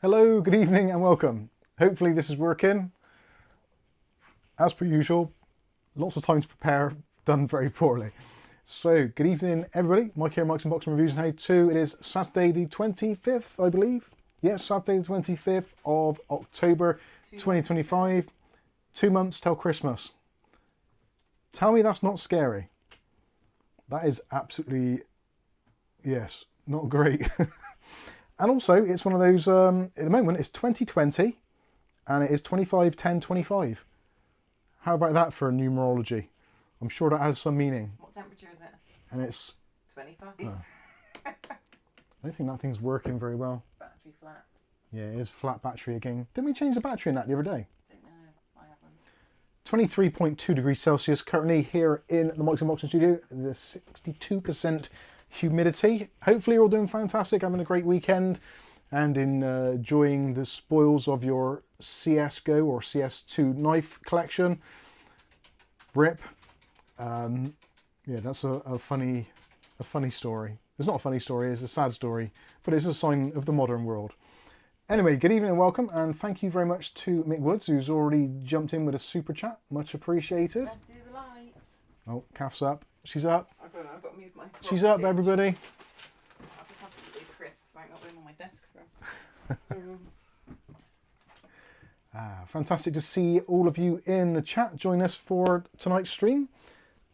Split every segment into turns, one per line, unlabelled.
Hello, good evening and welcome. Hopefully this is working. As per usual, lots of time to prepare, done very poorly. So, good evening everybody. Mike here, Mike's Unboxing Reviews and How To. It is Saturday the 25th, I believe. Yes, Saturday the 25th of October 2025. 2 months till Christmas. Tell me that's not scary. That is absolutely, yes, not great. And also, it's one of those, at the moment, it's 2020, and it is 25-10-25. How about that for numerology? I'm sure that has some meaning.
What temperature is it?
And it's...
25?
I don't think that thing's working very well.
Battery flat.
Yeah, it is flat battery again. Didn't we change the battery in that the other day?
Don't know. I haven't.
23.2 degrees Celsius currently here in the Mike's Unboxing studio. The 62% humidity. Hopefully you're all doing fantastic, having a great weekend and enjoying the spoils of your CSGO or CS2 knife collection. RIP. Yeah, that's a funny story. It's not a funny story, it's a sad story, but it's a sign of the modern world. Anyway, good evening and welcome, and thank you very much to Mick Woods, who's already jumped in with a super chat. Much appreciated.
Let's do the lights.
Oh, Kath's up. She's up.
I've got to move my cross
She's up,
stitch.
everybody.
I'll just have to put these crisps because I got them on my desk for.
Fantastic to see all of you in the chat. Join us for tonight's stream.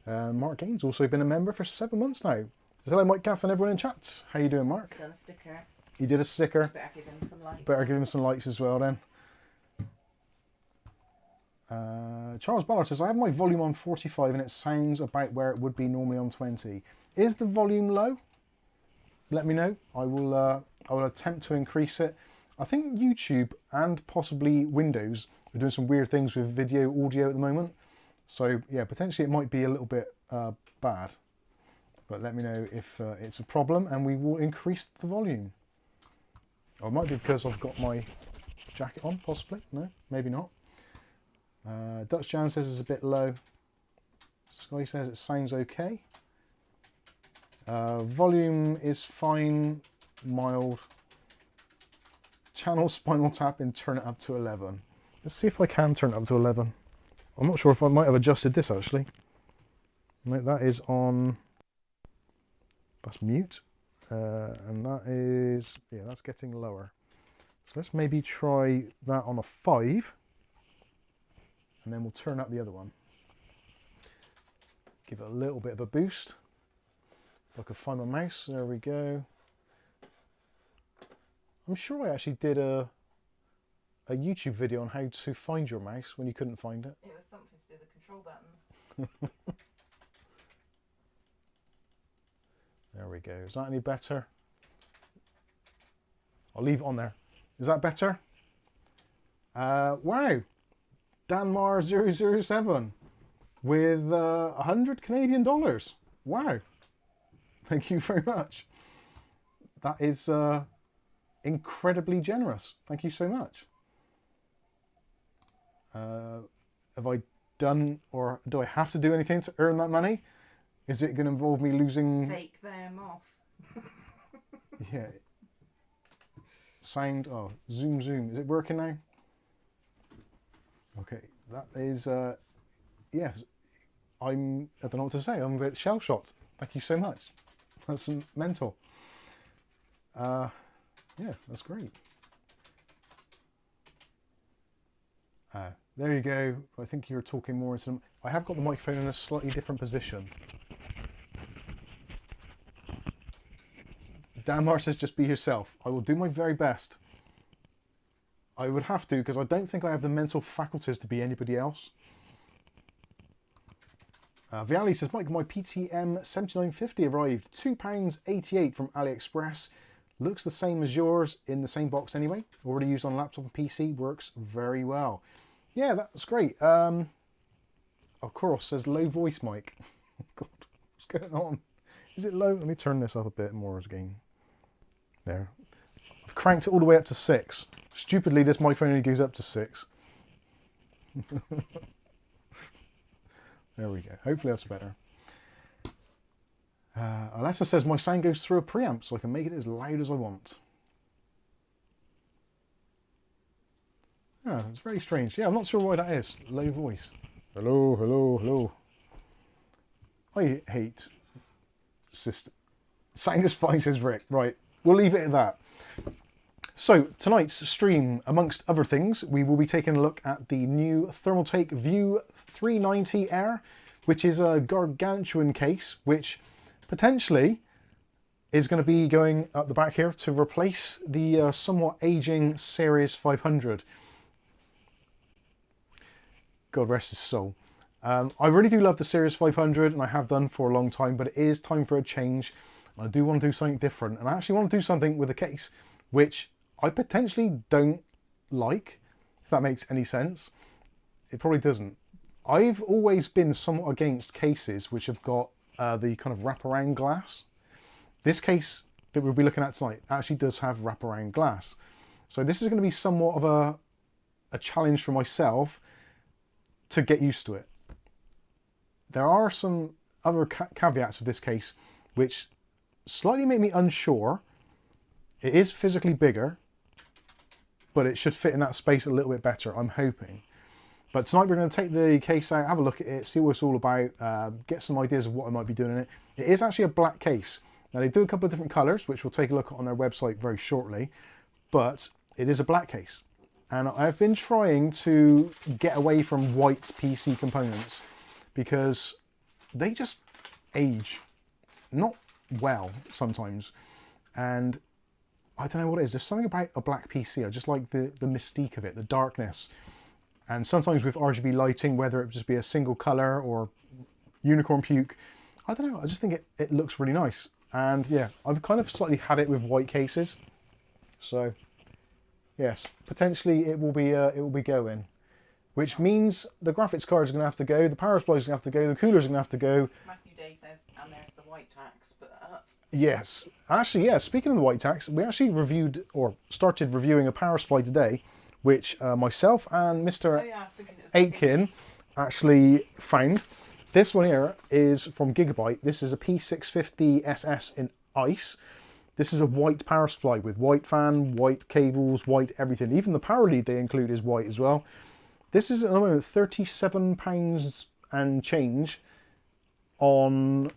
Mark Gaines also been a member for 7 months now. So hello, Mike, Kath, and everyone in chat. How you doing, Mark?
He's done a sticker.
He did a sticker.
Better give him some lights.
Better give him some likes as well then. Charles Ballard says, I have my volume on 45 and it sounds about where it would be normally on 20. Is the volume low? Let me know. I will attempt to increase it. I think YouTube and possibly Windows are doing some weird things with video audio at the moment. So yeah, potentially it might be a little bit bad. But let me know if it's a problem and we will increase the volume. Or it might be because I've got my jacket on, possibly. No, maybe not. Dutch Jan says it's a bit low. Sky says it sounds okay. Volume is fine, mild. Channel Spinal Tap and turn it up to 11. Let's see if I can turn it up to 11. I'm not sure if I might have adjusted this actually. No, that is on... That's mute. And that is... Yeah, that's getting lower. So let's maybe try that on a 5. And then we'll turn up the other one. Give it a little bit of a boost. If I could find my mouse, there we go. I'm sure I actually did a YouTube video on how to find your mouse when you couldn't find it.
It was something to do with the control button.
There we go. Is that any better? I'll leave it on there. Is that better? Wow. Danmar007 with 100 Canadian dollars. Wow. Thank you very much. That is incredibly generous. Thank you so much. Have I done, or do I have to do anything to earn that money? Is it going to involve me losing...
Take them off.
Yeah. Sound, oh, zoom. Is it working now? Okay, that is, yes, I don't know what to say. I'm a bit shell-shocked. Thank you so much. That's mental. Yeah, that's great. There you go. I think you're talking more into... I have got the microphone in a slightly different position. Danmar says just be yourself. I will do my very best. I would have to, because I don't think I have the mental faculties to be anybody else. Viali says, Mike, my PTM 7950 arrived. £2.88 from AliExpress. Looks the same as yours in the same box anyway. Already used on laptop and PC. Works very well. Yeah, that's great. Of course, says low voice mic. God, what's going on? Is it low? Let me turn this up a bit more again. There. I've cranked it all the way up to 6. Stupidly, this microphone only goes up to 6. There we go. Hopefully that's better. Alessa says, my sound goes through a preamp, so I can make it as loud as I want. Yeah, it's very strange. Yeah, I'm not sure why that is. Low voice. Hello, hello, hello. I hate system. Sound is fine, says Rick. Right, we'll leave it at that. So, tonight's stream, amongst other things, we will be taking a look at the new Thermaltake View 390 Air, which is a gargantuan case, which potentially is going to be going up the back here to replace the somewhat aging Series 500. God rest his soul. I really do love the Series 500, and I have done for a long time, but it is time for a change. I do want to do something different, and I actually want to do something with a case, which I potentially don't like, if that makes any sense. It probably doesn't. I've always been somewhat against cases which have got the kind of wraparound glass. This case that we'll be looking at tonight actually does have wraparound glass. So this is going to be somewhat of a challenge for myself to get used to it. There are some other caveats of this case which slightly make me unsure. It is physically bigger, but it should fit in that space a little bit better, I'm hoping. But tonight we're going to take the case out, have a look at it, see what it's all about, get some ideas of what I might be doing in it. It is actually a black case. Now they do a couple of different colours, which we'll take a look at on their website very shortly, but it is a black case. And I've been trying to get away from white PC components because they just age not well sometimes. And I don't know what it is. There's something about a black PC. I just like the mystique of it, the darkness. And sometimes with RGB lighting, whether it just be a single colour or unicorn puke, I don't know. I just think it looks really nice. And yeah, I've kind of slightly had it with white cases. So yes, potentially it will be going. Which means the graphics card is going to have to go, the power supply is going to have to go, the cooler is going to have to go.
Matthew Day says, and there's the white tax, but
Yes, actually, yeah, speaking of the white tax, we actually reviewed or started reviewing a power supply today, which myself and Mr. Aitken actually found. This one here is from Gigabyte. This is a P650SS in ice. This is a white power supply with white fan, white cables, white everything. Even the power lead they include is white as well. This is at the moment £37 and change on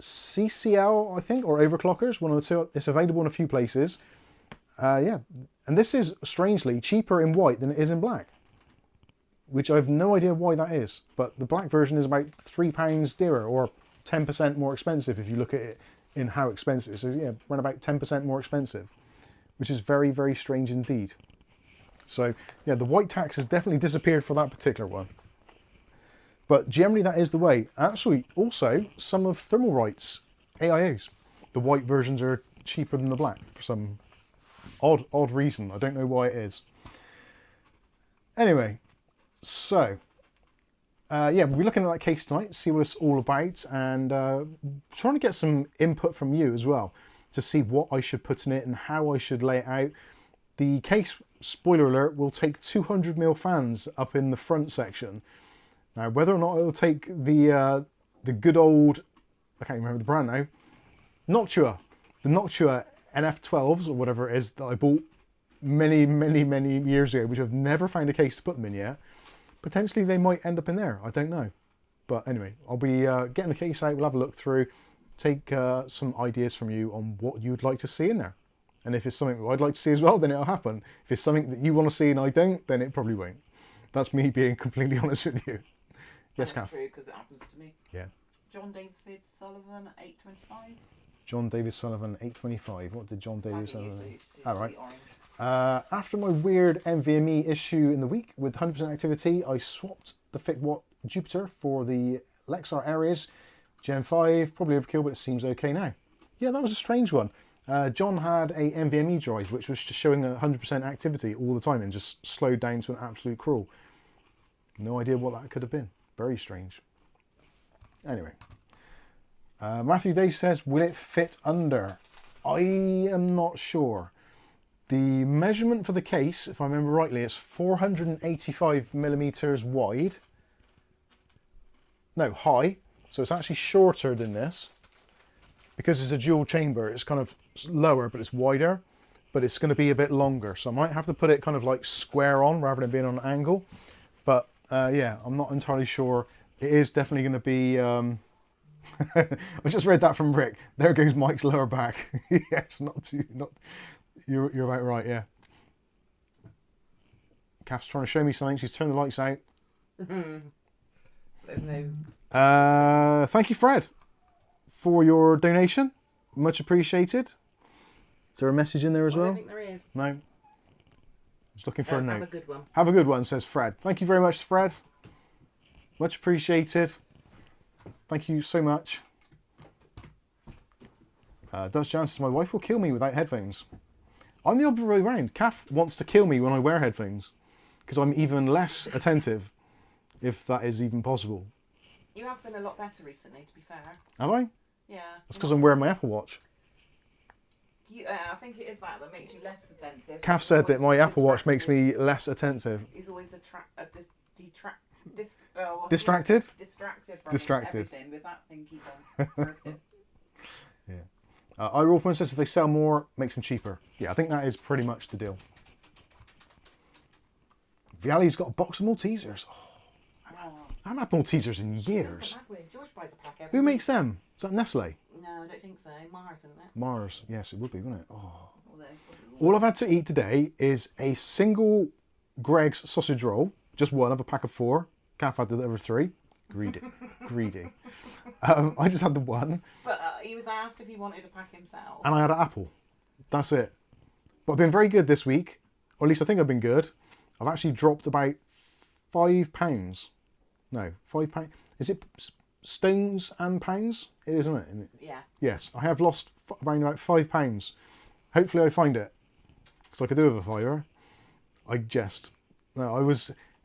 CCL, I think, or Overclockers, one of the two. It's available in a few places. Yeah, and this is strangely cheaper in white than it is in black, which I have no idea why that is. But the black version is about £3 dearer, or 10% more expensive if you look at it in how expensive. So yeah, around about 10% more expensive, which is very, very strange indeed. So yeah, the white tax has definitely disappeared for that particular one. But generally that is the way. Actually, also, some of Thermalright's AIOs, the white versions are cheaper than the black for some odd reason. I don't know why it is. Anyway, so yeah, we'll be looking at that case tonight, see what it's all about, and trying to get some input from you as well to see what I should put in it and how I should lay it out. The case, spoiler alert, will take 200mm fans up in the front section. Now, whether or not it will take the good old, I can't remember the brand now, Noctua, the Noctua NF12s or whatever it is that I bought many, many, many years ago, which I've never found a case to put them in yet. Potentially they might end up in there, I don't know. But anyway, I'll be getting the case out, we'll have a look through, take some ideas from you on what you'd like to see in there. And if it's something that I'd like to see as well, then it'll happen. If it's something that you want to see and I don't, then it probably won't. That's me being completely honest with you. Yes, Kath?
That's true, because it happens to me.
Yeah.
John David Sullivan, 825.
John David Sullivan, 825. What did John David Sullivan...
All
right. After my weird NVMe issue in the week with 100% activity, I swapped the FicWatt Jupiter for the Lexar Aries Gen 5. Probably overkill, but it seems okay now. Yeah, that was a strange one. John had a NVMe drive which was just showing 100% activity all the time and just slowed down to an absolute crawl. No idea what that could have been. Very strange. Anyway, Matthew Day says, will it fit under? I am not sure. The measurement for the case, if I remember rightly, is 485mm wide. No, high. So it's actually shorter than this. Because it's a dual chamber, it's kind of lower, but it's wider. but it's going to be a bit longer. So I might have to put it kind of like square on rather than being on an angle. But yeah, I'm not entirely sure. It is definitely going to be... I just read that from Rick. There goes Mike's lower back. Yes, you're about right, yeah. Kath's trying to show me something. She's turned the lights out.
There's no...
Thank you, Fred, for your donation. Much appreciated. Is there a message in there as
I
well?
don't think there is.
No. Just looking for a note.
Have a good one.
Have a good one, says Fred. Thank you very much, Fred. Much appreciated. Thank you so much. Dutch Jan says, my wife will kill me without headphones. I'm the other way around. Kath wants to kill me when I wear headphones because I'm even less attentive, if that is even possible.
You have been a lot better recently, to be fair.
Have I?
Yeah.
That's because I'm wearing my Apple Watch.
I think it is that makes you less attentive.
Kath said that my Apple Watch makes me less attentive.
He's always
Distracted?
Distracted from everything with that thing keep on.
Yeah. Ira Wolfman says if they sell more, makes them cheaper. Yeah, I think that is pretty much the deal. Viali's got a box of Maltesers. Oh, I haven't had Maltesers in years.
George buys a pack every
Who
week.
makes them? Is that Nestle?
No, I don't think so. Mars, isn't it?
Mars. Yes, it would be, wouldn't it? Oh.
Although,
All I've had to eat today is a single Greg's sausage roll. Just one of a pack of 4. Kath had the other 3. Greedy. Greedy. I just had the one.
But he was asked if he wanted a pack himself.
And I had an apple. That's it. But I've been very good this week. Or at least I think I've been good. I've actually dropped about £5. No, £5. Is it stones and pounds? It is, isn't it?
Yeah.
Yes, I have lost around about £5. Hopefully I find it. Because I could do with a fiver. I jest. No,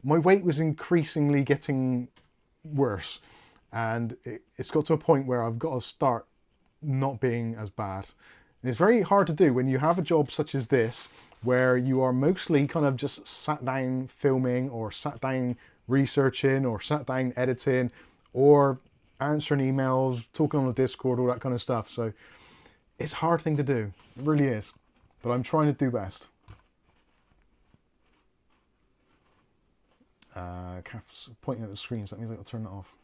my weight was increasingly getting worse. And it's got to a point where I've got to start not being as bad. And it's very hard to do when you have a job such as this, where you are mostly kind of just sat down filming or sat down researching or sat down editing or answering emails, talking on the Discord, all that kind of stuff. So it's a hard thing to do. It really is. But I'm trying to do best. Kath's pointing at the screen, so that means I'll turn that off.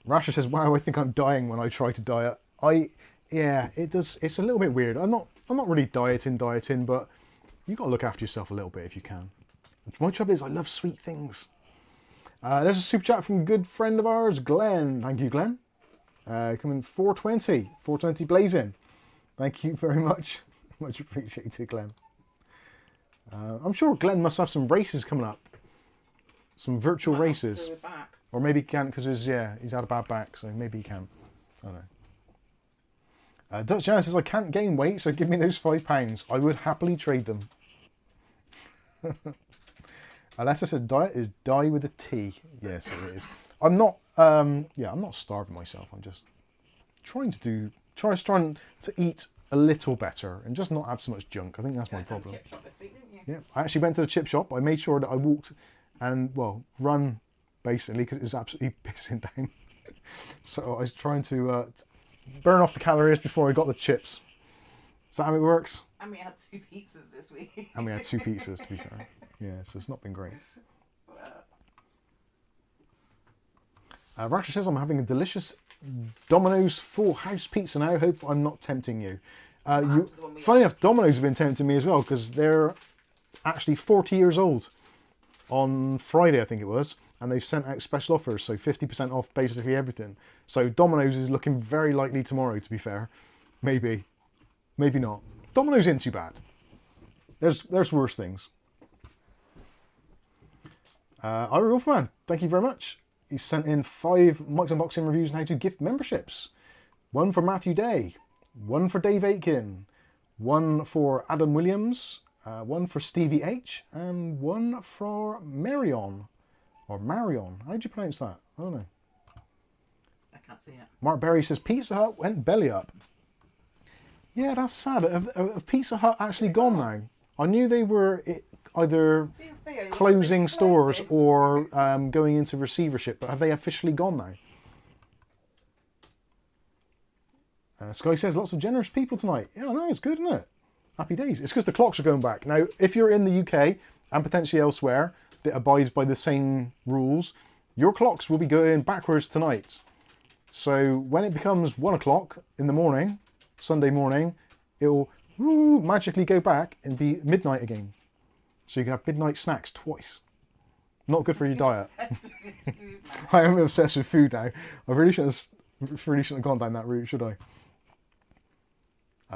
Rasher says, wow, I think I'm dying when I try to diet. Yeah, it does. It's a little bit weird. I'm not really dieting, but you got to look after yourself a little bit if you can. My trouble is I love sweet things. There's a super chat from a good friend of ours, Glenn. Thank you, Glenn. Coming 420 blazing. Thank you very much. Much appreciated, Glenn. I'm sure Glenn must have some races coming up. Some virtual races. Or maybe he can't because he's had a bad back, so maybe he can. I don't know. Dutch Jan says, I can't gain weight, so give me those £5. I would happily trade them. Alessa said, diet is die with a T. Yes, it is. I'm not, I'm not starving myself. I'm just trying to eat a little better and just not have so much junk. I think that's my problem.
Chip shop this week, didn't you?
Yeah, I actually went to the chip shop. I made sure that I walked and, run basically because it was absolutely pissing down. So I was trying to burn off the calories before I got the chips. Is that how it works?
And we had 2 pizzas this week.
And we had 2 pizzas, to be fair. Yeah, so it's not been great. Rasha says, I'm having a delicious Domino's Full House pizza now. Hope I'm not tempting you. Funny enough, Domino's have been tempting me as well because they're actually 40 years old on Friday, I think it was. And they've sent out special offers, so 50% off basically everything. So Domino's is looking very likely tomorrow, to be fair. Maybe. Maybe not. Domino's isn't too bad. There's worse things. Ira Wolfman, thank you very much. He sent in 5 Mike's Unboxing reviews and how to gift memberships. 1 for Matthew Day, 1 for Dave Aitken, 1 for Adam Williams, 1 for Stevie H, and 1 for Marion. Or Marion. How do you pronounce that? I don't know.
I can't see it.
Mark Berry says Pizza Hut went belly up. Yeah, that's sad. Have Pizza Hut actually gone now? I knew they were either closing stores or going into receivership, but have they officially gone Sky says lots of generous people tonight. Yeah, no, it's good, isn't it? Happy days. It's because the clocks are going back. Now, if you're in the UK and potentially elsewhere that abides by the same rules, your clocks will be going backwards tonight. So when it becomes 1 o'clock in the morning, Sunday morning, it will magically go back and be midnight again. So you can have midnight snacks twice. Not good for your diet. I am obsessed with food now. I really shouldn't have gone down that route, should I?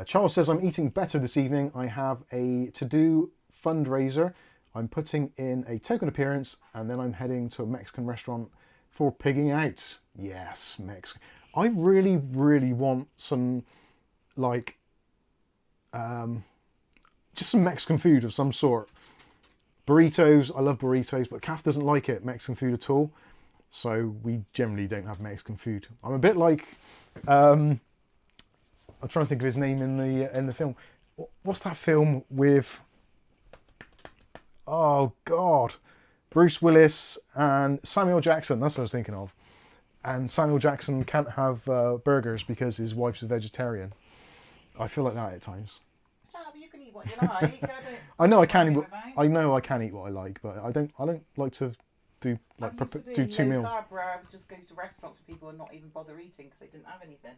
Charles says, I'm eating better this evening. I have a to-do fundraiser. I'm putting in a token appearance and then I'm heading to a Mexican restaurant for pigging out. Yes, Mexican. I really, really want some, like, just some Mexican food of some sort. Burritos, I love burritos, but Kath doesn't like it, Mexican food at all. So we generally don't have Mexican food. I'm a bit like, I'm trying to think of his name in the film. What's that film with, oh God, Bruce Willis and Samuel Jackson, that's what I was thinking of. And Samuel Jackson can't have burgers because his wife's a vegetarian. I feel like that at times.
No, but you can eat what you like.
I know I can eat. I know I can eat what I like, but I don't like to do like do 2 meals.
Carb where I would just go to restaurants with people and not even bother eating because they didn't have anything.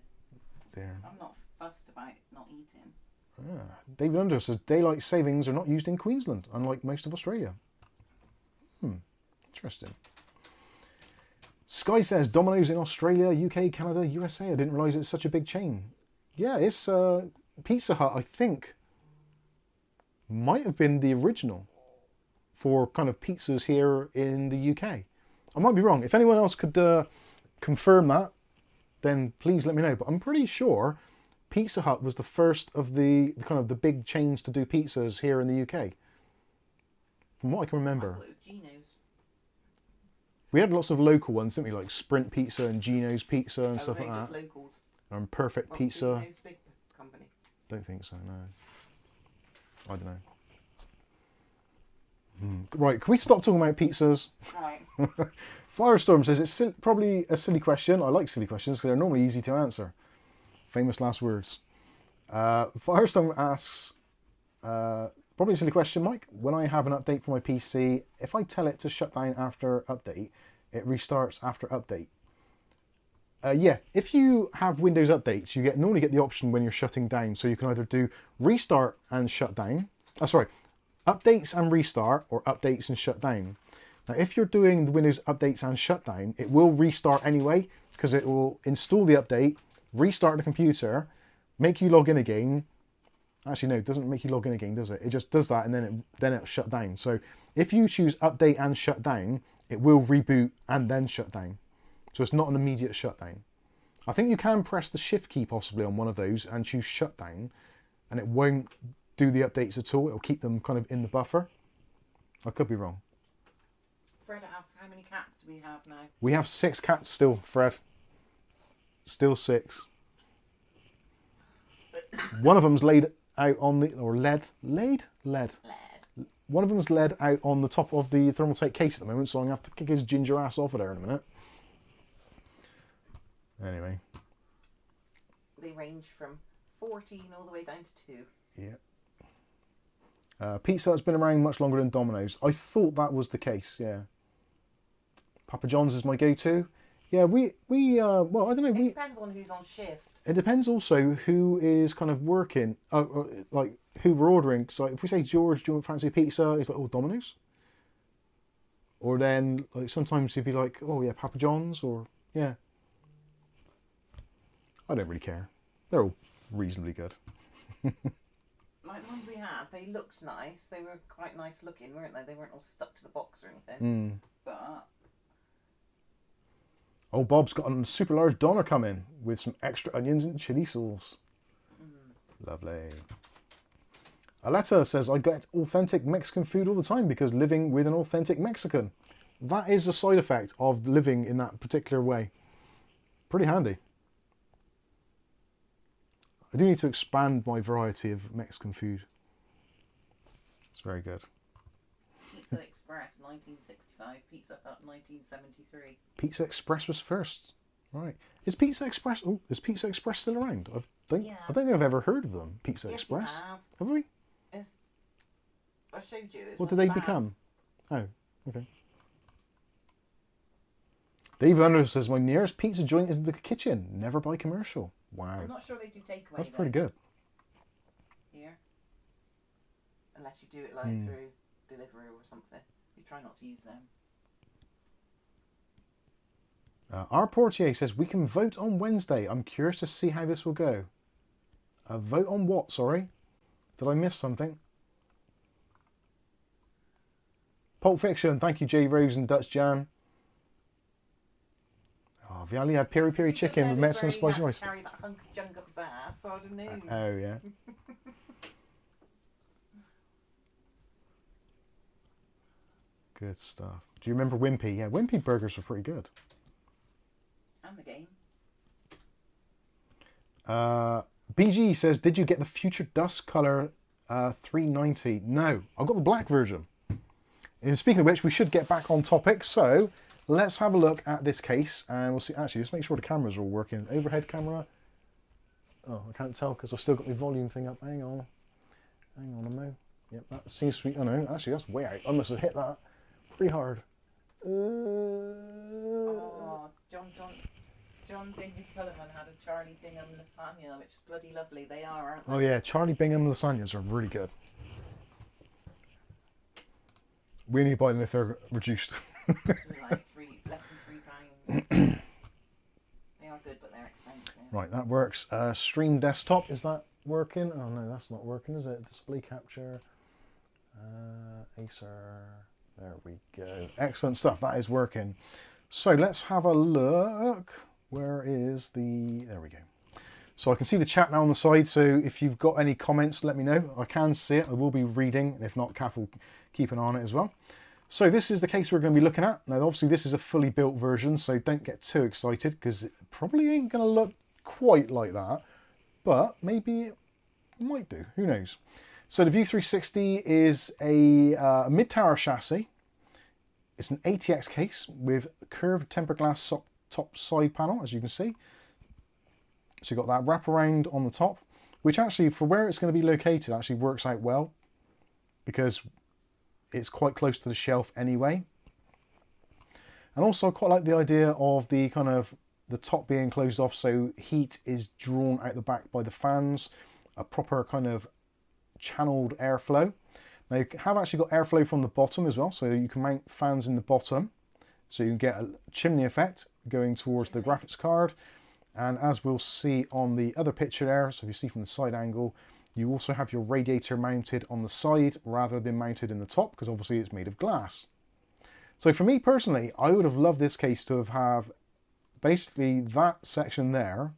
Dear.
I'm not fussed about not eating.
David Under says daylight savings are not used in Queensland, unlike most of Australia. Interesting. Sky says Domino's in Australia, UK, Canada, USA. I didn't realise it's such a big chain. Yeah, it's Pizza Hut, I think, might have been the original for kind of pizzas here in the UK. I might be wrong. If anyone else could confirm that, then please let me know. But I'm pretty sure Pizza Hut was the first of the kind of the big chains to do pizzas here in the UK. From what I can remember.
I thought it was Gino's.
We had lots of local ones, didn't we? Like Sprint Pizza and Gino's Pizza and stuff like that.
Locals.
And Perfect Pizza.
Gino's big company.
Don't think so, no. I don't know. Right, can we stop talking about pizzas?
Right.
Firestorm says it's probably a silly question. I like silly questions because they're normally easy to answer. Famous last words. Firestorm asks, probably a silly question, Mike. When I have an update for my PC, if I tell it to shut down after update, it restarts after update. Yeah, if you have Windows updates, you normally get the option when you're shutting down. So you can either do restart and shut down. Updates and restart, or updates and shut down. Now, if you're doing the Windows updates and shutdown, it will restart anyway, because it will install the update, restart the computer, make you log in again. Actually, no, it doesn't make you log in again, does it? It just does that, and then it'll shut down. So if you choose update and shut down, it will reboot and then shut down. So it's not an immediate shutdown. I think you can press the shift key possibly on one of those and choose shutdown, and it won't do the updates at all. It'll keep them kind of in the buffer. I could be wrong.
Fred asks, how many cats do we have now?
We have 6 cats still, Fred. Still 6. One of them's laid out on the, or led. One of them's led out on the top of the Thermaltake case at the moment, so I'm going to have to kick his ginger ass off of there in a minute. Anyway.
They range from 14 all the way down to 2.
Yeah. Pizza Hut's been around much longer than Domino's. I thought that was the case, yeah. Papa John's is my go-to. Yeah, well, I don't know.
It depends on who's on shift.
It depends also who is kind of working, like who we're ordering. So if we say, George, do you fancy pizza? It's like, oh, Domino's. Or then, like, sometimes you'd be like, oh yeah, Papa John's, or yeah. I don't really care. They're all reasonably good.
Like the ones we had, they looked nice. They were quite nice looking, weren't they? They weren't all stuck to the box or anything. But
oh, Bob's got a super large doner coming with some extra onions and chili sauce. Lovely. Aletta says, I get authentic Mexican food all the time because living with an authentic Mexican. That is a side effect of living in that particular way. Pretty handy. I do need to expand my variety of Mexican food. It's very good.
Pizza Express, 1965. Pizza Hut, 1973.
Pizza Express was first. Right. Is Pizza Express? Oh, is Pizza Express still around?
Yeah.
I don't think I've ever heard of them. Pizza
Yes,
Express.
you have.
Have we?
It's, I showed you. It's
What
one
did they
of the
become? Oh, okay. Dave Under says my nearest pizza joint is the kitchen. Never buy commercial. Wow.
I'm not sure they do takeaway.
That's pretty good.
Here, unless you do it like through delivery or something. You try not to use them.
Our Portier says we can vote on Wednesday. I'm curious to see how this will go. Vote on what? Sorry, did I miss something? Pulp Fiction. Thank you, J Rose and Dutch Jan. Oh, Viali had peri peri chicken with Mexican spicy rice.
Carry that hunk of junk up his ass. So I don't know.
Oh yeah. Good stuff. Do you remember Wimpy? Yeah, Wimpy burgers were pretty good.
And the game.
BG says, did you get the Future Dust Color 390? No, I've got the black version. And speaking of which, we should get back on topic. So let's have a look at this case and we'll see. Actually, just make sure the cameras are all working. Overhead camera. Oh, I can't tell because I've still got the volume thing up. Hang on a mo. Yep, that seems to be. Oh no, actually, that's way out. I must have hit that pretty hard.
Oh, John David Sullivan had a Charlie Bingham lasagna, which is bloody lovely. They are, aren't they?
Oh yeah, Charlie Bingham lasagnas are really good. We only buy them if they're reduced.
Like less than £3. They are good, but they're expensive.
Right, that works. Stream desktop, is that working? Oh no, that's not working, is it? Display capture. Acer. There we go. Excellent stuff. That is working. So let's have a look. Where is the... There we go. So I can see the chat now on the side. So if you've got any comments, let me know. I can see it. I will be reading. And if not, Kath will keep an eye on it as well. So this is the case we're going to be looking at. Now, obviously, this is a fully built version. So don't get too excited because it probably ain't going to look quite like that. But maybe it might do. Who knows? So the View 360 is a mid-tower chassis. It's an ATX case with curved tempered glass top side panel, as you can see. So you've got that wraparound on the top, which actually, for where it's going to be located, actually works out well because it's quite close to the shelf anyway. And also I quite like the idea of the kind of the top being closed off so heat is drawn out the back by the fans, a proper kind of channeled airflow. Now you have actually got airflow from the bottom as well, so you can mount fans in the bottom so you can get a chimney effect going towards the graphics card. And as we'll see on the other picture there, so if you see from the side angle, you also have your radiator mounted on the side rather than mounted in the top because obviously it's made of glass. So for me personally, I would have loved this case to have basically that section there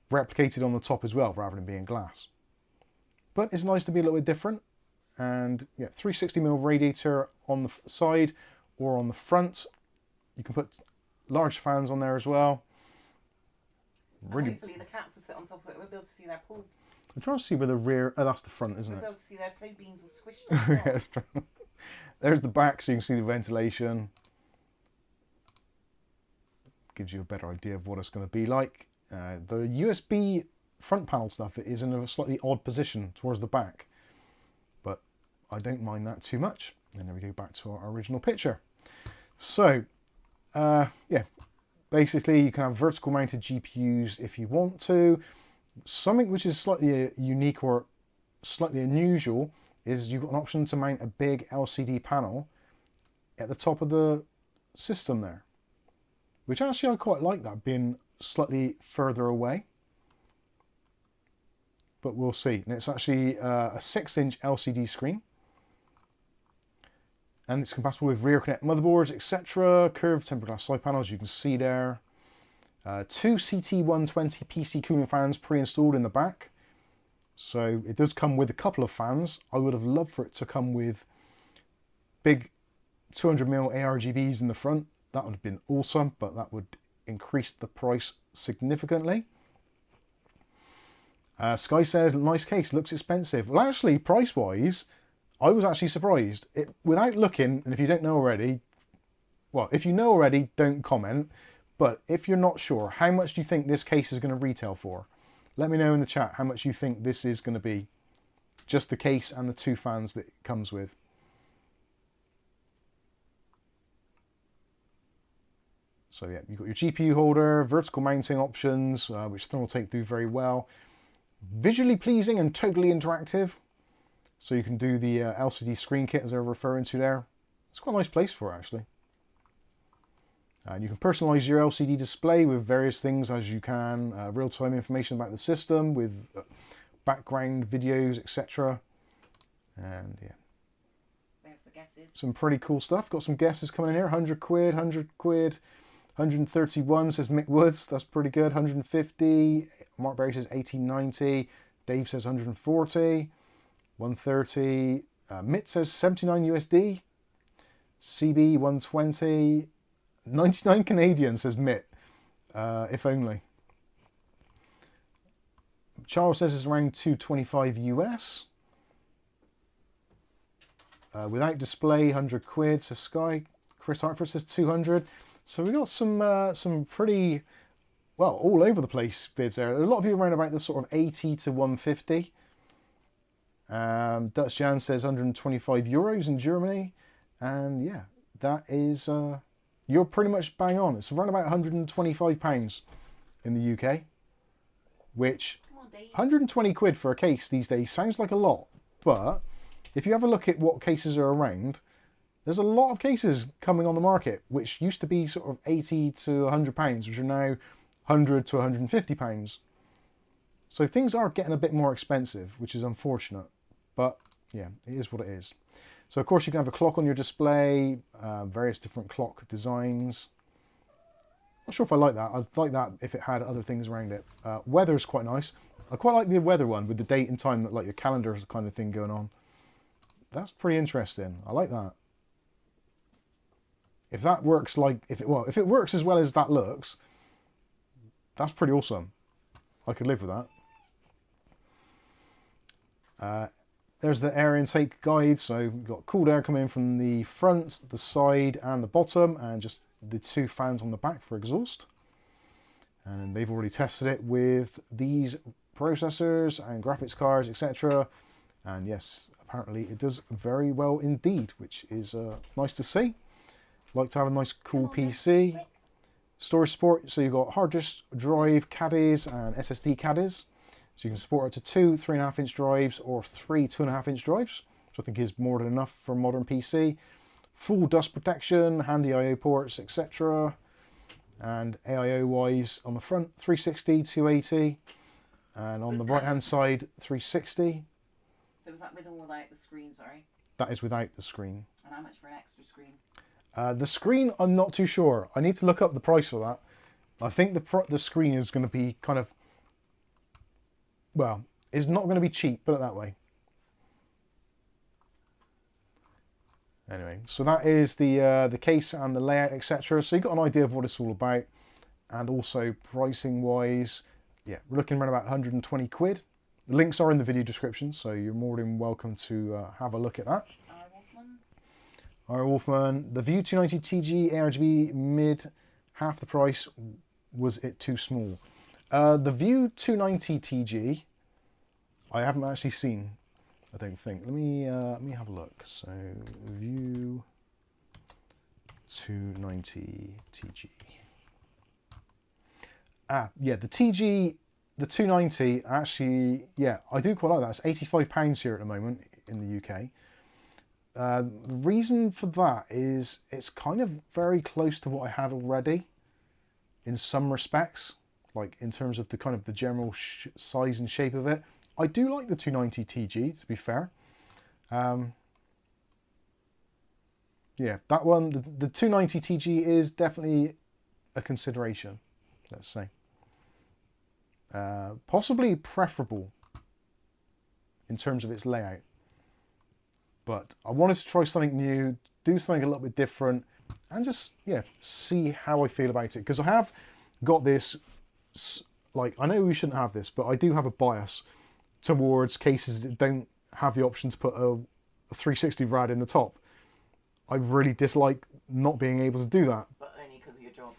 replicated on the top as well rather than being glass. But it's nice to be a little bit different. And yeah, 360mm radiator on the side or on the front. You can put large fans on there as well.
Really, hopefully the cats will sit on top of it. We'll be able to see their pool.
I'm trying to see where the rear... Oh, that's the front, isn't it?
We'll be able to see their toe beans all squished.
Yes. There's the back, so you can see the ventilation. Gives you a better idea of what it's going to be like. The USB front panel stuff is in a slightly odd position towards the back. But I don't mind that too much. And then we go back to our original picture. So, yeah. Basically, you can have vertical mounted GPUs if you want to. Something which is slightly unique or slightly unusual is you've got an option to mount a big LCD panel at the top of the system there. Which actually I quite like that, being slightly further away. But we'll see. And it's actually a 6-inch LCD screen. And it's compatible with rear connect motherboards, etc. Curved tempered glass side panels, you can see there. 2 CT120 PC cooling fans pre-installed in the back. So it does come with a couple of fans. I would have loved for it to come with big 200mm ARGBs in the front. That would have been awesome, but that would increase the price significantly. Sky says, nice case, looks expensive. Well, actually, price-wise, I was actually surprised. Without looking, and if you don't know already, well, if you know already, don't comment. But if you're not sure, how much do you think this case is going to retail for? Let me know in the chat how much you think this is going to be. Just the case and the 2 fans that it comes with. So yeah, you've got your GPU holder, vertical mounting options, which Thermaltake do very well. Visually pleasing and totally interactive. So you can do the LCD screen kit as they're referring to there. It's quite a nice place for it, actually. And you can personalize your LCD display with various things as you can. Real-time information about the system with background videos, etc. And yeah.
There's the guesses.
Some pretty cool stuff. Got some guesses coming in here. 100 quid, 100 quid. 131 says Mick Woods. That's pretty good. 150. Mark Berry says 1890. Dave says 140. 130. Mitt says 79 USD. CB 120. 99 Canadian says Mitt. If only. Charles says it's around 225 US. Without display, 100 quid says Sky. Chris Hartford says 200. So we got some pretty, well, all over the place bids there. A lot of you around about the sort of 80 to 150. Dutch Jan says 125 euros in Germany. And yeah, that is, you're pretty much bang on. It's around about £125 in the UK, which 120 quid for a case these days sounds like a lot. But if you have a look at what cases are around, there's a lot of cases coming on the market, which used to be sort of 80 to £100, which are now 100 to £150. So things are getting a bit more expensive, which is unfortunate. But yeah, it is what it is. So of course you can have a clock on your display, various different clock designs. Not sure if I like that. I'd like that if it had other things around it. Weather's quite nice. I quite like the weather one with the date and time, like your calendar kind of thing going on. That's pretty interesting. I like that. If that works if it works as well as that looks, that's pretty awesome. I could live with that. There's the air intake guide. So you've got cooled air coming in from the front, the side and the bottom, and just the 2 fans on the back for exhaust. And they've already tested it with these processors and graphics cards, etc. And yes, apparently it does very well indeed, which is nice to see. Like to have a nice cool PC. Storage support, so you've got hard disk drive caddies and SSD caddies. So you can support up to 2 3.5 inch drives or 3 2.5 inch drives, which I think is more than enough for a modern PC. Full dust protection, handy I/O ports, etc. And AIO wise on the front 360, 280, and on the right hand side 360.
So is that with or without the screen, sorry?
That is without the screen.
And how much for an extra screen?
The screen, I'm not too sure. I need to look up the price for that. I think the screen is going to be kind of, well, it's not going to be cheap, put it that way. Anyway, so that is the case and the layout, etc. So you've got an idea of what it's all about. And also pricing wise, yeah, we're looking around about 120 quid. The links are in the video description, so you're more than welcome to have a look at that. Alright, Wolfman, the View 290 TG ARGB mid, half the price. Was it too small? The View 290 TG, I haven't actually seen, I don't think. Let me have a look. So, View 290 TG. Yeah, the TG, the 290, actually, yeah, I do quite like that. It's £85 here at the moment in the UK. The reason for that is it's kind of very close to what I had already in some respects, like in terms of the kind of the general size and shape of it. I do like the 290 TG, to be fair. Yeah, that one, the 290 TG is definitely a consideration, let's say. Possibly preferable in terms of its layout. But I wanted to try something new, do something a little bit different, and just, yeah, see how I feel about it. Because I have got this, like, I know we shouldn't have this, but I do have a bias towards cases that don't have the option to put a 360 rad in the top. I really dislike not being able to do that.
But only because of your job.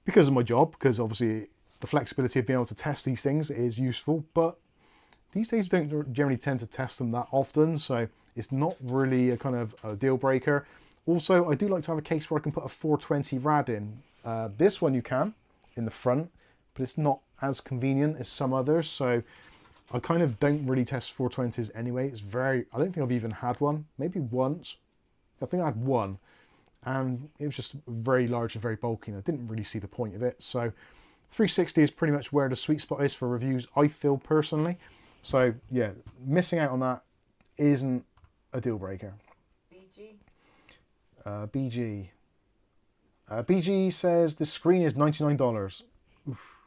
because of my job, because obviously the flexibility of being able to test these things is useful, but these days we don't generally tend to test them that often, so it's not really a kind of a deal breaker. Also, I do like to have a case where I can put a 420 rad in. This one you can, in the front, but it's not as convenient as some others, so I kind of don't really test 420s anyway. I don't think I've even had one, maybe once. I think I had one, and it was just very large and very bulky, and I didn't really see the point of it. So 360 is pretty much where the sweet spot is for reviews, I feel personally. So yeah, missing out on that isn't a deal breaker.
BG.
BG says the screen is $99. Oof.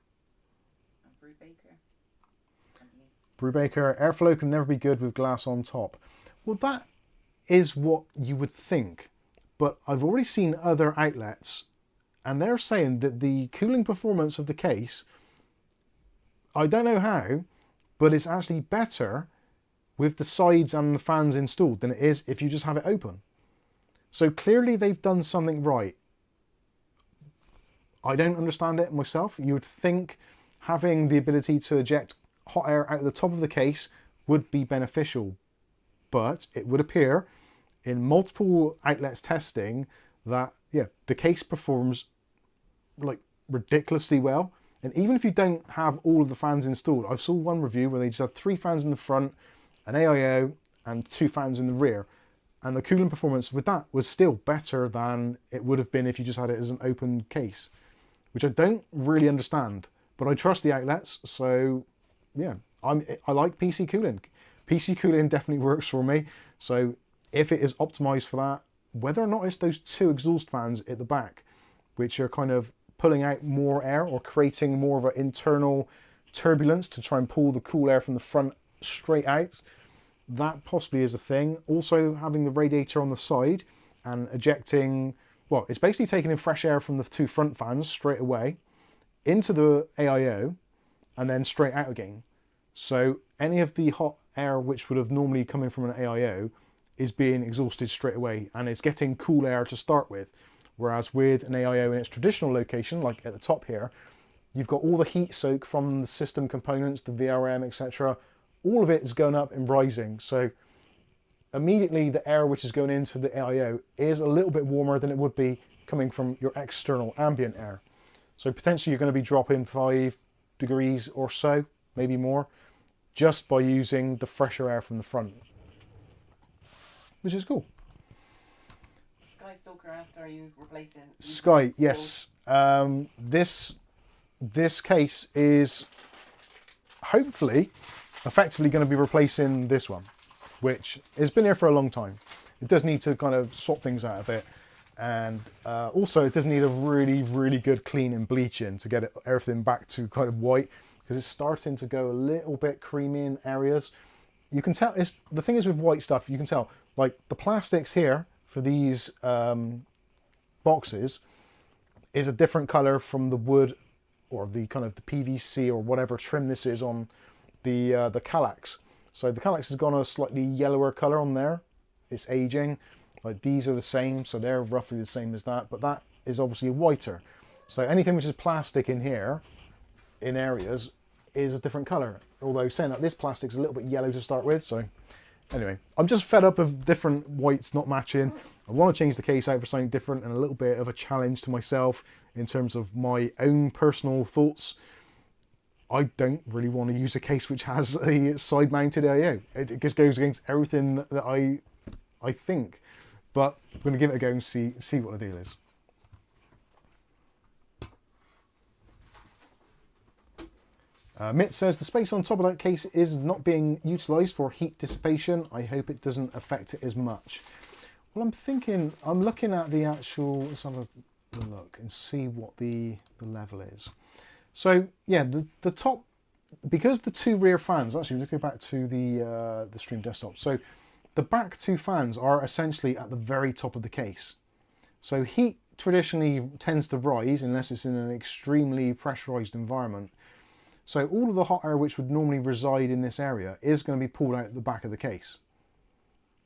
Brubaker, airflow can never be good with glass on top. Well, that is what you would think, but I've already seen other outlets and they're saying that the cooling performance of the case, I don't know how, but it's actually better with the sides and the fans installed than it is if you just have it open. So clearly they've done something right. I don't understand it myself. You would think having the ability to eject hot air out of the top of the case would be beneficial, but it would appear in multiple outlets testing that the case performs like ridiculously well. And even if you don't have all of the fans installed, I saw one review where they just had 3 fans in the front, an AIO and 2 fans in the rear, and the cooling performance with that was still better than it would have been if you just had it as an open case, which I don't really understand, but I trust the outlets. So yeah, I like PC cooling. PC cooling definitely works for me. So if it is optimized for that, whether or not it's those 2 exhaust fans at the back, which are kind of pulling out more air or creating more of an internal turbulence to try and pull the cool air from the front straight out, that possibly is a thing. Also having the radiator on the side and ejecting, well, it's basically taking in fresh air from the 2 front fans straight away into the AIO and then straight out again. So any of the hot air which would have normally come in from an AIO is being exhausted straight away, and it's getting cool air to start with. Whereas with an AIO in its traditional location, like at the top here, you've got all the heat soak from the system components, the VRM, etc. All of it is going up and rising. So immediately the air which is going into the AIO is a little bit warmer than it would be coming from your external ambient air. So potentially you're going to be dropping 5 degrees or so, maybe more, just by using the fresher air from the front, which is cool.
Sky Stalker asked, are you replacing?
Sky, yes. This case is hopefully effectively going to be replacing this one, which has been here for a long time. It does need to kind of swap things out a bit, and also it does need a really, really good clean and bleaching to get everything back to kind of white, because it's starting to go a little bit creamy in areas. You can tell, the thing is with white stuff, you can tell, like the plastics here for these boxes is a different color from the wood or the kind of the PVC or whatever trim this is on the Kallax. So the Kallax has gone a slightly yellower color on there. It's aging. Like these are the same, so they're roughly the same as that, but that is obviously whiter. So anything which is plastic in here, in areas, is a different color. Although saying that, this plastic's a little bit yellow to start with. So anyway, I'm just fed up of different whites not matching. I want to change the case out for something different and a little bit of a challenge to myself in terms of my own personal thoughts. I don't really want to use a case which has a side-mounted AIO. It just goes against everything that I think. But I'm going to give it a go and see what the deal is. Mitt says the space on top of that case is not being utilised for heat dissipation. I hope it doesn't affect it as much. Well, I'm looking at the actual, let's have a look and see what the level is. So yeah, the top, because the 2 rear fans, actually let's go back to the Stream Desktop. So the back 2 fans are essentially at the very top of the case. So heat traditionally tends to rise unless it's in an extremely pressurized environment. So all of the hot air which would normally reside in this area is going to be pulled out the back of the case,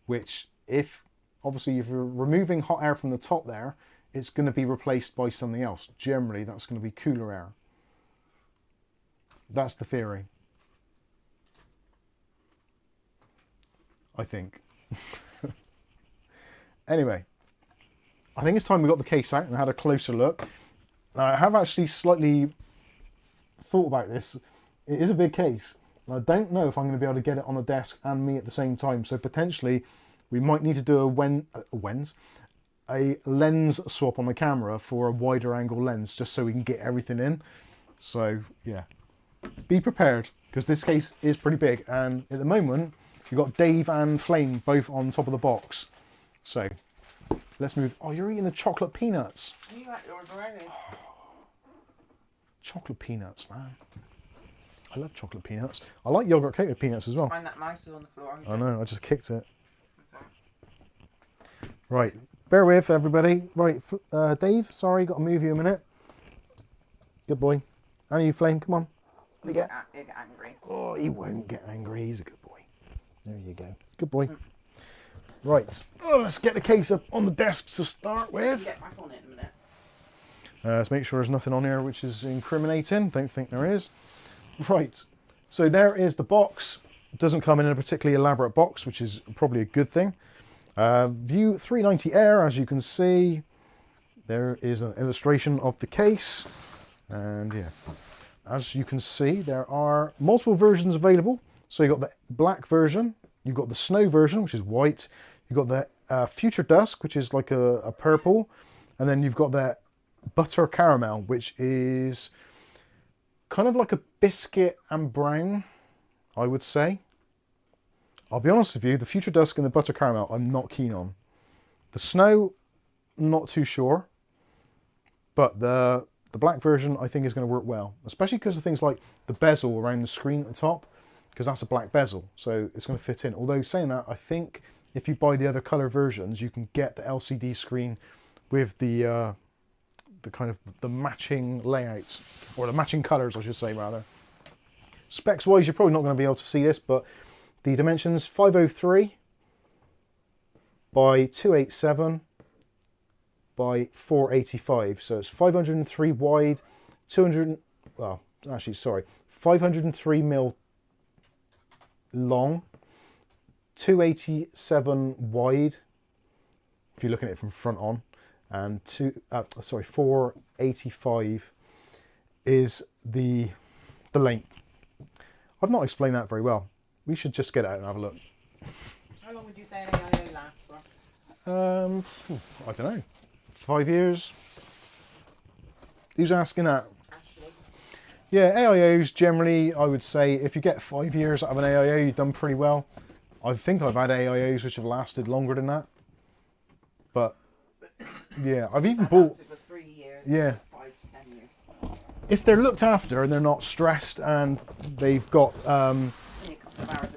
which, if obviously if you're removing hot air from the top there, it's going to be replaced by something else. Generally, that's going to be cooler air. That's the theory. I think. Anyway, I think it's time we got the case out and had a closer look. Now, I have actually slightly thought about this. It is a big case. And I don't know if I'm going to be able to get it on the desk and me at the same time. So potentially we might need to do a lens swap on the camera for a wider angle lens, just so we can get everything in. So yeah, be prepared, because this case is pretty big. And at the moment, you've got Dave and Flame both on top of the box. So let's move. Oh, you're eating the chocolate peanuts.
You ate yours already.
Chocolate peanuts, man. I love chocolate peanuts. I like yogurt coated peanuts as well.
Find that mouse is on the floor.
I know, I just kicked it. Right, bear with everybody. Right, Dave, sorry, got to move you a minute. Good boy. And you, Flame, come on.
You get angry.
Oh, he won't get angry. He's a good boy. There you go. Good boy. Right, let's get the case up on the desk to start with.
Get back on it in a minute.
Let's make sure there's nothing on here which is incriminating. Don't think there is. Right, so there is the box. It doesn't come in a particularly elaborate box, which is probably a good thing. View 390 Air, as you can see. There is an illustration of the case. And yeah, as you can see, there are multiple versions available. So you've got the black version, you've got the snow version, which is white. You've got the Future Dusk, which is like a purple. And then you've got the Butter Caramel, which is kind of like a biscuit and brown, I would say. I'll be honest with you, the Future Dusk and the Butter Caramel, I'm not keen on. The Snow, not too sure. But the black version, I think, is going to work well. Especially because of things like the bezel around the screen at the top. Because that's a black bezel, so it's going to fit in. Although, saying that, I think if you buy the other colour versions, you can get the LCD screen with the kind of the matching layouts, or the matching colours, I should say, rather. Specs wise, you're probably not going to be able to see this, but the dimensions 503 by 287 by 485. So it's 503 wide, 503 mil long, 287 wide, if you're looking at it from front on, and 485 is the length. I've not explained that very well. We should just get it out and have a look.
How long would you say an AIO lasts for?
I don't know. 5 years? Who's asking that?
Ashley.
Yeah, AIOs generally, I would say, if you get 5 years out of an AIO, you've done pretty well. I think I've had AIOs which have lasted longer than that. But, yeah, I've even bought...
For 3 years,
yeah.
5 to 10 years.
If they're looked after and they're not stressed and they've got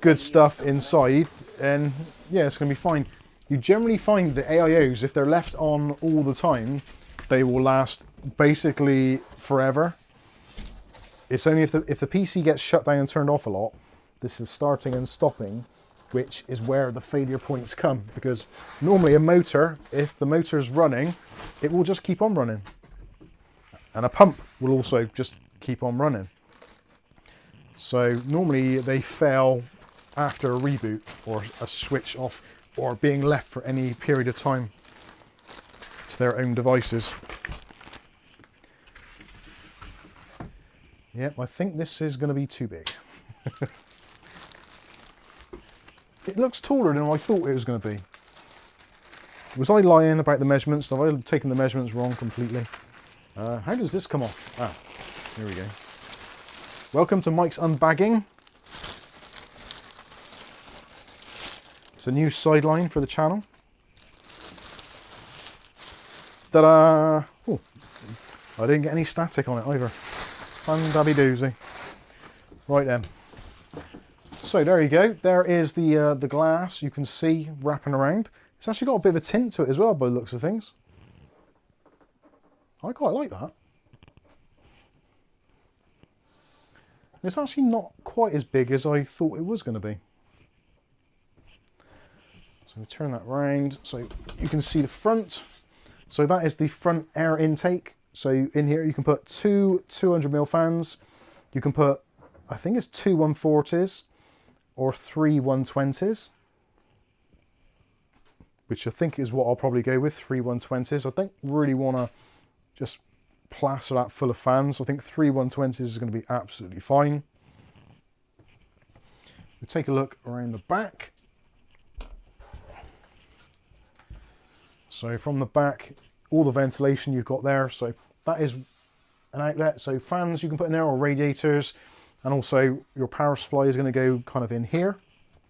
good stuff inside, then, yeah, it's going to be fine. You generally find that AIOs, if they're left on all the time, they will last basically forever. It's only if the PC gets shut down and turned off a lot, this is starting and stopping, which is where the failure points come. Because normally a motor, if the motor is running, it will just keep on running. And a pump will also just keep on running. So normally they fail after a reboot or a switch off or being left for any period of time to their own devices. Yep, I think this is going to be too big. It looks taller than I thought it was going to be. Was I lying about the measurements? Have I taken the measurements wrong completely? How does this come off? Ah, here we go. Welcome to Mike's Unbagging. It's a new sideline for the channel. Ta-da! Oh, I didn't get any static on it either. Fun-dabby doozy. Right then. So there you go. There is the glass you can see wrapping around. It's actually got a bit of a tint to it as well by the looks of things. I quite like that. It's actually not quite as big as I thought it was going to be. So we turn that round so you can see the front. So that is the front air intake. So in here you can put two 200mm fans. You can put, I think it's two 140s or three 120s, which I think is what I'll probably go with, three 120s. I don't really want to just plaster that full of fans. I think three 120s is going to be absolutely fine. We'll take a look around the back. So from the back, all the ventilation you've got there. So that is an outlet. So fans you can put in there, or radiators, and also your power supply is going to go kind of in here,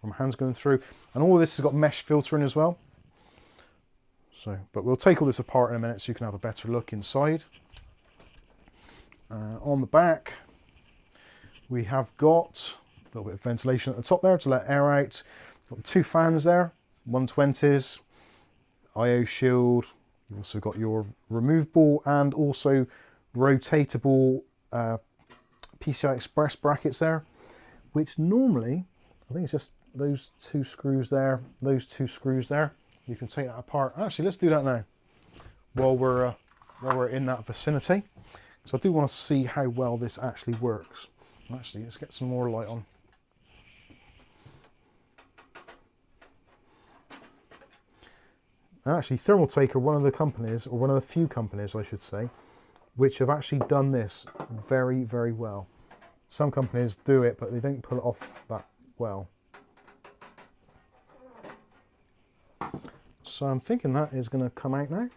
from hands going through. And all of this has got mesh filtering as well. So, but we'll take all this apart in a minute so you can have a better look inside. On the back, we have got a little bit of ventilation at the top there to let air out. Got the two fans there, 120s, IO shield. You've also got your removable and also rotatable PCI Express brackets there, which normally, I think it's just those two screws there, those two screws there. You can take that apart. Actually, let's do that now while we're in that vicinity. So I do want to see how well this actually works. Actually, let's get some more light on. And actually, Thermaltake are one of the companies, or one of the few companies, I should say, which have actually done this very, very well. Some companies do it, but they don't pull it off that well. So I'm thinking that is going to come out now.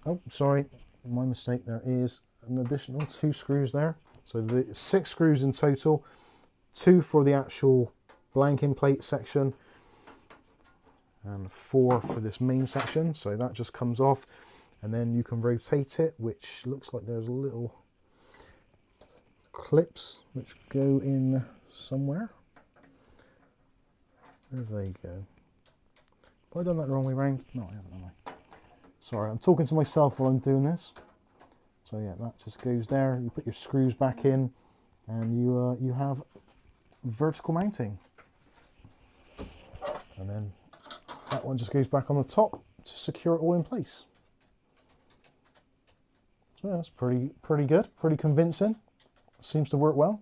Oh, sorry, my mistake. There is an additional two screws there. So the 6 screws in total, 2 for the actual blanking plate section, and 4 for this main section. So that just comes off, and then you can rotate it, which looks like there's little clips which go in somewhere. There they go. Have I done that the wrong way round? No, I haven't, have I? Sorry, I'm talking to myself while I'm doing this. So yeah, that just goes there. You put your screws back in, and you have vertical mounting. And then that one just goes back on the top to secure it all in place. So yeah, that's pretty good, pretty convincing. Seems to work well.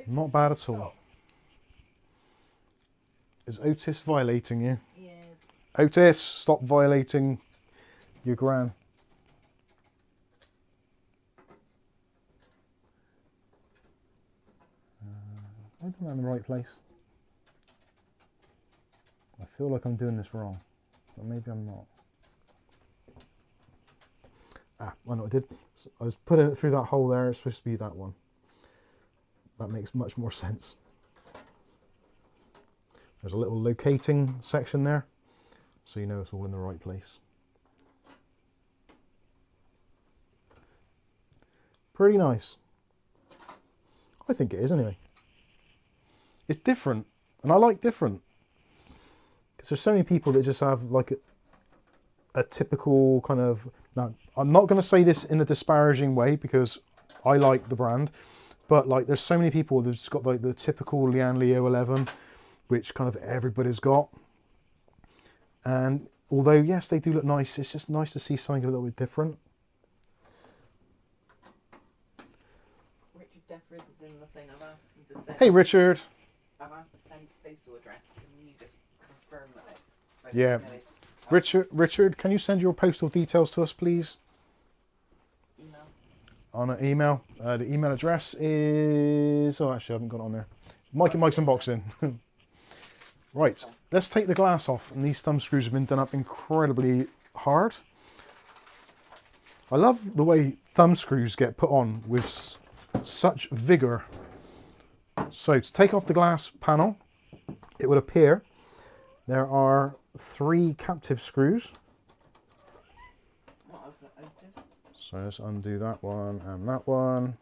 Not bad at all. Is Otis violating you?
Yes.
Otis, stop violating your gran. Have I done that in the right place? I feel like I'm doing this wrong, but maybe I'm not. Ah, I know what I did. So I was putting it through that hole there. It's supposed to be that one. That makes much more sense. There's a little locating section there, so you know it's all in the right place. Pretty nice. I think it is anyway. It's different, and I like different. Because there's so many people that just have like a typical kind of... Now, I'm not going to say this in a disparaging way because I like the brand, but like there's so many people that's just got like the typical Lian Leo 11, which kind of everybody's got. And although, yes, they do look nice, it's just nice to see something a little bit different.
Richard Defers is in the thing. I've asked him to send...
Hey, Richard.
I've asked to send postal address. Can you just confirm that it's...
Yeah. Richard, can you send your postal details to us, please?
Email.
On an email. The email address is... Oh, actually, I haven't got it on there. Mike and Mike's Unboxing. Right, let's take the glass off. And these thumb screws have been done up incredibly hard. I love the way thumb screws get put on with such vigor. So to take off the glass panel, it would appear there are 3 captive screws. So let's undo that one and that one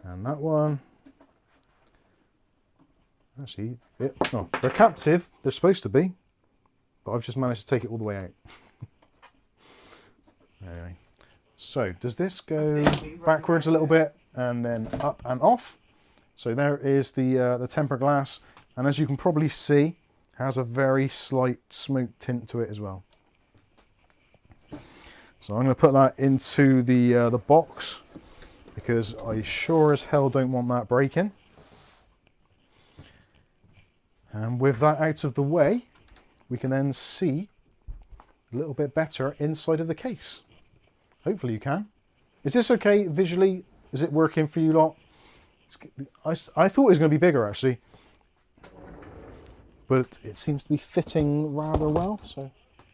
and that one. Actually, no, they're captive. They're supposed to be, but I've just managed to take it all the way out. Anyway, so does this go backwards a little bit and then up and off? So there is the tempered glass, and as you can probably see, Has a very slight smoke tint to it as well. So I'm going to put that into the box because I sure as hell don't want that breaking. And with that out of the way, we can then see a little bit better inside of the case. Hopefully you can. Is this okay visually? Is it working for you lot? I thought it was going to be bigger actually, but it seems to be fitting rather well, so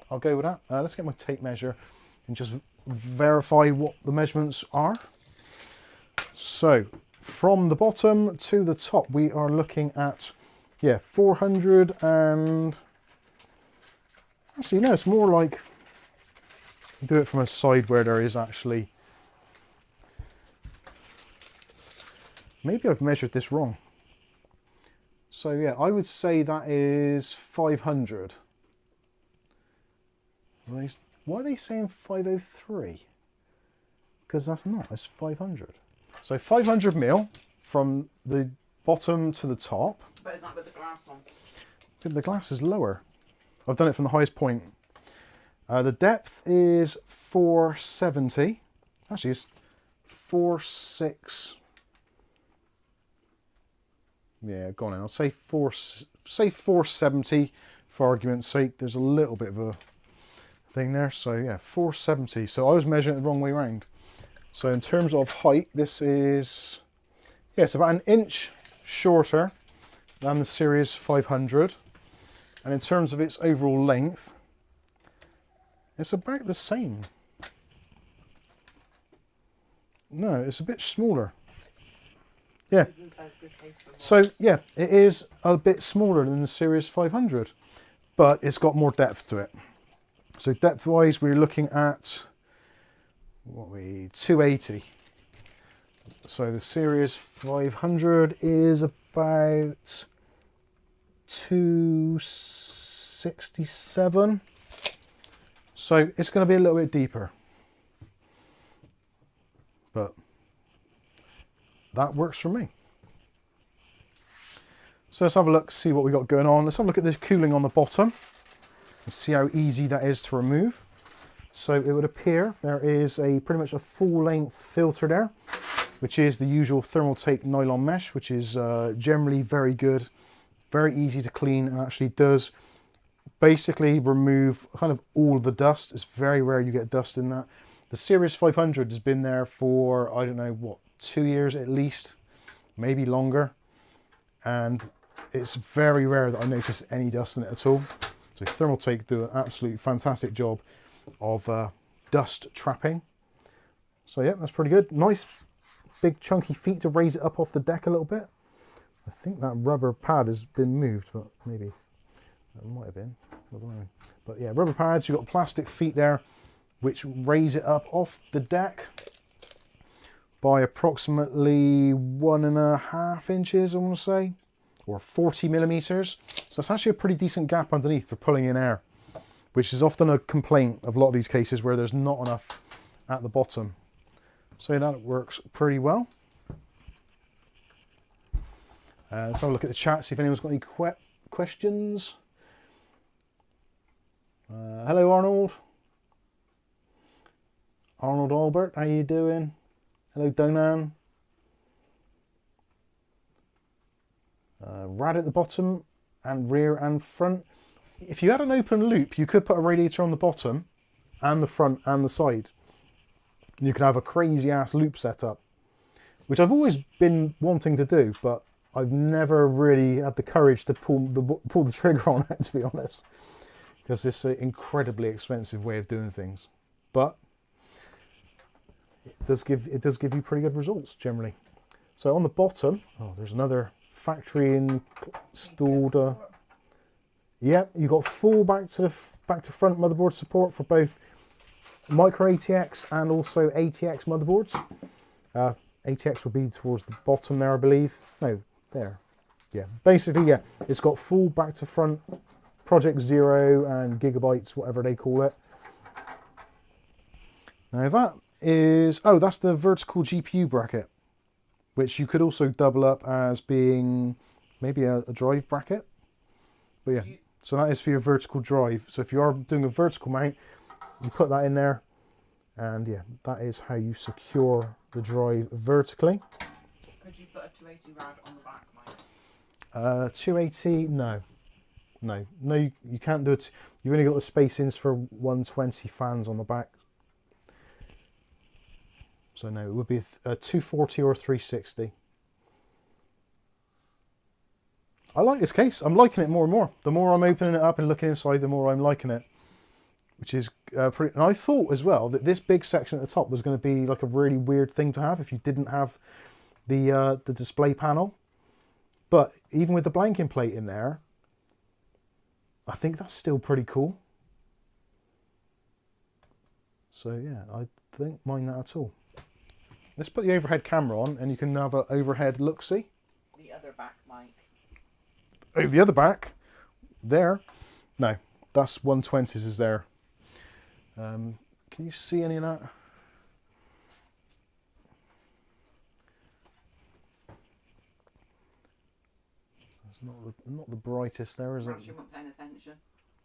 I'll go with that. Let's get my tape measure and just verify what the measurements are. So from the bottom to the top, we are looking at, yeah, 400 and... Actually, no, it's more like... Do it from a side where there is actually... Maybe I've measured this wrong. So yeah, I would say that is 500. Why are they saying 503? Because that's not, it's 500. So 500 mil from the bottom to the top.
But is that with the glass on?
The glass is lower. I've done it from the highest point. The depth is 470. Actually, it's 46. Yeah, go on in. I'll say 470 for argument's sake. There's a little bit of a thing there. So yeah, 470. So I was measuring it the wrong way around. So in terms of height, this is, yeah, it's about an inch shorter than the Series 500. And in terms of its overall length, it's about the same. No, it's a bit smaller. Yeah. So yeah, it is a bit smaller than the Series 500, but it's got more depth to it. So depth-wise, we're looking at 280. So the Series 500 is about 267. So it's going to be a little bit deeper, but that works for me. So let's have a look, see what we got going on. Let's have a look at the cooling on the bottom and see how easy that is to remove. So it would appear there is pretty much a full-length filter there, which is the usual Thermaltake nylon mesh, which is generally very good, very easy to clean, and actually does basically remove kind of all the dust. It's very rare you get dust in that. The Series 500 has been there for, I don't know, what, 2 years at least, maybe longer, and it's very rare that I notice any dust in it at all. So Thermaltake do an absolutely fantastic job of dust trapping. So yeah, that's pretty good. Nice big chunky feet to raise it up off the deck a little bit. I think that rubber pad has been moved, but maybe it might have been, I don't know. But yeah, rubber pads, you've got plastic feet there which raise it up off the deck by approximately 1.5 inches, I want to say, or 40 millimeters. So it's actually a pretty decent gap underneath for pulling in air, which is often a complaint of a lot of these cases where there's not enough at the bottom. So that works pretty well. Let's have a look at the chat, see if anyone's got any questions. Hello, Arnold. Arnold Albert, how you doing? Hello, Donan. Rad at the bottom and rear and front. If you had an open loop, you could put a radiator on the bottom and the front and the side. You could have a crazy ass loop setup, which I've always been wanting to do, but I've never really had the courage to pull the trigger on it, to be honest, because it's an incredibly expensive way of doing things. But it does give you pretty good results generally. So on the bottom, oh, there's another factory installed. Yeah, you got full back to front motherboard support for both micro ATX and also ATX motherboards. ATX will be towards the bottom there, I believe. No, there. Yeah, basically, yeah, it's got full back to front Project Zero and gigabytes, whatever they call it. Now that is, oh, that's the vertical GPU bracket, which you could also double up as being maybe a drive bracket. But yeah, So that is for your vertical drive. So if you are doing a vertical mount, you put that in there, and yeah, that is how you secure the drive vertically.
Could you put a 280 rad on the back, Mike?
280, no, you can't do it. You've only got the spacings for 120 fans on the back. So no, it would be a 240 or a 360. I like this case. I'm liking it more and more. The more I'm opening it up and looking inside, the more I'm liking it. Which is pretty... And I thought as well that this big section at the top was going to be like a really weird thing to have if you didn't have the display panel. But even with the blanking plate in there, I think that's still pretty cool. So yeah, I don't mind that at all. Let's put the overhead camera on and you can have an overhead look-see.
The other back, Mike.
Oh, the other back? There? No, that's 120s is there. Can you see any of that? It's not the brightest there, is it?
Perhaps you weren't paying attention.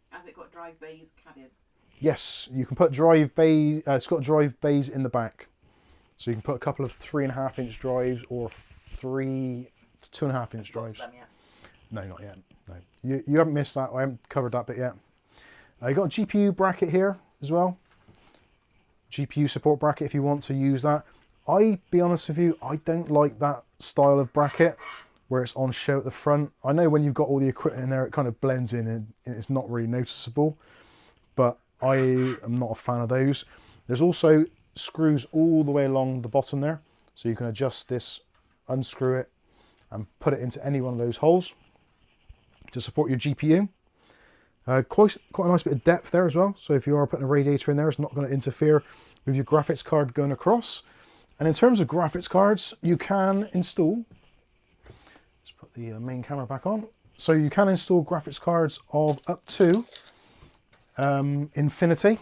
Has it got drive bays, caddies?
Yes, you can put drive bay. It's got drive bays in the back, so you can put a couple of 3.5-inch drives or 2.5-inch drives.
Them yet?
No, not yet. No, you haven't missed that. I haven't covered that bit yet. You got a GPU bracket here as well. GPU support bracket if you want to use that. I be honest with you, I don't like that style of bracket where it's on show at the front. I know when you've got all the equipment in there, it kind of blends in and it's not really noticeable, but I am not a fan of those. There's also screws all the way along the bottom there, so you can adjust this, unscrew it, and put it into any one of those holes to support your GPU. Quite a nice bit of depth there as well, so if you are putting a radiator in there, it's not going to interfere with your graphics card going across. And in terms of graphics cards, you can install, let's put the main camera back on, so you can install graphics cards of up to infinity.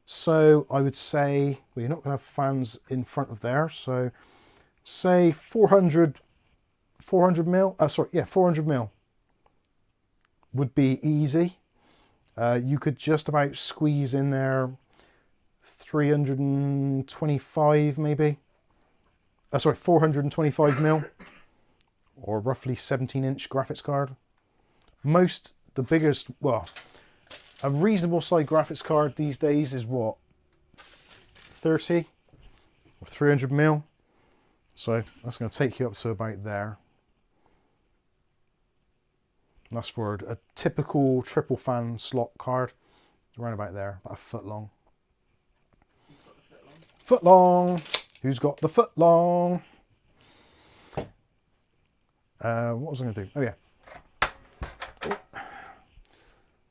So I would say, well, you're not going to have fans in front of there, so say 400 mil, 400 mil would be easy. You could just about squeeze in there 325 maybe. 425 mil, or roughly 17-inch graphics card. The biggest, well, a reasonable size graphics card these days is what, 30 or 300 mil. So that's going to take you up to about there. That's for a typical triple fan slot card. It's around about there, about a foot long. Foot long. Who's got the foot long? What was I going to do? Oh yeah.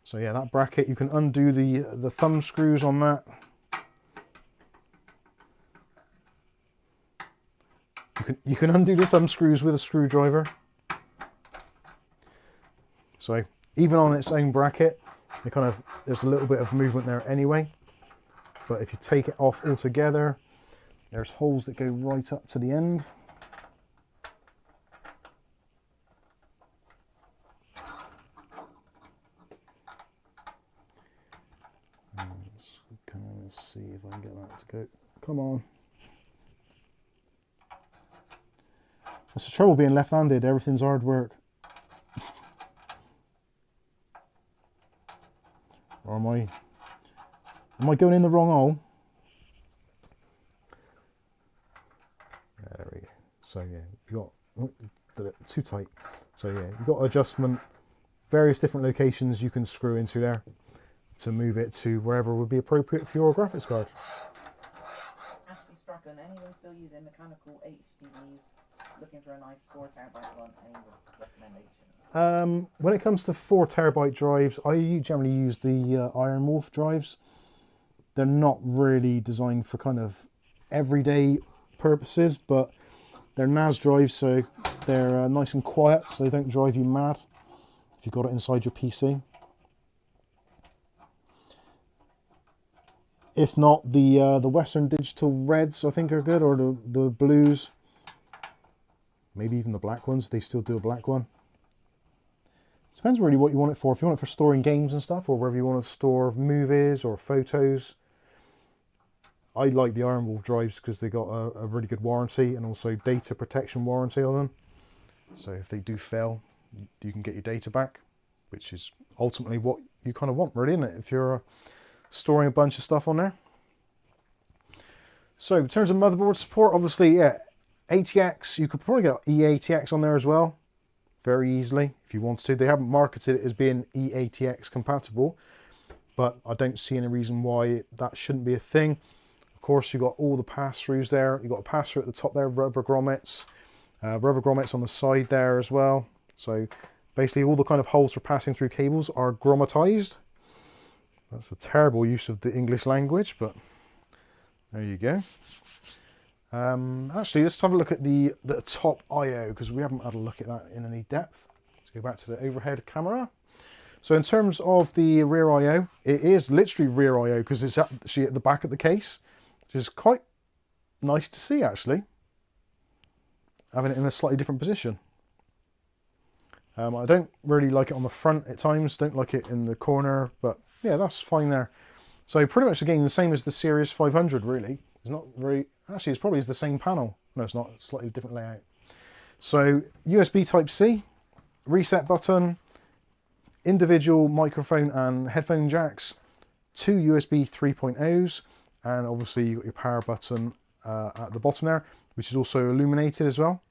So yeah, that bracket, you can undo the thumb screws on that. You can undo the thumb screws with a screwdriver. So even on its own bracket, there's a little bit of movement there anyway. But if you take it off altogether, there's holes that go right up to the end. Let's kind of see if I can get that to go. Come on. That's the trouble being left-handed. Everything's hard work. Or am I going in the wrong hole? There we go. So yeah, you've got, did it too tight. So yeah, you've got adjustment, various different locations you can screw into there to move it to wherever would be appropriate for your graphics card.
Ashley Strachan, anyone still using mechanical HDDs, looking for a nice 4 terabyte one, any recommendations?
When it comes to 4 terabyte drives, I generally use the Iron Wolf drives. They're not really designed for kind of everyday purposes, but they're NAS drives, so they're nice and quiet, so they don't drive you mad if you've got it inside your PC. If not, the Western Digital Reds I think are good, or the blues. Maybe even the black ones if they still do a black one. Depends really what you want it for. If you want it for storing games and stuff, or whether you want to store movies or photos. I like the Iron Wolf drives because they got a really good warranty and also data protection warranty on them. So if they do fail, you can get your data back, which is ultimately what you kind of want, really, isn't it? If you're storing a bunch of stuff on there. So in terms of motherboard support, obviously, yeah, ATX, you could probably get eATX on there as well, very easily, if you wanted to. They haven't marketed it as being eATX compatible, but I don't see any reason why that shouldn't be a thing. Of course, you've got all the pass-throughs there. You've got a pass-through at the top there, rubber grommets on the side there as well. So basically all the kind of holes for passing through cables are grommetized. That's a terrible use of the English language, but there you go. Actually, let's have a look at the top I/O, because we haven't had a look at that in any depth. Let's go back to the overhead camera. So in terms of the rear I/O, it is literally rear I/O because it's actually at the back of the case, which is quite nice to see, actually, having it in a slightly different position. I don't really like it on the front at times, don't like it in the corner, but yeah, that's fine there. So pretty much again the same as the Series 500, really. It's not very, actually it's probably the same panel. No, it's not, it's slightly different layout. So USB Type-C, reset button, individual microphone and headphone jacks, 2 USB 3.0s, and obviously you've got your power button at the bottom there, which is also illuminated as well.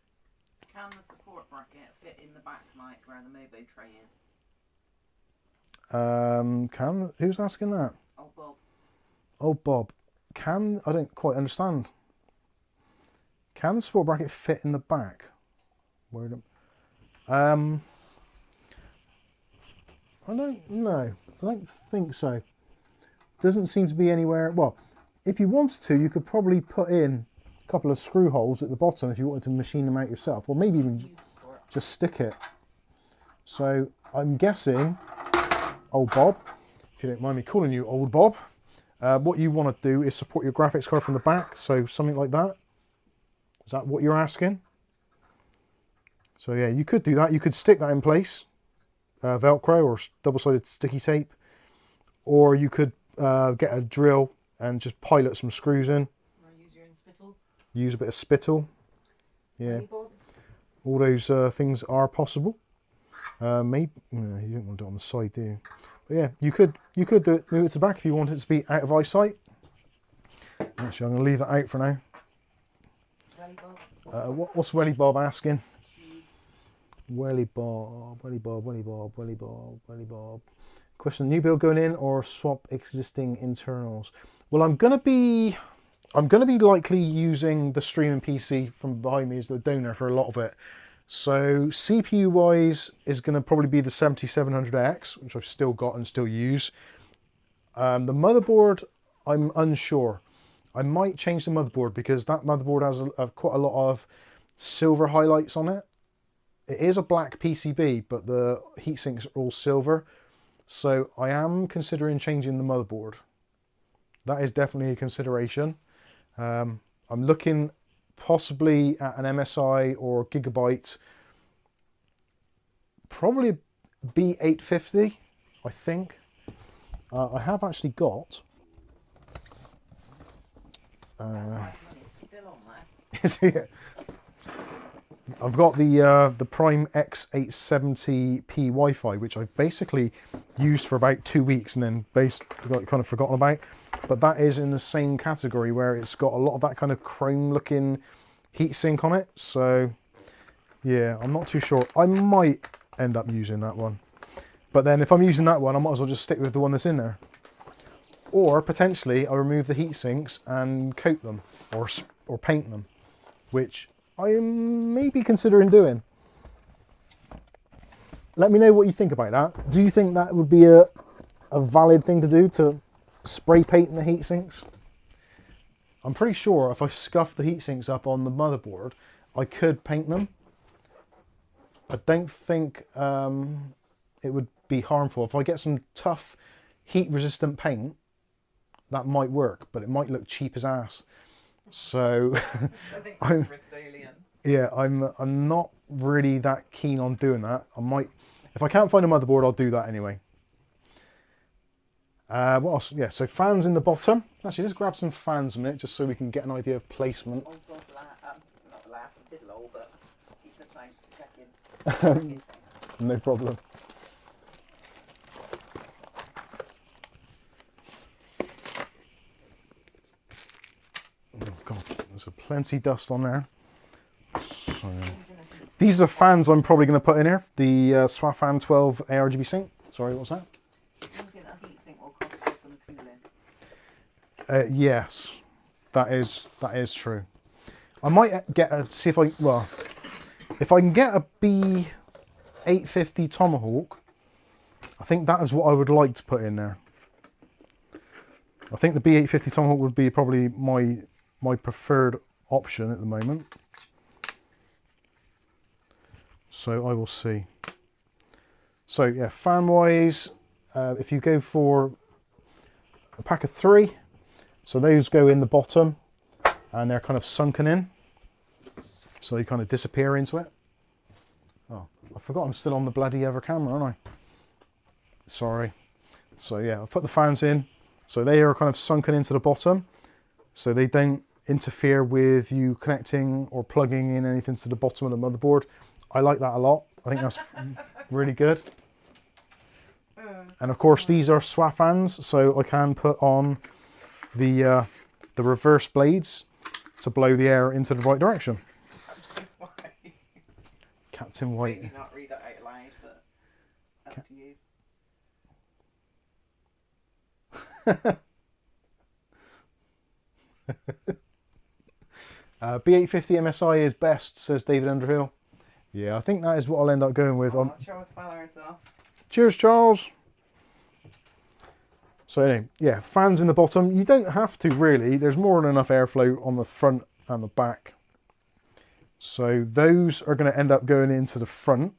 Can the support bracket fit in the back, Mike, where the Mobo tray is?
Who's asking that?
Oh, Bob.
Oh, Bob. I don't quite understand. Can the support bracket fit in the back? I don't know. I don't think so. Doesn't seem to be anywhere. Well, if you wanted to, you could probably put in a couple of screw holes at the bottom if you wanted to machine them out yourself, or maybe even just stick it. So I'm guessing, old Bob, if you don't mind me calling you old Bob, what you want to do is support your graphics card from the back, so something like that. Is that what you're asking? So yeah, you could do that. You could stick that in place, Velcro or double-sided sticky tape, or you could get a drill and just pilot some screws in.
Use your own spittle.
Use a bit of spittle. Yeah, all those things are possible. Maybe no, you don't want to do it on the side, do you? But yeah, you could do it, move it to the back if you want it to be out of eyesight. Actually, I'm going to leave that out for now.
Welly Bob.
What's Welly Bob asking? Welly Bob, Welly Bob, Welly Bob, Welly Bob, Welly Bob. Question: new build going in or swap existing internals? Well, I'm gonna be likely using the streaming PC from behind me as the donor for a lot of it. So CPU wise is going to probably be the 7700X, which I've still got and still use. The motherboard, I'm unsure. I might change the motherboard because that motherboard has quite a lot of silver highlights on it. It is a black PCB, but the heatsinks are all silver. So I am considering changing the motherboard. That is definitely a consideration. I'm looking possibly at an MSI or Gigabyte, probably B850, I think. I have actually got.
Still on there.
I've got the Prime X870p Wi-Fi, which I've basically used for about 2 weeks and then got kind of forgotten about. But that is in the same category where it's got a lot of that kind of chrome-looking heatsink on it. So yeah, I'm not too sure. I might end up using that one. But then if I'm using that one, I might as well just stick with the one that's in there. Or potentially I'll remove the heatsinks and coat them or paint them, which I am maybe considering doing. Let me know what you think about that. Do you think that would be a valid thing to do, to spray paint the heatsinks? I'm pretty sure if I scuff the heatsinks up on the motherboard, I could paint them. I don't think it would be harmful. If I get some tough heat-resistant paint, that might work, but it might look cheap as ass. So
I think that's Bristolian.
yeah, I'm not really that keen on doing that. I might If I can't find a motherboard, I'll do that anyway. What else? Yeah, so fans in the bottom. Actually, let's grab some fans a minute just so we can get an idea of placement.
Oh God, not laugh, I did lol, but keep the time checking.
No problem. Oh God, there's plenty of dust on there. So, these are the fans I'm probably going to put in here. The Swafan 12 ARGB sync. Sorry, what was that?
Using a heatsink will cost you some cooling.
Yes, that is true. I might get see if if I can get a B850 Tomahawk, I think that is what I would like to put in there. I think the B850 Tomahawk would be probably my preferred option at the moment. So I will see. So yeah, fan wise, if you go for a pack of 3, so those go in the bottom and they're kind of sunken in, so they kind of disappear into it. Oh, I forgot I'm still on the bloody other camera, aren't I? Sorry. So yeah, I've put the fans in, so they are kind of sunken into the bottom, so they don't interfere with you connecting or plugging in anything to the bottom of the motherboard. I like that a lot. I think that's really good. And of course these are Swafans, so I can put on the reverse blades to blow the air into the right direction. Captain White.
Maybe not read that out loud, but up to you.
B850 MSI is best, says David Underhill. Yeah, I think that is what I'll end up going with.
Oh, Charles Ballard's off.
Cheers, Charles. So anyway, yeah, fans in the bottom. You don't have to really. There's more than enough airflow on the front and the back. So those are going to end up going into the front.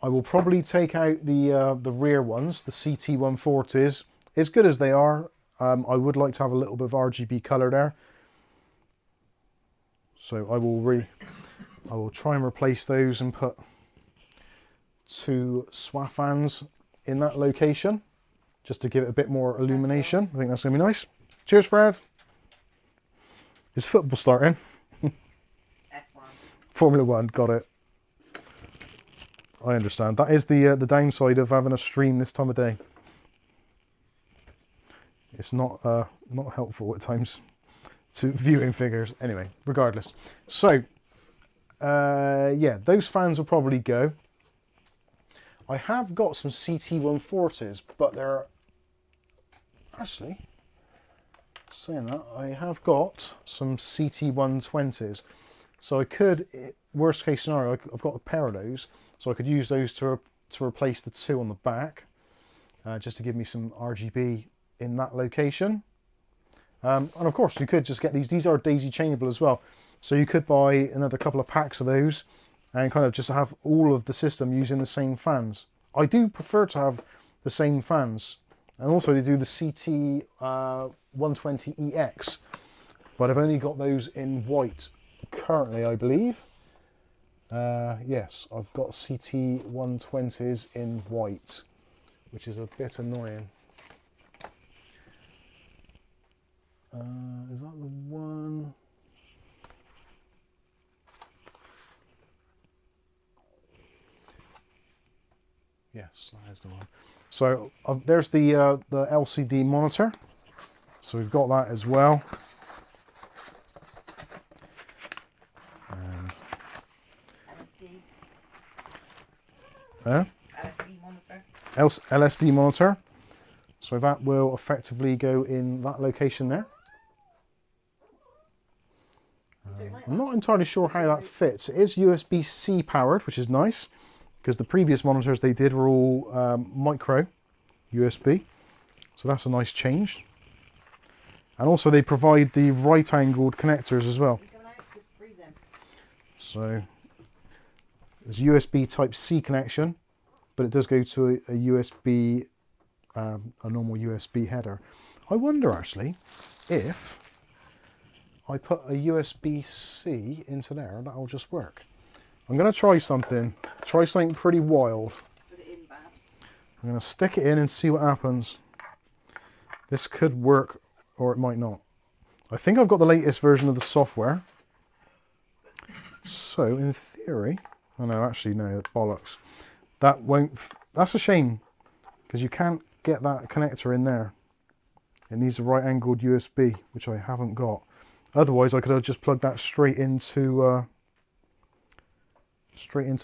I will probably take out the rear ones, the CT140s. As good as they are, I would like to have a little bit of RGB colour there. So I will try and replace those and put 2 Swafans in that location, just to give it a bit more illumination. I think that's going to be nice. Cheers, Fred. Is football starting?
F1.
Formula 1, got it. I understand. That is the downside of having a stream this time of day. It's not helpful at times to viewing figures. Anyway, regardless. So, yeah, those fans will probably go. I have got some CT140s, but they're actually, saying that, I have got some CT120s. So I could, worst case scenario, I've got a pair of those, so I could use those to replace the 2 on the back, just to give me some RGB in that location. And of course you could just get these are daisy chainable as well, so you could buy another couple of packs of those and kind of just have all of the system using the same fans. I do prefer to have the same fans, and also they do the CT 120EX, but I've only got those in white currently, I believe. Yes, I've got CT 120s in white, which is a bit annoying. Is that the one? Yes, that is the one. So there's the LCD monitor. So we've got that as well. And
LSD monitor.
LSD monitor. So that will effectively go in that location there. I'm not entirely sure how that fits. It is USB-C powered, which is nice, because the previous monitors they did were all micro USB. So that's a nice change. And also they provide the right-angled connectors as well. So there's USB Type-C connection, but it does go to a USB, a normal USB header. I wonder actually if I put a USB-C into there, that'll just work. I'm going to try something. Try something pretty wild.
Put it in, Babs.
I'm going to stick it in and see what happens. This could work or it might not. I think I've got the latest version of the software. So in theory, oh no, actually no, bollocks. That won't, that's a shame because you can't get that connector in there. It needs a right angled USB, which I haven't got. Otherwise I could have just plugged that straight into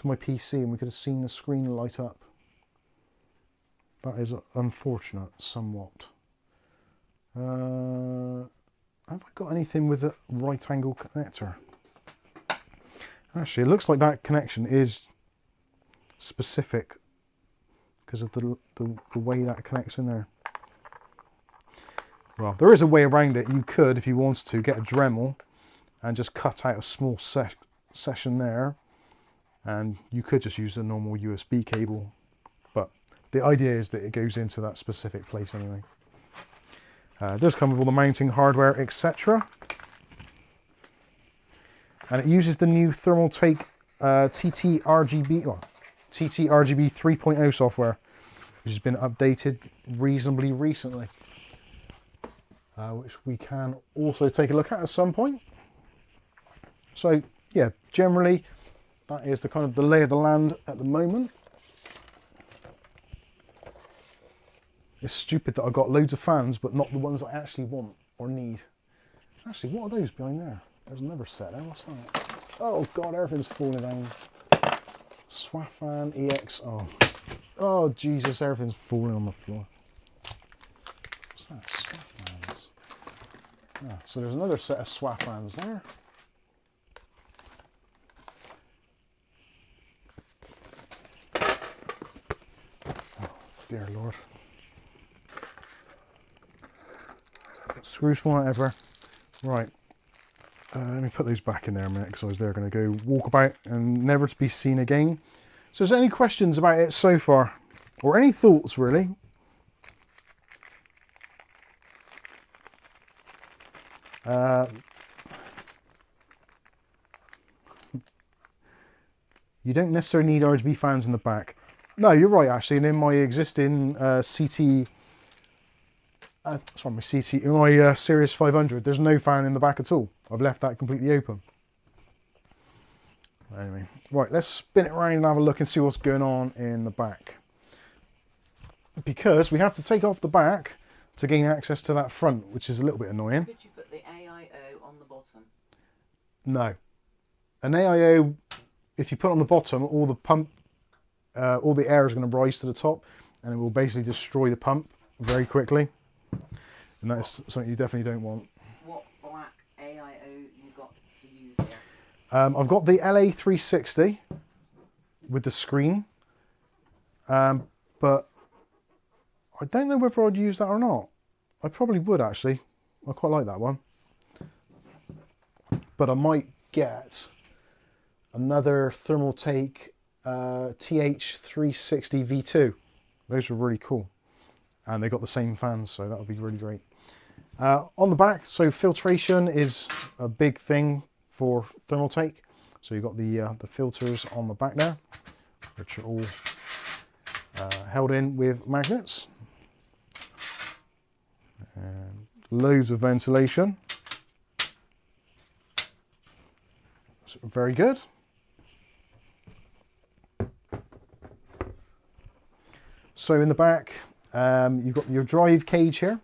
my PC and we could have seen the screen light up. That is unfortunate, somewhat. Have I got anything with a right angle connector? Actually, it looks like that connection is specific because of the way that connects in there. Well, there is a way around it. You could, if you wanted to, get a Dremel and just cut out a small section there, and you could just use a normal USB cable. But the idea is that it goes into that specific place anyway. It does come with all the mounting hardware, etc. And it uses the new Thermaltake TT-RGB 3.0 software, which has been updated reasonably recently. Which we can also take a look at some point. So yeah, generally that is the kind of the lay of the land at the moment. It's stupid that I've got loads of fans, but not the ones I actually want or need. Actually, what are those behind there? There's another set there. What's that? Oh God, everything's falling down. Swafan EXO. Oh Jesus, everything's falling on the floor. What's that? Swafans. Ah, so there's another set of Swafans there. Oh, dear Lord. Screws falling out everywhere. Right. Let me put those back in there a minute because I was there going to go walk about and never to be seen again. So is there any questions about it so far? Or any thoughts really? You don't necessarily need RGB fans in the back. No, you're right actually, and in my existing my Series 500, there's no fan in the back at all. I've left that completely open. Anyway, right, let's spin it around and have a look and see what's going on in the back. Because we have to take off the back to gain access to that front, which is a little bit annoying.
Could you put the AIO on the bottom?
No. An AIO, if you put it on the bottom, all the air is going to rise to the top and it will basically destroy the pump very quickly. And that is something you definitely don't want. What
black AIO you got to use here?
I've got the LA360 with the screen, but I don't know whether I'd use that or not. I probably would actually. I quite like that one. But I might get another Thermaltake TH360 V2. Those are really cool. And they got the same fans, so that would be really great. On the back, so filtration is a big thing for Thermaltake. So you've got the filters on the back there, which are all held in with magnets. And loads of ventilation. So very good. So in the back, you've got your drive cage here,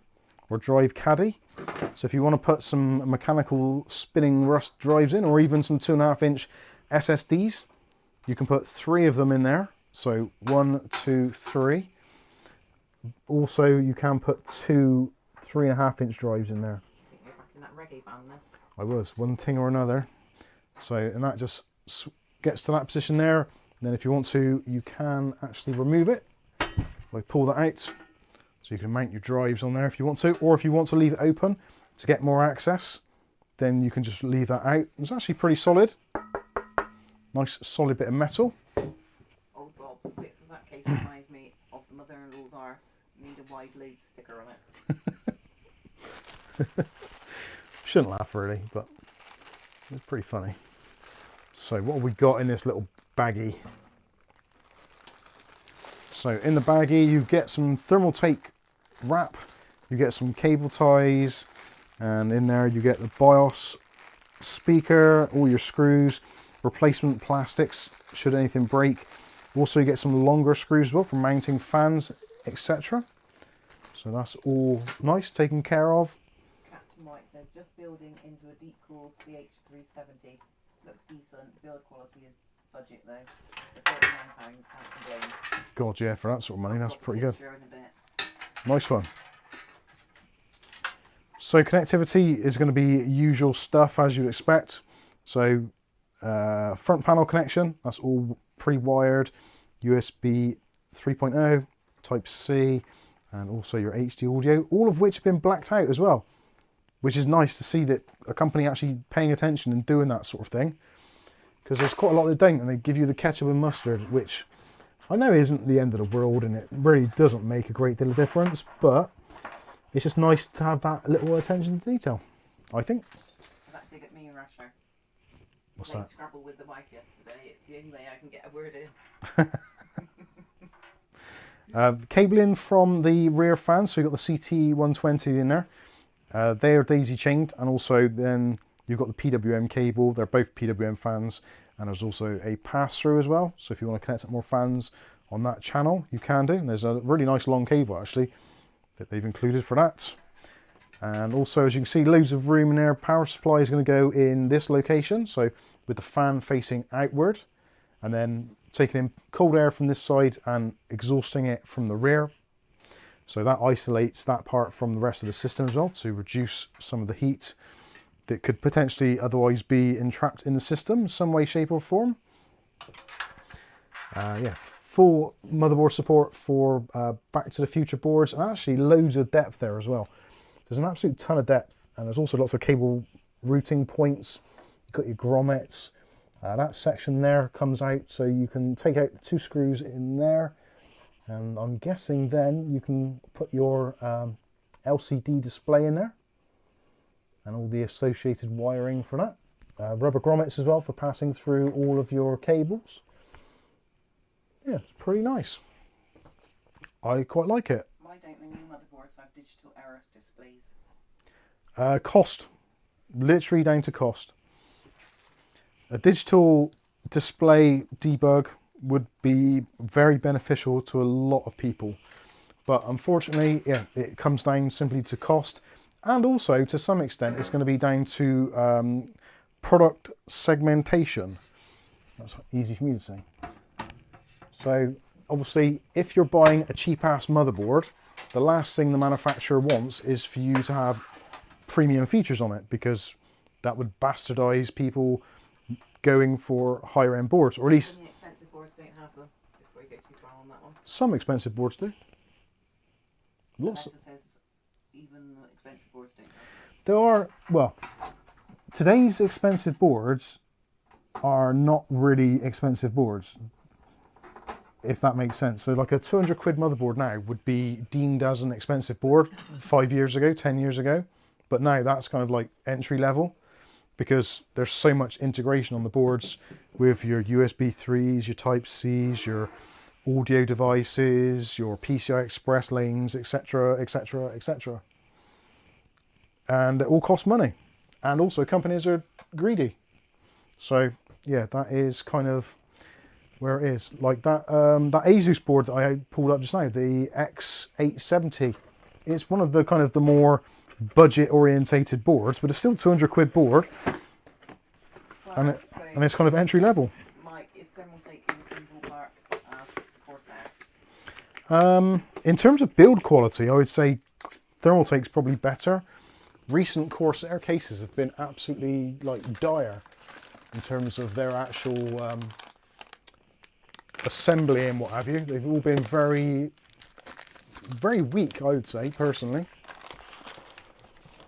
or drive caddy. So if you want to put some mechanical spinning rust drives in, or even some 2.5-inch SSDs, you can put 3 of them in there. So 1, 2, 3. Also, you can put 2 3.5-inch drives in there.
I think you're back in that reggae band then.
I was, one thing or another. So, and that just gets to that position there. And then if you want to, you can actually remove it. I pull that out, so you can mount your drives on there if you want to, or if you want to leave it open to get more access, then you can just leave that out. It's actually pretty solid. Nice solid bit of metal.
Oh Bob, bit from that case reminds me of the mother-in-law's arse. Need a wide load sticker on it.
Shouldn't laugh really, but it's pretty funny. So what have we got in this little baggie? So in the baggie you get some Thermaltake wrap, you get some cable ties, and in there you get the BIOS speaker, all your screws, replacement plastics should anything break. Also you get some longer screws as well for mounting fans, etc. So that's all nice, taken care of.
Captain White says, just building into a deep cooled CH370. Looks decent. Build quality is budget though. For £39, can't complain.
God, yeah, for that sort of money, that's pretty good.
In a bit.
Nice one. So connectivity is going to be usual stuff as you'd expect. So front panel connection, that's all pre-wired. USB 3.0, Type C, and also your HD audio, all of which have been blacked out as well, which is nice to see that a company actually paying attention and doing that sort of thing, because there's quite a lot that don't, and they give you the ketchup and mustard, which I know isn't the end of the world and it really doesn't make a great deal of difference, but it's just nice to have that little attention to detail, I think.
That dig at me, Rasher.
What's
Played
that?
Scrabble with the wife yesterday. It's the only way I can get a word in.
Cabling from the rear fan, so you've got the CT120 in there. They are daisy chained, and also then you've got the PWM cable. They're both PWM fans, and there's also a pass-through as well. So if you want to connect some more fans on that channel, you can do. And there's a really nice long cable actually that they've included for that. And also, as you can see, loads of room in there. Power supply is going to go in this location, so with the fan facing outward, and then taking in cold air from this side and exhausting it from the rear. So that isolates that part from the rest of the system as well, to reduce some of the heat that could potentially otherwise be entrapped in the system some way, shape or form. Yeah, full motherboard support for Back to the Future boards, and actually loads of depth there as well. There's an absolute ton of depth, and there's also lots of cable routing points. You've got your grommets. That section there comes out, so you can take out the 2 screws in there, and I'm guessing then you can put your LCD display in there and all the associated wiring for that. Rubber grommets as well for passing through all of your cables. Yeah, it's pretty nice. I quite like it.
Why don't the new motherboards have digital error displays?
Cost. Literally down to cost. A digital display debug would be very beneficial to a lot of people, but unfortunately, yeah, it comes down simply to cost, and also to some extent it's going to be down to product segmentation. That's easy for me to say. So obviously, if you're buying a cheap ass motherboard, the last thing the manufacturer wants is for you to have premium features on it, because that would bastardize people going for higher end boards, or at least
Some expensive boards don't have them, before you go too far on that one.
some expensive boards do. Lots
The
of,
letter says even the expensive boards don't have them.
there are, well, today's expensive boards are not really expensive boards, if that makes sense. So like a 200 quid motherboard now would be deemed as an expensive board 5 years ago, 10 years ago, but now that's kind of like entry level, because there's so much integration on the boards with your USB 3s, your Type Cs, your audio devices, your PCI Express lanes, etc, etc, etc. And it all costs money. And also companies are greedy. So yeah, that is kind of where it is. Like that that Asus board that I pulled up just now, the X870. It's one of the kind of the more budget orientated boards, but it's still 200 quid board,
Well,
and it's kind of entry level.
Mike, is Thermaltake in the same ballpark as Corsair?
In terms of build quality, I would say Thermaltake's probably better. Recent Corsair cases have been absolutely like dire in terms of their actual assembly and what have you. They've all been very, very weak, I would say, personally.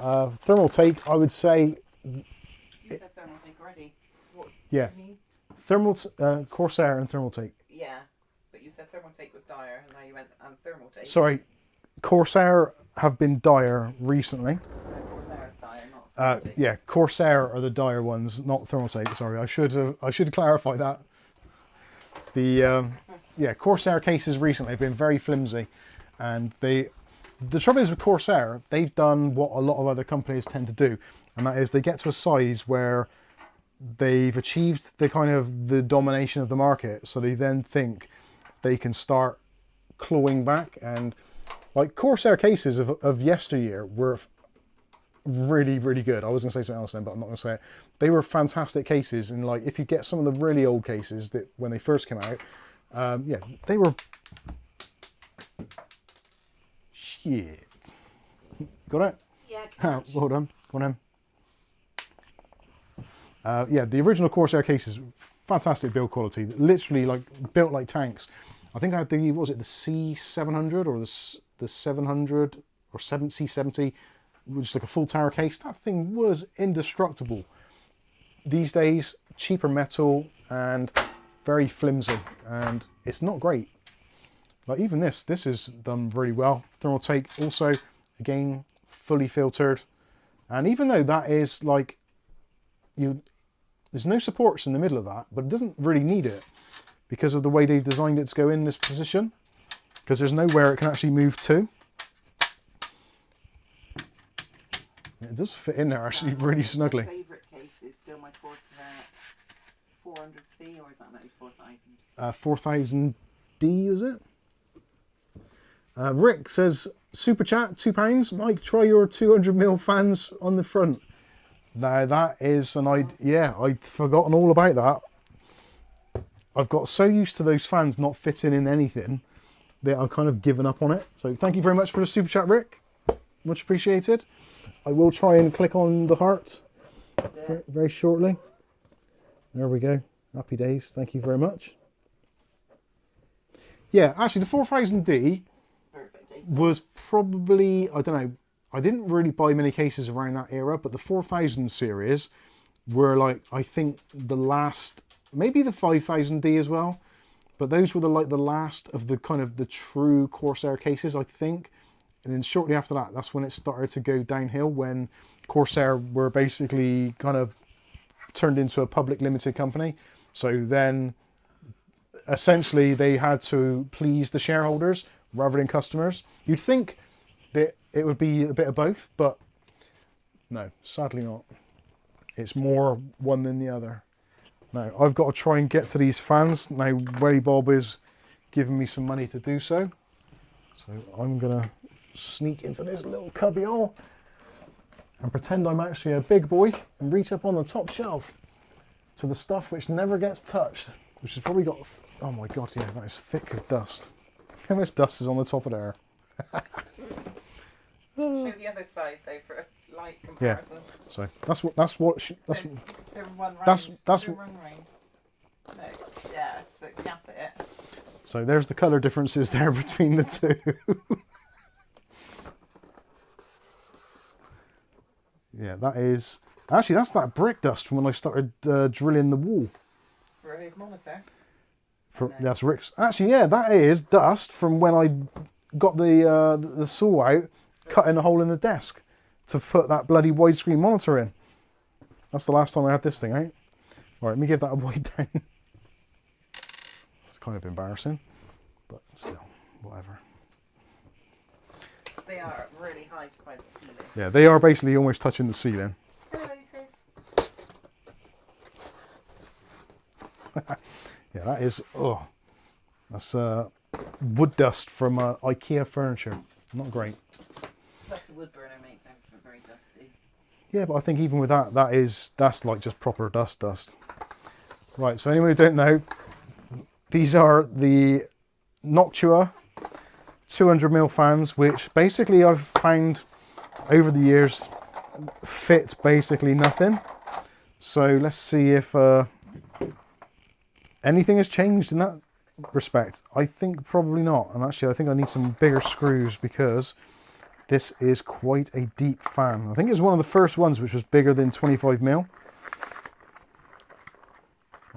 Thermaltake, I would say,
You said Thermaltake already. What
yeah,
do you mean?
Corsair and Thermaltake.
Yeah, but you said Thermaltake was dire, and now you went and Thermaltake.
Sorry, Corsair have been dire recently.
So Corsair is dire,
Yeah, Corsair are the dire ones, not Thermaltake. Sorry, I should clarify that. The yeah, Corsair cases recently have been very flimsy, and the trouble is with Corsair, they've done what a lot of other companies tend to do, and that is they get to a size where they've achieved the kind of the domination of the market, so they then think they can start clawing back. And like Corsair cases of yesteryear were really, really good. I was going to say something else then, but I'm not going to say it. They were fantastic cases, and like if you get some of the really old cases that when they first came out, yeah, they were shit. Got it?
Yeah.
Well done. Go on then. Yeah, the original Corsair cases, fantastic build quality. Literally like built like tanks. I think I had the, what was it, the C700 or the 700 or C70, which is like a full tower case. That thing was indestructible. These days, cheaper metal and very flimsy, and it's not great. Like even this is done really well. Thermaltake also, again, fully filtered. And even though that is like, there's no supports in the middle of that, but it doesn't really need it because of the way they've designed it to go in this position, because there's nowhere it can actually move to. It does fit in there actually really snugly.
My favourite case is still my Corsair 400C, or is that maybe 4000?
4000D, is it? Rick says, super chat, £2. Mike, try your 200mm fans on the front. Now that is an idea. Yeah, I'd forgotten all about that. I've got so used to those fans not fitting in anything that I've kind of given up on it. So thank you very much for the super chat, Rick. Much appreciated. I will try and click on the heart very shortly. There we go. Happy days. Thank you very much. Yeah, actually the 4000D was probably, I don't know, I didn't really buy many cases around that era, but the 4000 series were like, I think the last, maybe the 5000D as well, but those were the last of the kind of the true Corsair cases, I think. And then shortly after that, that's when it started to go downhill, when Corsair were basically kind of turned into a public limited company. So then essentially they had to please the shareholders rather than customers. You'd think that it would be a bit of both, but no, sadly not. It's more one than the other. Now, I've got to try and get to these fans. Now, Welly Bob is giving me some money to do so. So I'm going to sneak into this little cubbyhole and pretend I'm actually a big boy and reach up on the top shelf to the stuff which never gets touched, which has probably got, oh my God, yeah, that is thick of dust. How much dust is on the top of there?
Show the other side though for a light comparison.
Yeah. So that's one round.
No, yeah, so gas it.
So there's the colour differences there between the two. Yeah, that is actually that's that brick dust from when I started drilling the wall.
For his monitor.
That's Rick's. Actually, yeah, that is dust from when I got the saw out, cutting a hole in the desk to put that bloody widescreen monitor in. That's the last time I had this thing out. All right, let me give that a wipe down. It's kind of embarrassing, but still, whatever.
They are really high to by the ceiling.
Yeah, they are basically almost touching the ceiling.
Hello, Tis.
Yeah, that is, oh, that's wood dust from IKEA furniture. Not great.
Plus the wood burner makes everything very dusty.
Yeah, but I think even with that, that's like just proper dust. Right, so anyone who don't know, these are the Noctua 200mm fans, which basically I've found over the years fit basically nothing. So let's see if anything has changed in that respect. I think probably not. And actually I think I need some bigger screws because this is quite a deep fan. I think it was one of the first ones which was bigger than 25mm.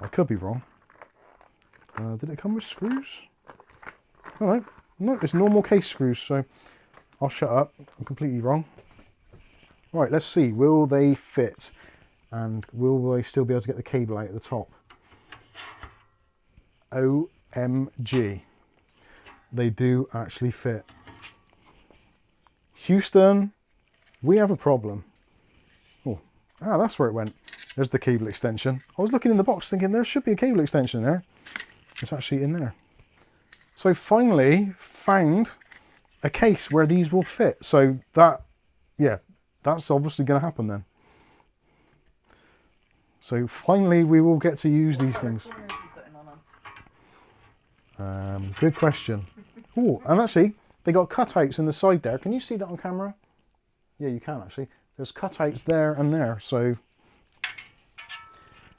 I could be wrong. Did it come with screws? All right. No, it's normal case screws, so I'll shut up. I'm completely wrong. Right, let's see. Will they fit? And will they still be able to get the cable out at the top? OMG. They do actually fit. Houston, we have a problem. Oh, that's where it went. There's the cable extension. I was looking in the box thinking there should be a cable extension there. It's actually in there. So finally found a case where these will fit. So that, yeah, that's obviously going to happen then. So finally we will get to use these things. Good question. Oh, and actually they got cutouts in the side there. Can you see that on camera? Yeah, you can actually. There's cutouts there and there, so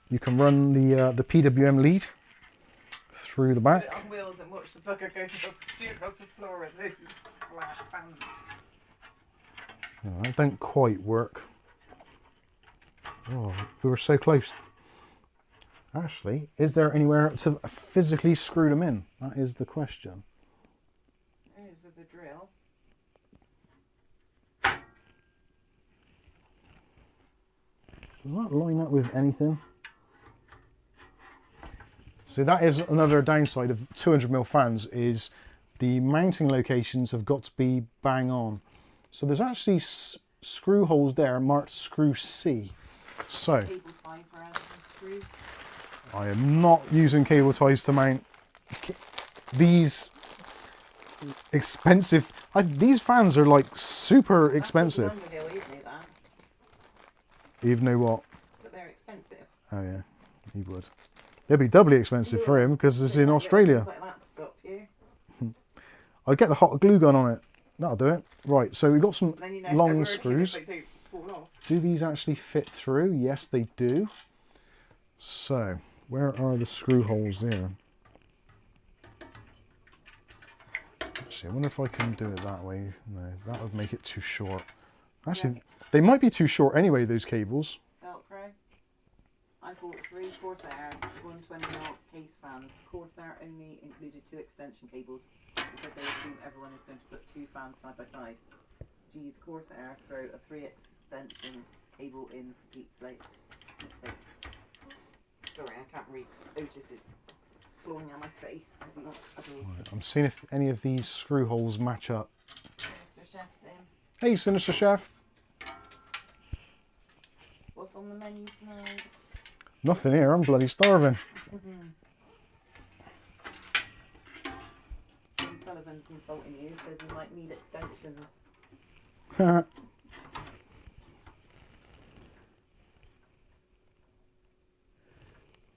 you can run the PWM lead through the back.
Put it on wheels and watch the bugger go across the floor with these flat fans.
Oh, that don't quite work. Oh, we were so close. Actually, is there anywhere to physically screw them in? That is the question.
There is with the drill.
Does that line up with anything? So that is another downside of 200mm fans, is the mounting locations have got to be bang on. So there's actually screw holes there marked screw C. So
Cable ties around and screws.
I am not using cable ties to mount these expensive. These fans are like super expensive. Even though what?
But they're expensive.
Oh yeah, he would. It'd be doubly expensive for him because it's in Australia.
Like that stop you.
I'd get the hot glue gun on it. That'll do it. Right, so we've got some
Then you know
long
they're
screws.
working if they don't fall off.
Do these actually fit through? Yes, they do. So, where are the screw holes there? Actually, I wonder if I can do it that way. No, that would make it too short. Actually, they might be too short anyway, those cables.
Velcro. I bought 3 Corsair 120mm case fans. Corsair only included 2 extension cables because they assume everyone is going to put 2 fans side by side. Geez, Corsair throw a 3 extension cable in for Pete's sake. Sorry, I can't read because Otis is blowing on my face because he wants cuddles.
Right, I'm seeing if any of these screw holes match up.
Mr. Chef's in.
Hey, Sinister Chef.
What's on the menu tonight?
Nothing here, I'm bloody starving.
Jim Sullivan's insulting you because you might need extensions.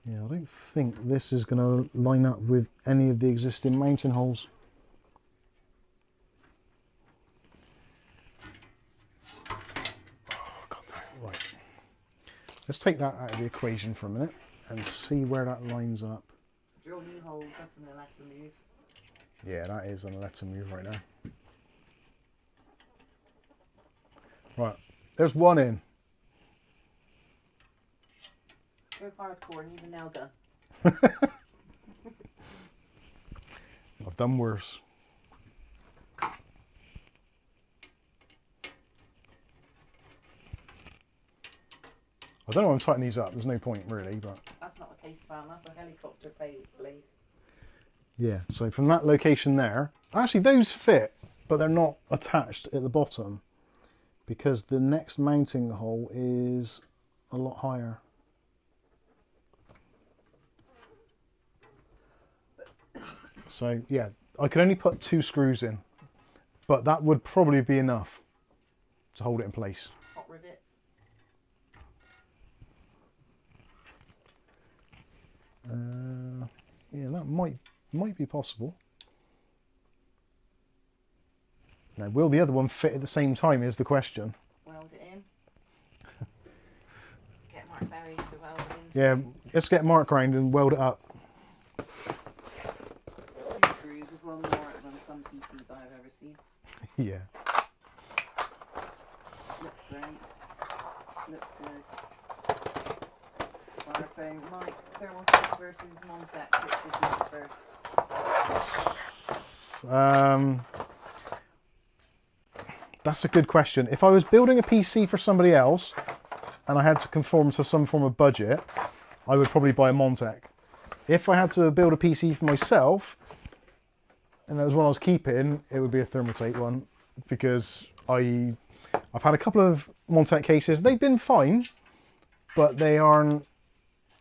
Yeah, I don't think this is going to line up with any of the existing mounting holes. Oh, God, right. Let's take that out of the equation for a minute and see where that lines up.
Drill new holes, that's an Alexa move.
Yeah, that is an Alexa move right now. Right, there's one in.
Go hardcore and use a nail gun.
I've done worse. I don't know why I'm tightening these up, there's no point really, but...
That's not a case fan, that's a helicopter blade.
Yeah, so from that location there, actually those fit, but they're not attached at the bottom because the next mounting hole is a lot higher. So yeah, I could only put 2 screws in, but that would probably be enough to hold it in place.
Hot rivets.
Yeah, that might be possible. Now, will the other one fit at the same time is the question.
Weld it in. Get Mark Berry to weld it in.
Yeah, let's get Mark round and weld it up.
2 screws is one more than some PCs I've ever seen.
Yeah.
Looks great. Looks good. Wireframe, Mike, Thermaltake versus Montec, which would you prefer?
That's a good question. If I was building a PC for somebody else and I had to conform to some form of budget, I would probably buy a Montech. If I had to build a PC for myself, and that was one I was keeping, it would be a Thermaltake one, because I've had a couple of Montech cases. They've been fine, but they're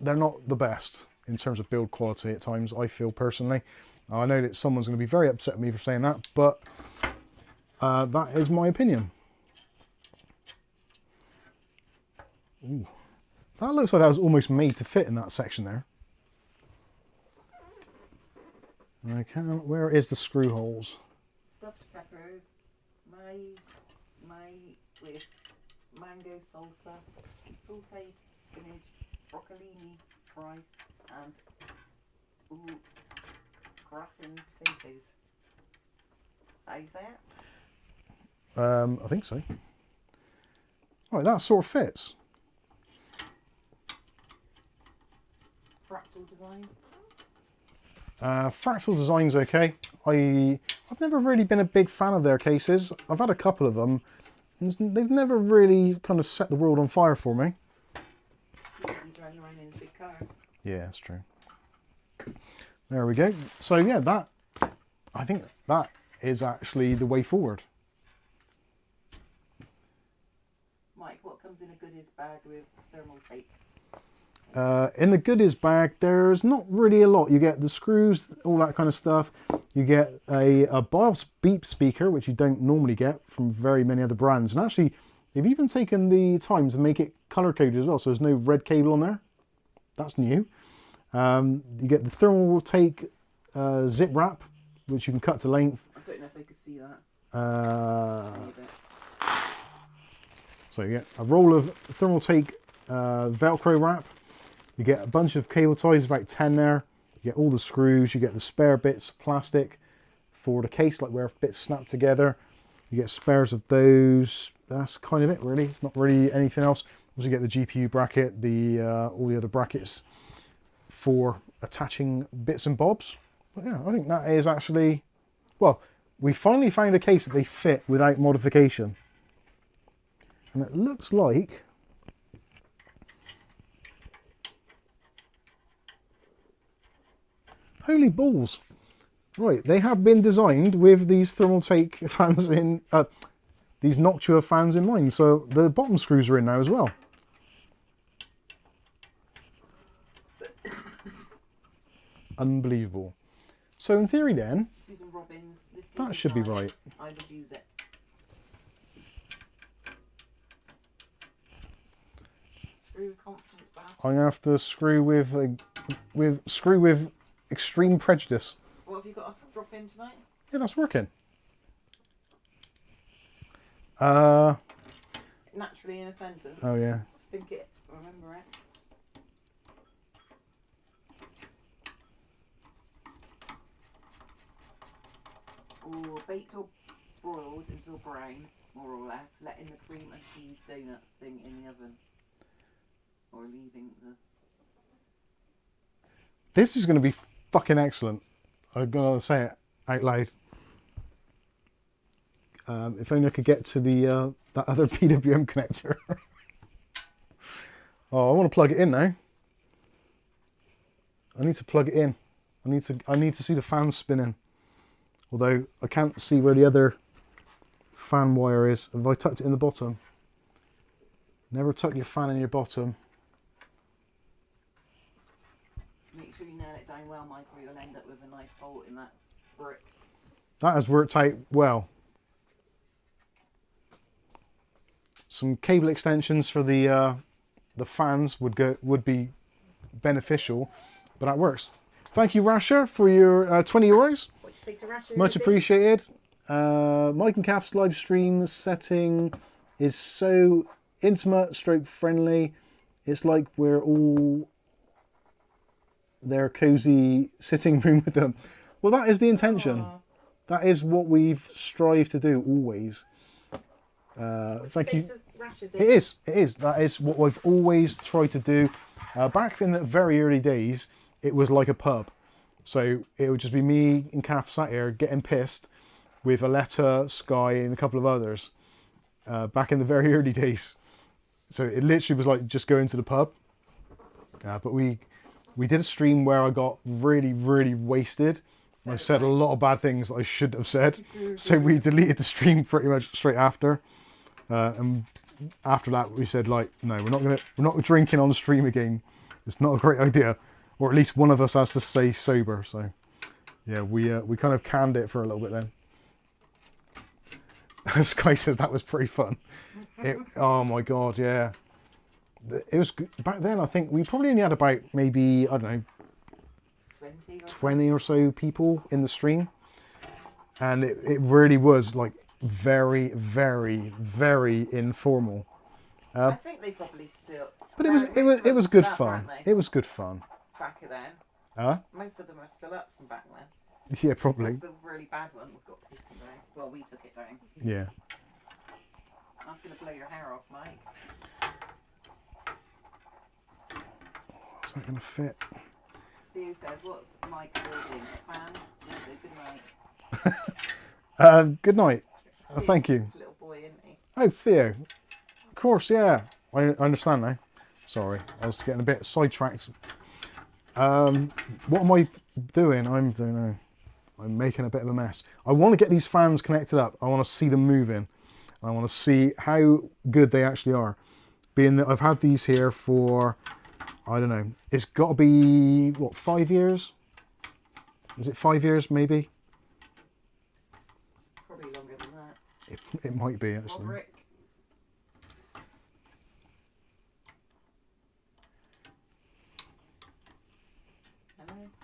not the best in terms of build quality at times, I feel personally. I know that someone's going to be very upset with me for saying that, but that is my opinion. Ooh. That looks like that was almost made to fit in that section there. I can't. Where is the screw holes?
Stuffed peppers, my with mango salsa, sauteed spinach, broccolini, rice, and gratin potatoes. How you say it?
I think so. Right, that sort of fits.
Fractal design.
Fractal design's okay. I've never really been a big fan of their cases. I've had a couple of them, and they've never really kind of set the world on fire for me.
Driving around in his big car.
Yeah, that's true. There we go. So yeah, I think that is actually the way forward.
Mike, what comes in a goodies bag with Thermaltake?
In the goodies bag, there's not really a lot. You get the screws, all that kind of stuff. You get a BIOS beep speaker, which you don't normally get from very many other brands. And actually, they've even taken the time to make it color coded as well, so there's no red cable on there. That's new. You get the Thermaltake zip wrap, which you can cut to length.
I don't know if they could see that.
So you get a roll of Thermaltake Velcro wrap. You get a bunch of cable ties, about 10 there. You get all the screws, you get the spare bits, plastic for the case, like where bits snap together. You get spares of those. That's kind of it, really. Not really anything else. Also, you get the GPU bracket, all the other brackets for attaching bits and bobs. But yeah, I think that is actually, well, we finally found a case that they fit without modification. And it looks like, holy balls. Right, they have been designed with these Thermaltake fans in, these Noctua fans in mind. So the bottom screws are in now as well. Unbelievable. So in theory then,
Susan Robbins, this
that should be right.
I would use it. Screw confidence bath.
I'm gonna have to screw with extreme prejudice.
What have you got to drop in tonight?
Yeah, that's working.
Naturally in a sentence.
Oh yeah.
Think it, remember it. Or baked or broiled until brown, more or less, letting the cream and cheese donuts thing in the oven. Or leaving the...
This is going to be fucking excellent. I'm going to say it out loud. If only I could get to the that other PWM connector. Oh, I want to plug it in now. I need to plug it in. I need to see the fan spinning. Although I can't see where the other fan wire is. Have I tucked it in the bottom? Never tuck your fan in your bottom.
Make sure you nail it down well, Mike, or you'll end up with a nice hole in that brick.
That has worked out well. Some cable extensions for the fans would be beneficial, but that works. Thank you, Rasher, for your 20 euros.
What you say to Rasher?
Much appreciated. Mike and Kath's live stream setting is so intimate, stroke friendly. It's like we're all their cozy sitting room with them. Well, that is the intention.
Aww.
That is what we've strived to do always. Thank you. It is. That is what we've always tried to do. Back in the very early days, it was like a pub. So it would just be me and Kath sat here getting pissed with Aletta, Sky and a couple of others. back in the very early days. So it literally was like just going to the pub. But we did a stream where I got really, really wasted. I said a lot of bad things that I shouldn't have said. So we deleted the stream pretty much straight after. And after that, we said like, no, we're not drinking on the stream again. It's not a great idea, or at least one of us has to stay sober. So yeah, we kind of canned it for a little bit then. Sky says that was pretty fun. Oh my god, yeah. It was back then. I think we probably only had about maybe, I don't know, 20 or so people in the stream, and it really was like very, very, very informal.
I think they probably still.
But it was good fun. It was good fun.
Back then. Most of them are still up from back then.
Yeah, probably.
Just the really bad one we've got taken down. Well, we took it down.
Yeah.
That's going to blow your hair off, Mike.
Is that going to fit?
Theo says, what's Mike building? A fan? Good night.
Good night. Thank you.
Little boy, isn't he?
Oh, Theo. Of course, yeah. I understand now. Sorry, I was getting a bit sidetracked. What am I doing? I'm making a bit of a mess. I want to get these fans connected up. I want to see them moving. I want to see how good they actually are. Being that I've had these here for, I don't know, it's got to be, what, 5 years? Is it 5 years, maybe?
Probably longer than that.
It might be, actually.
Roderick.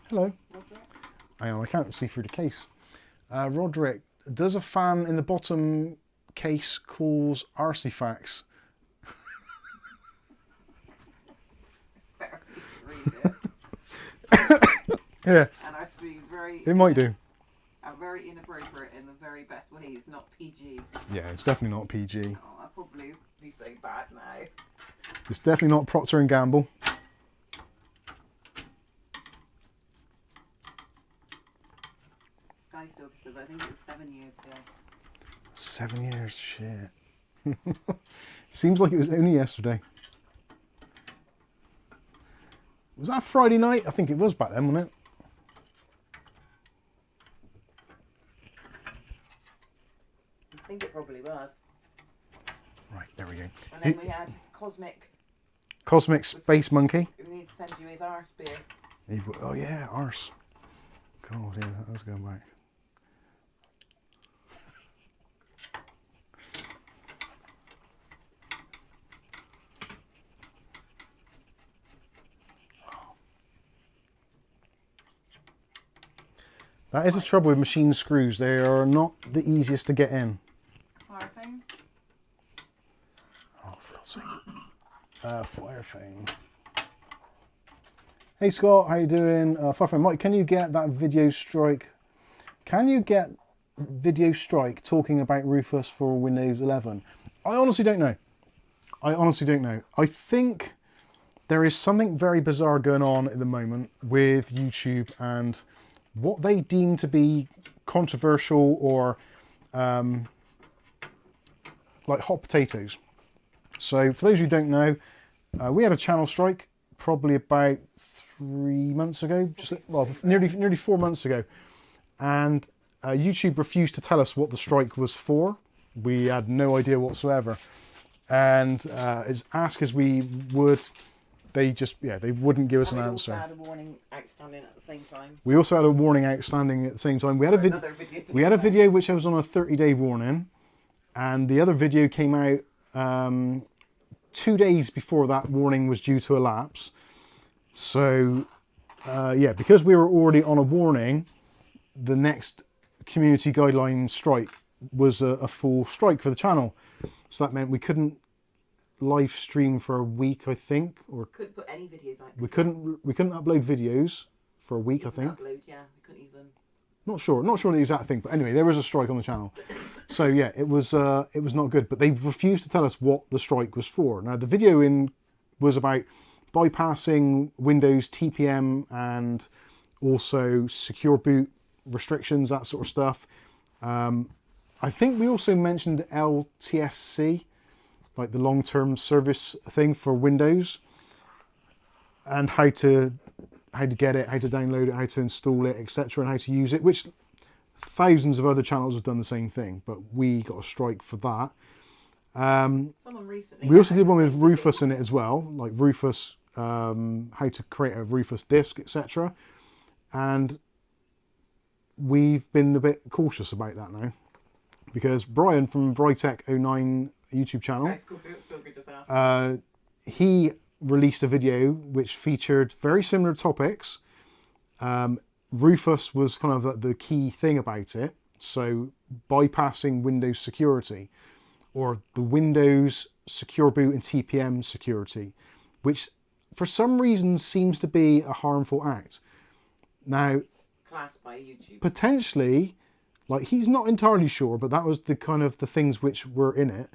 Hello.
Roderick.
I can't see through the case. Roderick, does a fan in the bottom case cause Arsifax?
Better for you to read it.
Yeah.
And our stream's very...
It might do.
Very inappropriate in the very best ways, not PG.
Yeah, it's definitely not PG.
Oh, I'll probably be so bad now.
It's definitely not Procter & Gamble.
Sky Stalker says, I think it was 7 years ago.
7 years, shit. Seems like it was only yesterday. Was that Friday night? I think it was back then, wasn't it?
I think it probably was.
Right, there we go.
And then we had
Cosmic Space Monkey.
We need to send you his arse beer.
Oh yeah, arse. God, yeah, that was going back. That is the trouble with machine screws. They are not the easiest to get in.
Fire thing.
Oh, for God's sake. Fire thing. Hey Scott, how you doing? Firefly Mike, can you get that video strike? Can you get video strike talking about Rufus for Windows 11? I honestly don't know. I think there is something very bizarre going on at the moment with YouTube and what they deem to be controversial or like hot potatoes. So for those who don't know, we had a channel strike probably about 3 months ago, nearly 4 months ago, and YouTube refused to tell us what the strike was for. We had no idea whatsoever, and as asked as we would, they wouldn't give us an answer.
We also had a warning outstanding at the same time.
We also had a warning outstanding at the same time. We had a video which was on a 30-day warning, and the other video came out 2 days before that warning was due to elapse. So yeah, because we were already on a warning, the next community guideline strike was a full strike for the channel. So that meant we couldn't live stream for a week, I think, or
couldn't put any videos out.
We couldn't upload videos for a week, I think.
Upload, yeah, we couldn't even.
Not sure the exact thing, but anyway, there was a strike on the channel. So yeah, it was not good. But they refused to tell us what the strike was for. Now the video was about bypassing Windows TPM and also secure boot restrictions, that sort of stuff. I think we also mentioned LTSC, like the long-term service thing for Windows, and how to get it, how to download it, how to install it, etc., and how to use it, which thousands of other channels have done the same thing, but we got a strike for that.
Someone recently.
We also did one with Rufus in it as well, like Rufus, how to create a Rufus disk, etc. And we've been a bit cautious about that now, because Brian from Brytech09 YouTube channel, he released a video which featured very similar topics. Rufus was kind of the key thing about it, so bypassing Windows security, or the Windows Secure Boot and TPM security, which for some reason seems to be a harmful act. Now,
classed by YouTube.
Potentially, like, he's not entirely sure, but that was the kind of the things which were in it,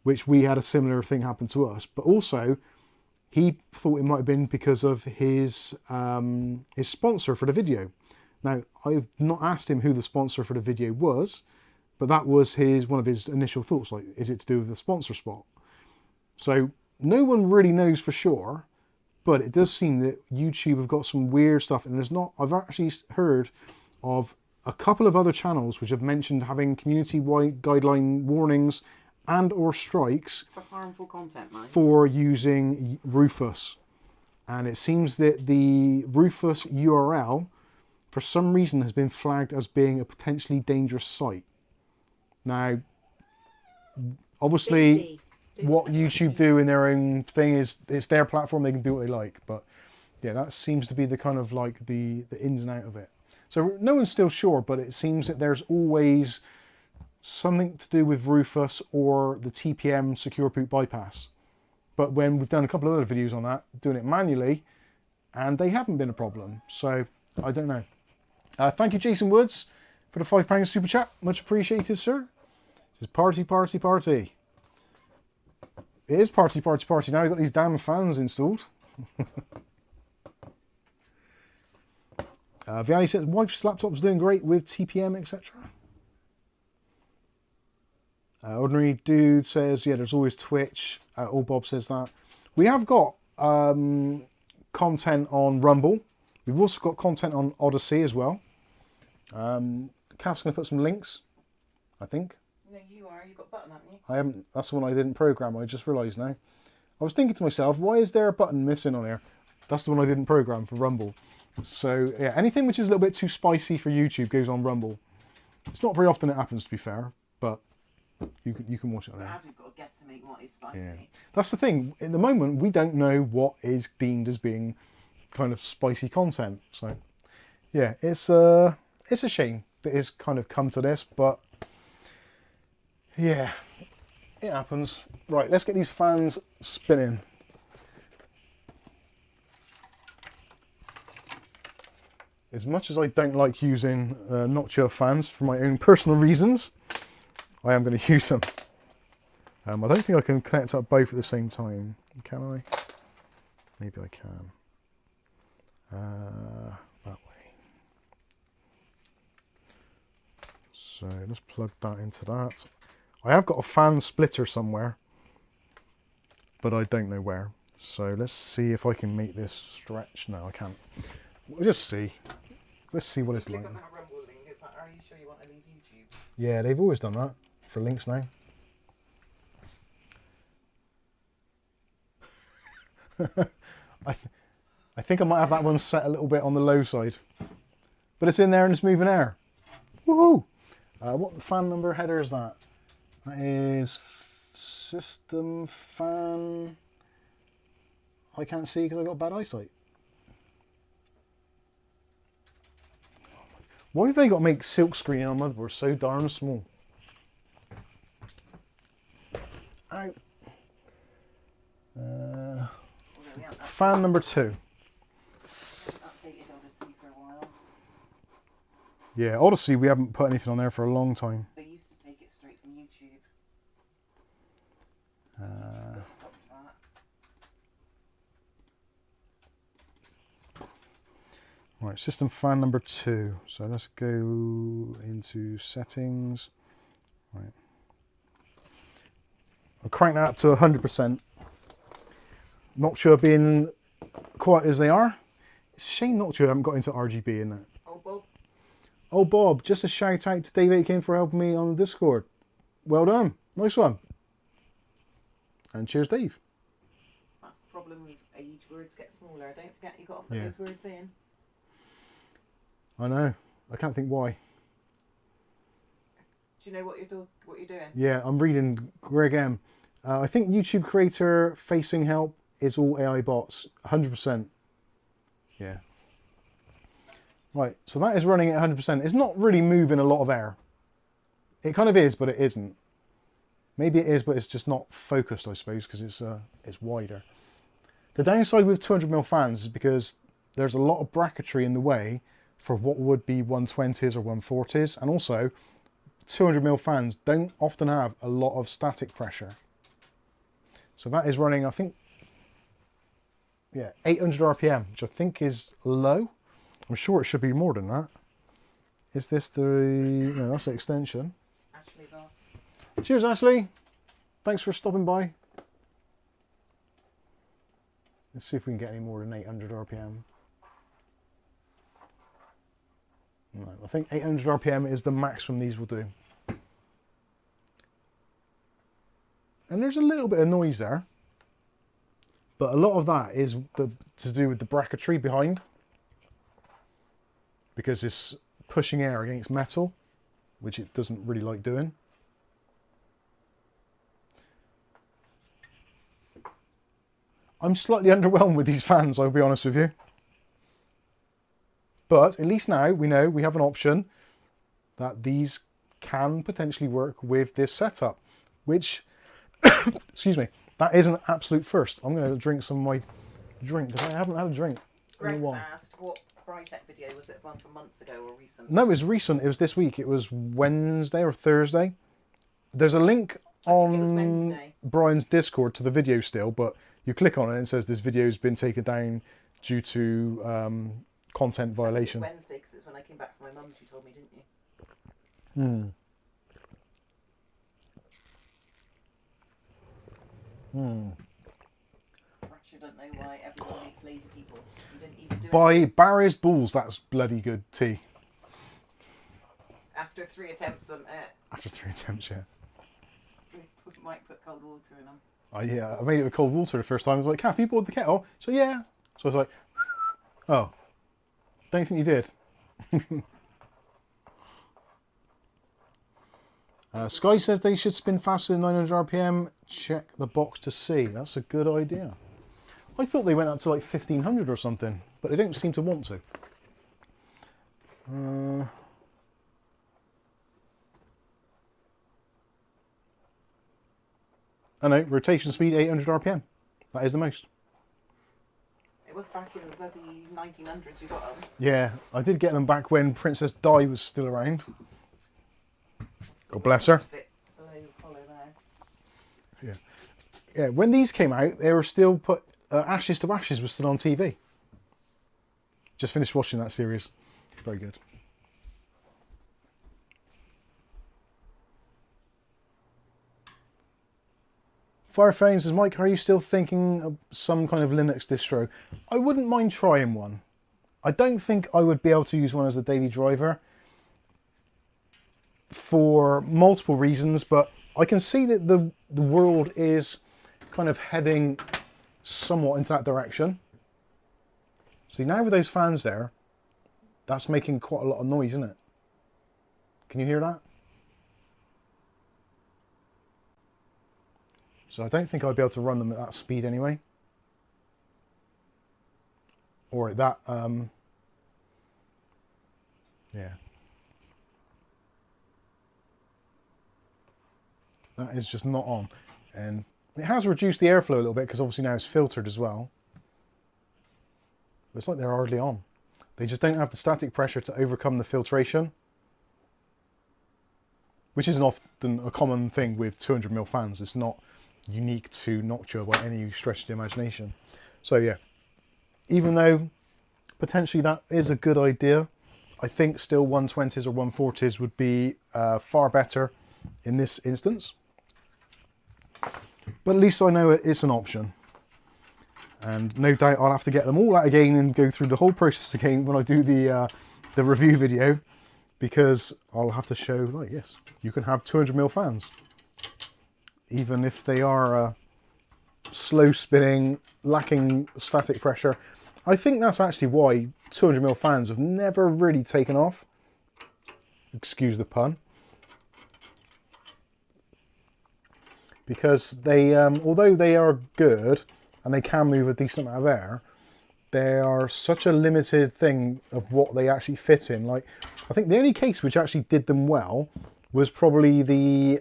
which we had a similar thing happen to us. But also, he thought it might have been because of his sponsor for the video. Now, I've not asked him who the sponsor for the video was, but that was one of his initial thoughts, like, is it to do with the sponsor spot? So no one really knows for sure, but it does seem that YouTube have got some weird stuff, and I've actually heard of a couple of other channels which have mentioned having community-wide guideline warnings and or strikes
for harmful content, mind,
for using Rufus. And it seems that the Rufus URL, for some reason, has been flagged as being a potentially dangerous site. Now, obviously, what YouTube do in their own thing is, it's their platform, they can do what they like. But yeah, that seems to be the kind of like the ins and out of it. So no one's still sure, but it seems that there's always something to do with Rufus or the TPM secure boot bypass. But when we've done a couple of other videos on that, doing it manually, and they haven't been a problem. So I don't know. Thank you, Jason Woods, for the £5 super chat. Much appreciated, sir. This is party, party, party. It is party, party, party. Now we've got these damn fans installed. Vianney says, wife's laptop's doing great with TPM, etc. Ordinary Dude says, yeah, there's always Twitch. All Bob says that. We have got content on Rumble. We've also got content on Odyssey as well. Kath's going to put some links, I think.
No, you are. You've got a button, haven't you?
I haven't. That's the one I didn't program. I just realised now. I was thinking to myself, why is there a button missing on here? That's the one I didn't program for Rumble. So yeah, anything which is a little bit too spicy for YouTube goes on Rumble. It's not very often it happens, to be fair, but you can watch it on there.
As we've got to guesstimate what is spicy.
Yeah. That's the thing. At the moment, we don't know what is deemed as being kind of spicy content. So yeah, it's a shame that it's kind of come to this, but yeah, it happens. Right, let's get these fans spinning. As much as I don't like using Noctua fans for my own personal reasons, I am going to use them. I don't think I can connect up both at the same time. Can I? Maybe I can. That way. So let's plug that into that. I have got a fan splitter somewhere, but I don't know where. So let's see if I can make this stretch. No, I can't. We'll just see. Let's see what it's like.
Click on that Rumble link. Is that, are you sure you want to leave YouTube?
Yeah, they've always done that for links now. I think I might have that one set a little bit on the low side, but it's in there and it's moving air. Woohoo! What fan number header is that? That is system fan. I can't see because I've got bad eyesight. Why have they got to make silkscreen on motherboards so darn small? Ow. Fan number 2.
Updated Odyssey for a while.
Yeah, Odyssey, we haven't put anything on there for a long time.
They used to take it straight from YouTube. Stopped that.
Right, system fan number 2. So let's go into settings. Right. I'll crank that up to 100%. Noctua being quiet as they are. It's a shame Noctua haven't got into RGB in that.
Oh, Bob.
Oh, Bob, just a shout out to Dave Aitken for helping me on the Discord. Well done. Nice one. And cheers, Dave.
That's the problem with age. Words get smaller. Don't forget you've got to put those words in.
I know. I can't think why.
Do you know what you're doing?
Yeah, I'm reading Greg M. I think YouTube creator facing help is all AI bots. 100%. Yeah. Right, so that is running at 100%. It's not really moving a lot of air. It kind of is, but it isn't. Maybe it is, but it's just not focused, I suppose, because it's wider. The downside with 200mm fans is because there's a lot of bracketry in the way for what would be 120s or 140s, and also 200mm fans don't often have a lot of static pressure. So that is running, I think, yeah, 800 RPM, which I think is low. I'm sure it should be more than that. Is this the... No, that's the extension.
Ashley's off.
Cheers, Ashley. Thanks for stopping by. Let's see if we can get any more than 800 RPM. No, I think 800 RPM is the maximum these will do. And there's a little bit of noise there. But a lot of that is to do with the bracketry behind. Because it's pushing air against metal, which it doesn't really like doing. I'm slightly underwhelmed with these fans, I'll be honest with you. But at least now we know we have an option that these can potentially work with this setup, which, excuse me, that is an absolute first. I'm going to drink some of my drink because I haven't had a drink in a
Greg's
while.
asked what Brightech video was it one from months ago or recent?
No, it was recent. It was this week. It was Wednesday or Thursday. There's a link on Brian's Discord to the video still, but you click on it and it says this video's been taken down due to content violation.
Wednesday, because it's when I came back from my mum's. You told me, didn't you? I don't know why everyone makes lazy people. You didn't even do
By
it.
Barry's Balls, that's bloody good tea.
After 3 attempts on it.
After 3 attempts, yeah.
We might put cold water in them.
I made it with cold water the first time. I was like, Kath, you boiled the kettle? So yeah. So I was like, oh, don't think you did. Sky says they should spin faster than 900 RPM. Check the box to see. That's a good idea. I thought they went up to like 1500 or something, but they don't seem to want to. I know, rotation speed 800 RPM. That is the most.
It was back in the bloody 1900s you got them.
Yeah, I did get them back when Princess Di was still around. God bless her. Yeah, yeah. When these came out, they were still put. Ashes to Ashes was still on TV. Just finished watching that series. Very good. Firefane says, Mike, are you still thinking of some kind of Linux distro? I wouldn't mind trying one. I don't think I would be able to use one as a daily driver for multiple reasons, but I can see that the world is kind of heading somewhat into that direction. See, now with those fans there, that's making quite a lot of noise, isn't it? Can you hear that? So I don't think I'd be able to run them at that speed anyway. Or at that, yeah. That is just not on. And it has reduced the airflow a little bit because obviously now it's filtered as well. But it's like they're hardly on. They just don't have the static pressure to overcome the filtration, which isn't often a common thing with 200mm fans. It's not unique to Noctua by any stretch of the imagination. So yeah, even though potentially that is a good idea, I think still 120s or 140s would be far better in this instance. But at least I know it's an option. And no doubt I'll have to get them all out again and go through the whole process again when I do the review video, because I'll have to show, like, yes, you can have 200mm fans, even if they are slow spinning, lacking static pressure. I think that's actually why 200mm fans have never really taken off. Excuse the pun. Because they, although they are good and they can move a decent amount of air, they are such a limited thing of what they actually fit in. Like, I think the only case which actually did them well was probably the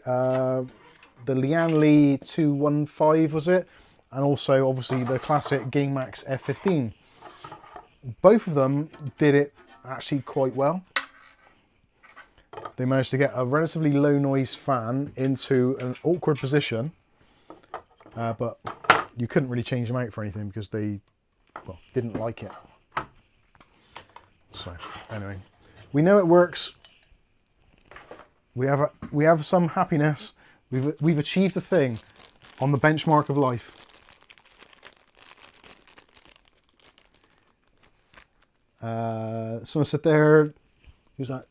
Lian Li 215, was it? And also, obviously, the classic GameMax F15. Both of them did it actually quite well. They managed to get a relatively low noise fan into an awkward position, but you couldn't really change them out for anything because they, well, didn't like it. So anyway, we know it works. We have some happiness. We've achieved a thing on the benchmark of life. Someone said there, who's that?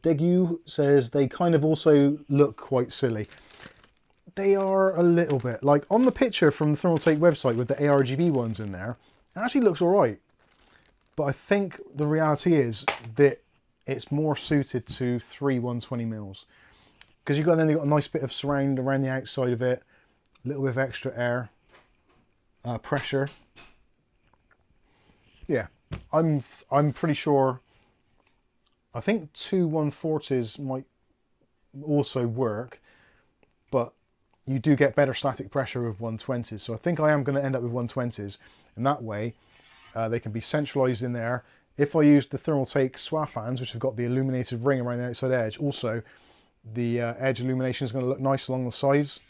Degu says they kind of also look quite silly. They are a little bit. Like on the picture from the Thermaltake website with the ARGB ones in there, it actually looks alright. But I think the reality is that it's more suited to 3 120mm. Because you've got a nice bit of surround around the outside of it, a little bit of extra air, pressure. Yeah, I'm pretty sure. I think 2 140s might also work, but you do get better static pressure with 120s. So I think I am going to end up with 120s, and that way they can be centralized in there. If I use the Thermaltake SWA fans, which have got the illuminated ring around the outside edge, also the edge illumination is going to look nice along the sides.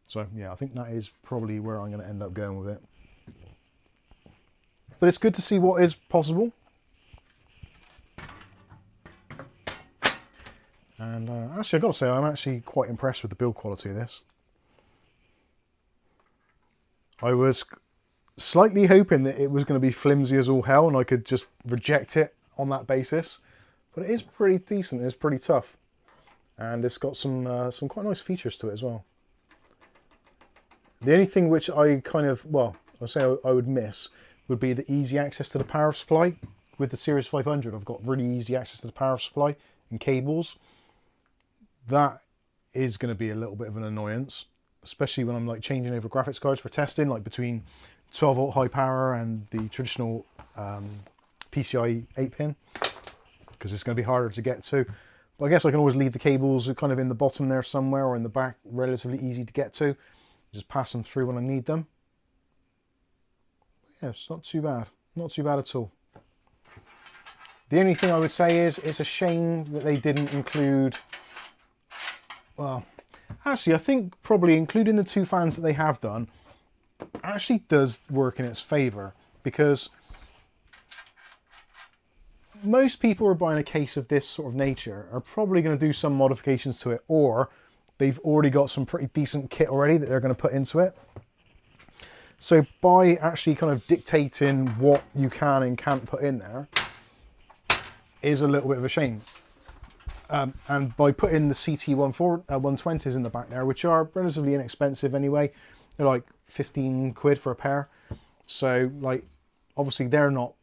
So yeah, I think that is probably where I'm going to end up going with it. But it's good to see what is possible. And actually, I've got to say, I'm actually quite impressed with the build quality of this. I was slightly hoping that it was going to be flimsy as all hell and I could just reject it on that basis. But it is pretty decent, it's pretty tough. And it's got some quite nice features to it as well. The only thing which I kind of, well, I'll say I would miss would be the easy access to the power supply. With the Series 500, I've got really easy access to the power supply and cables. That is going to be a little bit of an annoyance, especially when I'm like changing over graphics cards for testing, like between 12 volt high power and the traditional PCI 8-pin, because it's going to be harder to get to. But I guess I can always leave the cables kind of in the bottom there somewhere, or in the back, relatively easy to get to. Just pass them through when I need them. Yeah, it's not too bad. Not too bad at all. The only thing I would say is it's a shame that they didn't include... Well, actually, I think probably including the 2 fans that they have done actually does work in its favour, because most people who are buying a case of this sort of nature are probably going to do some modifications to it, or they've already got some pretty decent kit already that they're going to put into it. So by actually kind of dictating what you can and can't put in there is a little bit of a shame. And by putting the CT 120s in the back there, which are relatively inexpensive anyway, they're like 15 quid for a pair. So like, obviously they're not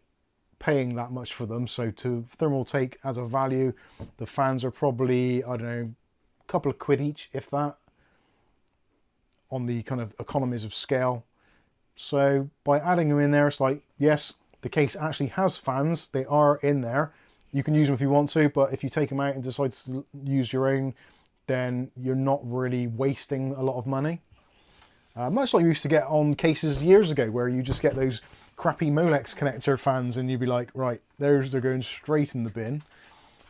paying that much for them. So to Thermaltake as a value, the fans are probably, I don't know, a couple of quid each, if that, on the kind of economies of scale. So by adding them in there, it's like, yes, the case actually has fans. They are in there. You can use them if you want to, but if you take them out and decide to use your own, then you're not really wasting a lot of money. Much like you used to get on cases years ago, where you just get those crappy Molex connector fans and you'd be like, right, those are going straight in the bin.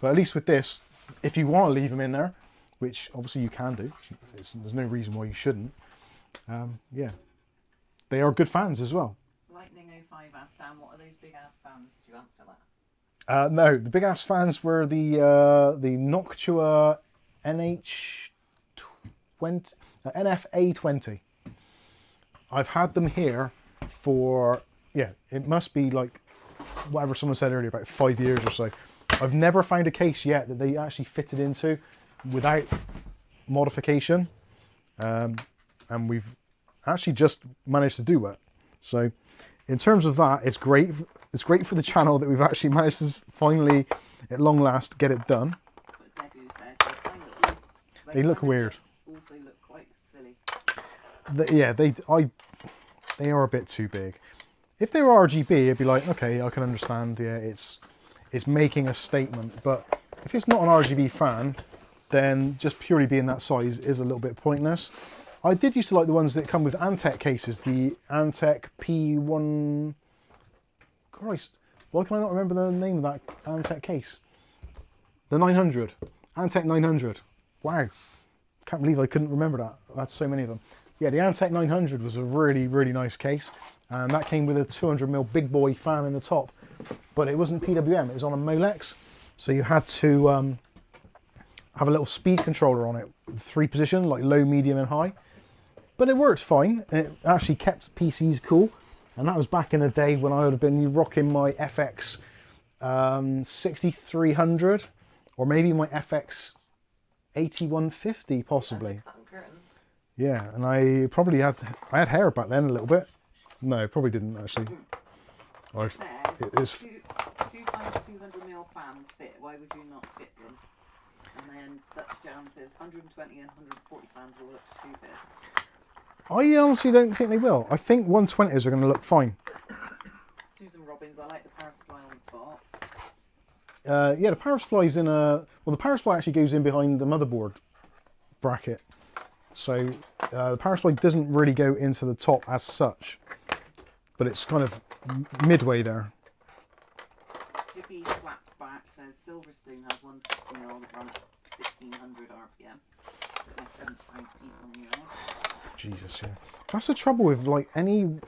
But at least with this, if you want to leave them in there, which obviously you can do, there's no reason why you shouldn't, yeah, they are good fans as well.
Lightning 05 asked Dan, what are those big ass fans? Do you answer that?
No, the big ass fans were the Noctua NH20, NFA20. I've had them here for, yeah, it must be like whatever someone said earlier, about 5 years or so. I've never found a case yet that they actually fitted into without modification, and we've actually just managed to do it. So in terms of that, it's great. It's great for the channel that we've actually managed to finally, at long last, get it done.
But Deku says
They look weird.
Also look quite silly.
Yeah, they are a bit too big. If they were RGB, it'd be like, okay, I can understand. Yeah, it's making a statement. But if it's not an RGB fan, then just purely being that size is a little bit pointless. I did used to like the ones that come with Antec cases, the Antec P1. Christ, why can I not remember the name of that Antec case? The 900, Antec 900. Wow, can't believe I couldn't remember that. That's so many of them. Yeah, the Antec 900 was a really, really nice case, and that came with a 200mm big boy fan in the top, but it wasn't PWM, it was on a Molex, so you had to have a little speed controller on it, 3 position, like low, medium and high, but it worked fine. It actually kept PCs cool, and that was back in the day when I would have been rocking my FX 6300, or maybe my FX 8150 possibly. Yeah, and I probably had hair back then a little bit. No, probably didn't actually.
It's two times 200mm fans fit. Why would you not fit them? And then Dutch Jan says 120 and 140 fans will look stupid.
I honestly don't think they will. I think 120s are going to look fine.
Susan Robbins, I like the power supply on the top.
Yeah, the power supply's in a... Well, the power supply actually goes in behind the motherboard bracket. So the power supply doesn't really go into the top as such, but it's kind of midway there.
Jippy Slaps Back says Silverstone has 160mm that run at 1600 RPM. That's £70 piece on the
Jesus, yeah. That's the trouble with like any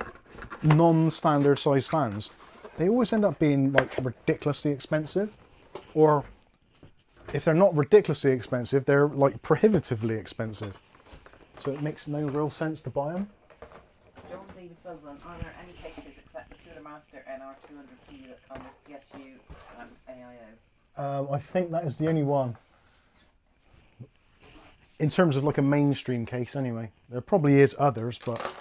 non-standard size fans. They always end up being like ridiculously expensive, or if they're not ridiculously expensive, they're like prohibitively expensive. So it makes no real sense to buy them.
John David Sutherland, are there any cases except the Cooler Master NR200P that come with PSU and AIO?
I think that is the only one. In terms of like a mainstream case anyway. There probably is others, but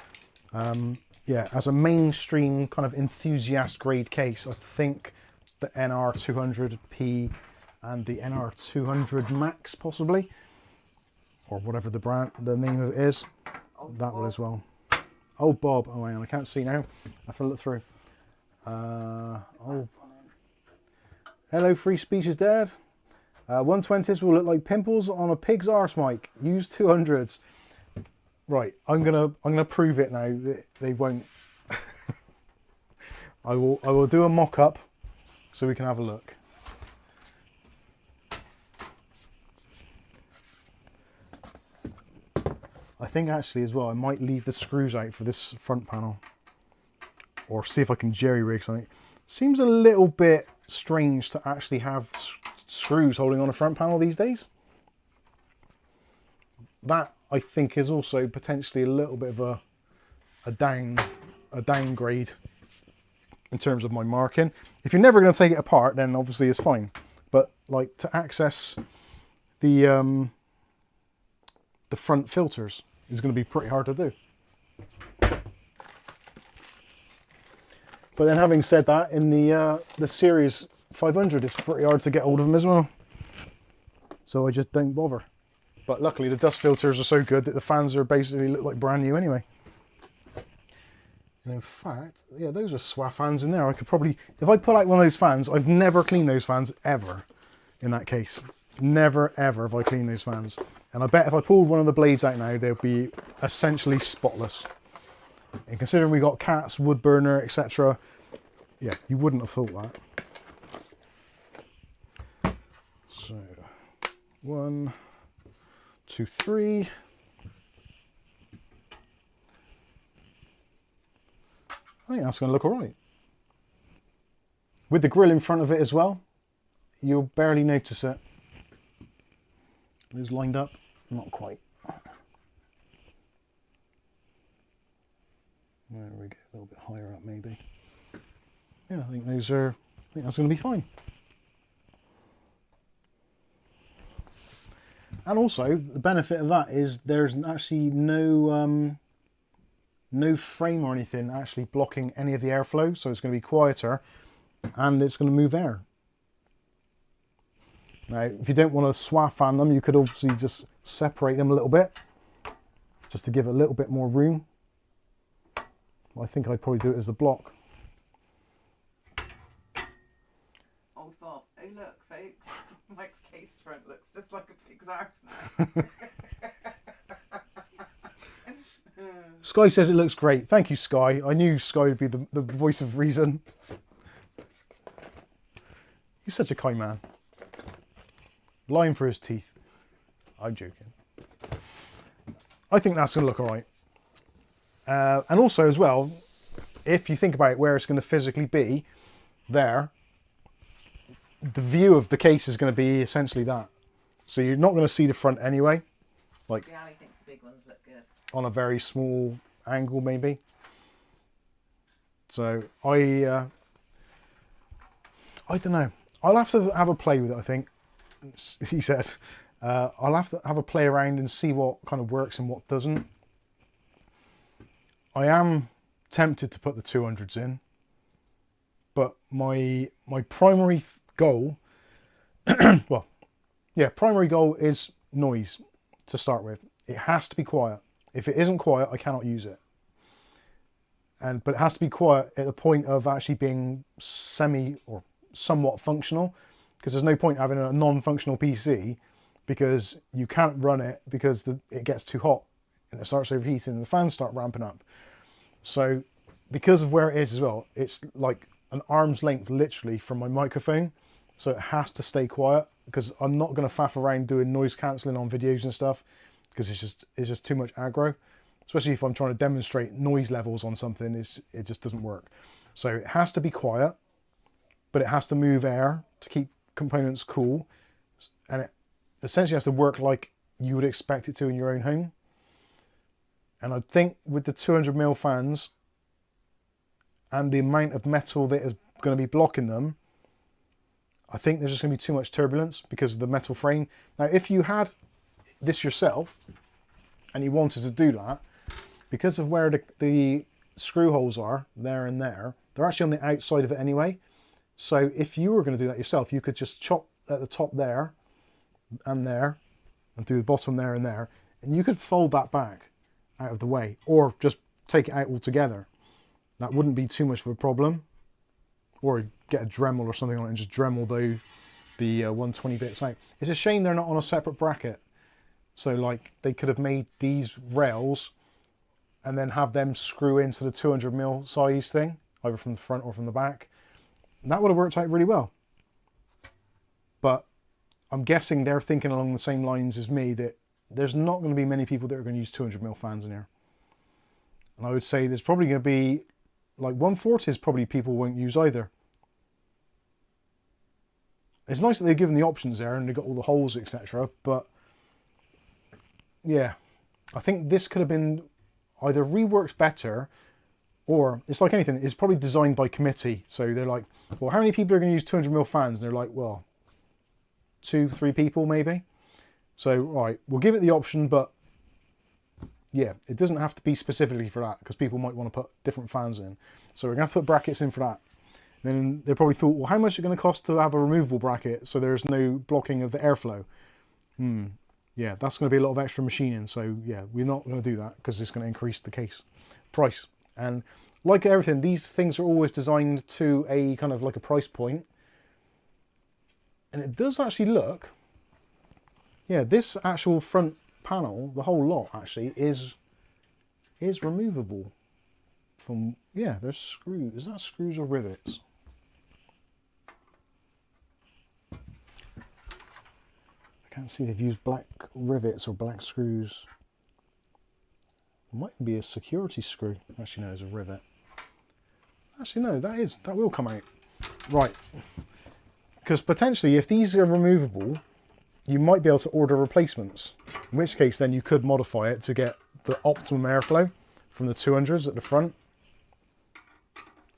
yeah, as a mainstream kind of enthusiast grade case, I think the NR200P and the NR200 Max possibly, or whatever the name of it is, that one as well. Oh, Bob. Oh, hang on, I can't see now. I have to look through. Oh. Hello, free speech is dead. 120s will look like pimples on a pig's arse, Mike. Use 200s. Right, I'm gonna prove it now. They won't. I will do a mock-up so we can have a look. I think actually as well, I might leave the screws out for this front panel, or see if I can jerry-rig something. Seems a little bit strange to actually have screws holding on a front panel these days. That I think is also potentially a little bit of a downgrade in terms of my marking. If you're never going to take it apart, then obviously it's fine. But like to access the front filters is going to be pretty hard to do. But then having said that, in the Series 500, it's pretty hard to get hold of them as well. So I just don't bother. But luckily the dust filters are so good that the fans are basically look like brand new anyway. And in fact, yeah, those are SWA fans in there. I could probably, if I pull out one of those fans, I've never cleaned those fans ever in that case. Never ever have I cleaned those fans. And I bet if I pulled one of the blades out now, they'll be essentially spotless. And considering we got cats, wood burner, etc., yeah, you wouldn't have thought that. So, 1, 2, 3. I think that's going to look all right. With the grill in front of it as well, you'll barely notice it. Those lined up? Not quite. There we go, a little bit higher up maybe. Yeah, I think that's going to be fine. And also, the benefit of that is there's actually no frame or anything actually blocking any of the airflow, so it's going to be quieter and it's going to move air. Now, if you don't want to swath fan them, you could obviously just separate them a little bit, just to give it a little bit more room. Well, I think I'd probably do it as the block.
Old Bob. Oh look, folks. Mike's case front looks just like a pig's arse now.
Sky says it looks great. Thank you, Sky. I knew Sky would be the voice of reason. He's such a kind man. Lying for his teeth. I'm joking. I think that's going to look all right. And also as well, if you think about where it's going to physically be, there, the view of the case is going to be essentially that. So you're not going to see the front anyway. Like,
Yeah, I think the big ones look good.
On a very small angle maybe. So I don't know. I'll have to have a play with it, I think. He said. I'll have to have a play around and see what kind of works and what doesn't. I am tempted to put the 200s in, but my primary goal, well, yeah, primary goal is noise to start with. It has to be quiet. If it isn't quiet, I cannot use it. But it has to be quiet at the point of actually being semi or somewhat functional, because there's no point having a non-functional PC because you can't run it because it gets too hot and it starts overheating and the fans start ramping up. So because of where it is as well, it's like an arm's length literally from my microphone, so it has to stay quiet because I'm not going to faff around doing noise cancelling on videos and stuff because it's just too much aggro, especially if I'm trying to demonstrate noise levels on something. It just doesn't work. So it has to be quiet, but it has to move air to keep components cool, and it essentially has to work like you would expect it to in your own home. And I think with the 200mm fans and the amount of metal that is going to be blocking them, I think there's just going to be too much turbulence because of the metal frame. Now, if you had this yourself and you wanted to do that, because of where the screw holes are, there and there, they're actually on the outside of it anyway. So if you were going to do that yourself, you could just chop at the top there and do the bottom there and there, and you could fold that back out of the way, or just take it out altogether. That wouldn't be too much of a problem. Or get a Dremel or something on it and just Dremel the 120 bits out. It's a shame they're not on a separate bracket. So like they could have made these rails and then have them screw into the 200mm size thing, either from the front or from the back. And that would have worked out really well. But I'm guessing they're thinking along the same lines as me, that there's not going to be many people that are going to use 200mm fans in here. And I would say there's probably going to be, like 140s probably people won't use either. It's nice that they've given the options there and they've got all the holes, etc. But yeah, I think this could have been either reworked better, or it's like anything, it's probably designed by committee. So they're like, well, how many people are going to use 200mm fans? And they're like, well, 2-3 people maybe. So, all right, we'll give it the option, but yeah, it doesn't have to be specifically for that because people might want to put different fans in. So we're going to have to put brackets in for that. And then they probably thought, well, how much is it going to cost to have a removable bracket so there's no blocking of the airflow? Yeah, that's going to be a lot of extra machining. So yeah, we're not going to do that because it's going to increase the case price. And like everything, these things are always designed to a kind of like a price point. And it does actually look, yeah, this actual front panel, the whole lot actually is removable from, yeah, there's screws. Is that screws or rivets? I can't see they've used black rivets or black screws. It might be a security screw. Actually no, it's a rivet. Actually no, that will come out. Right. because potentially if these are removable, you might be able to order replacements, in which case then you could modify it to get the optimum airflow from the 200s at the front.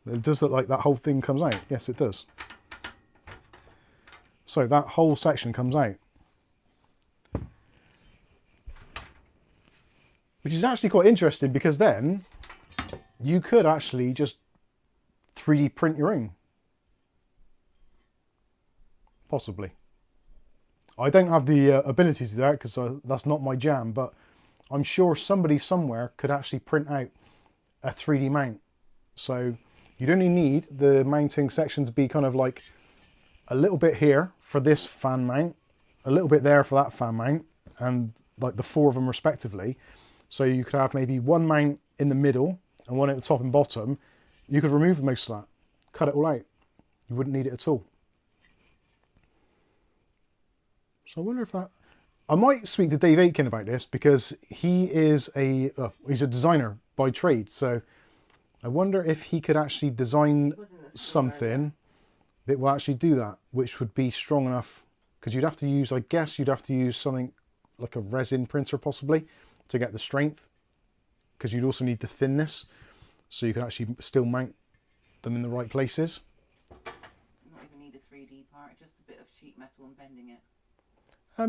It does look like that whole thing comes out. Yes, it does. So that whole section comes out. Which is actually quite interesting, because then you could actually just 3D print your own. Possibly. I don't have the ability to do that because that's not my jam, but I'm sure somebody somewhere could actually print out a 3D mount. So you'd only need the mounting section to be kind of like a little bit here for this fan mount, a little bit there for that fan mount, and like the 4 of them respectively. So you could have maybe one mount in the middle and one at the top and bottom. You could remove most of that, cut it all out. You wouldn't need it at all. So I wonder if that... I might speak to Dave Aitken about this, because he is he's a designer by trade. So I wonder if he could actually design something that will actually do that, which would be strong enough. Because you'd have to use, I guess you'd have to use something like a resin printer possibly to get the strength, because you'd also need the thinness, so you can actually still mount them in the right places.
You don't even need a 3D part, just a bit of sheet metal and bending it.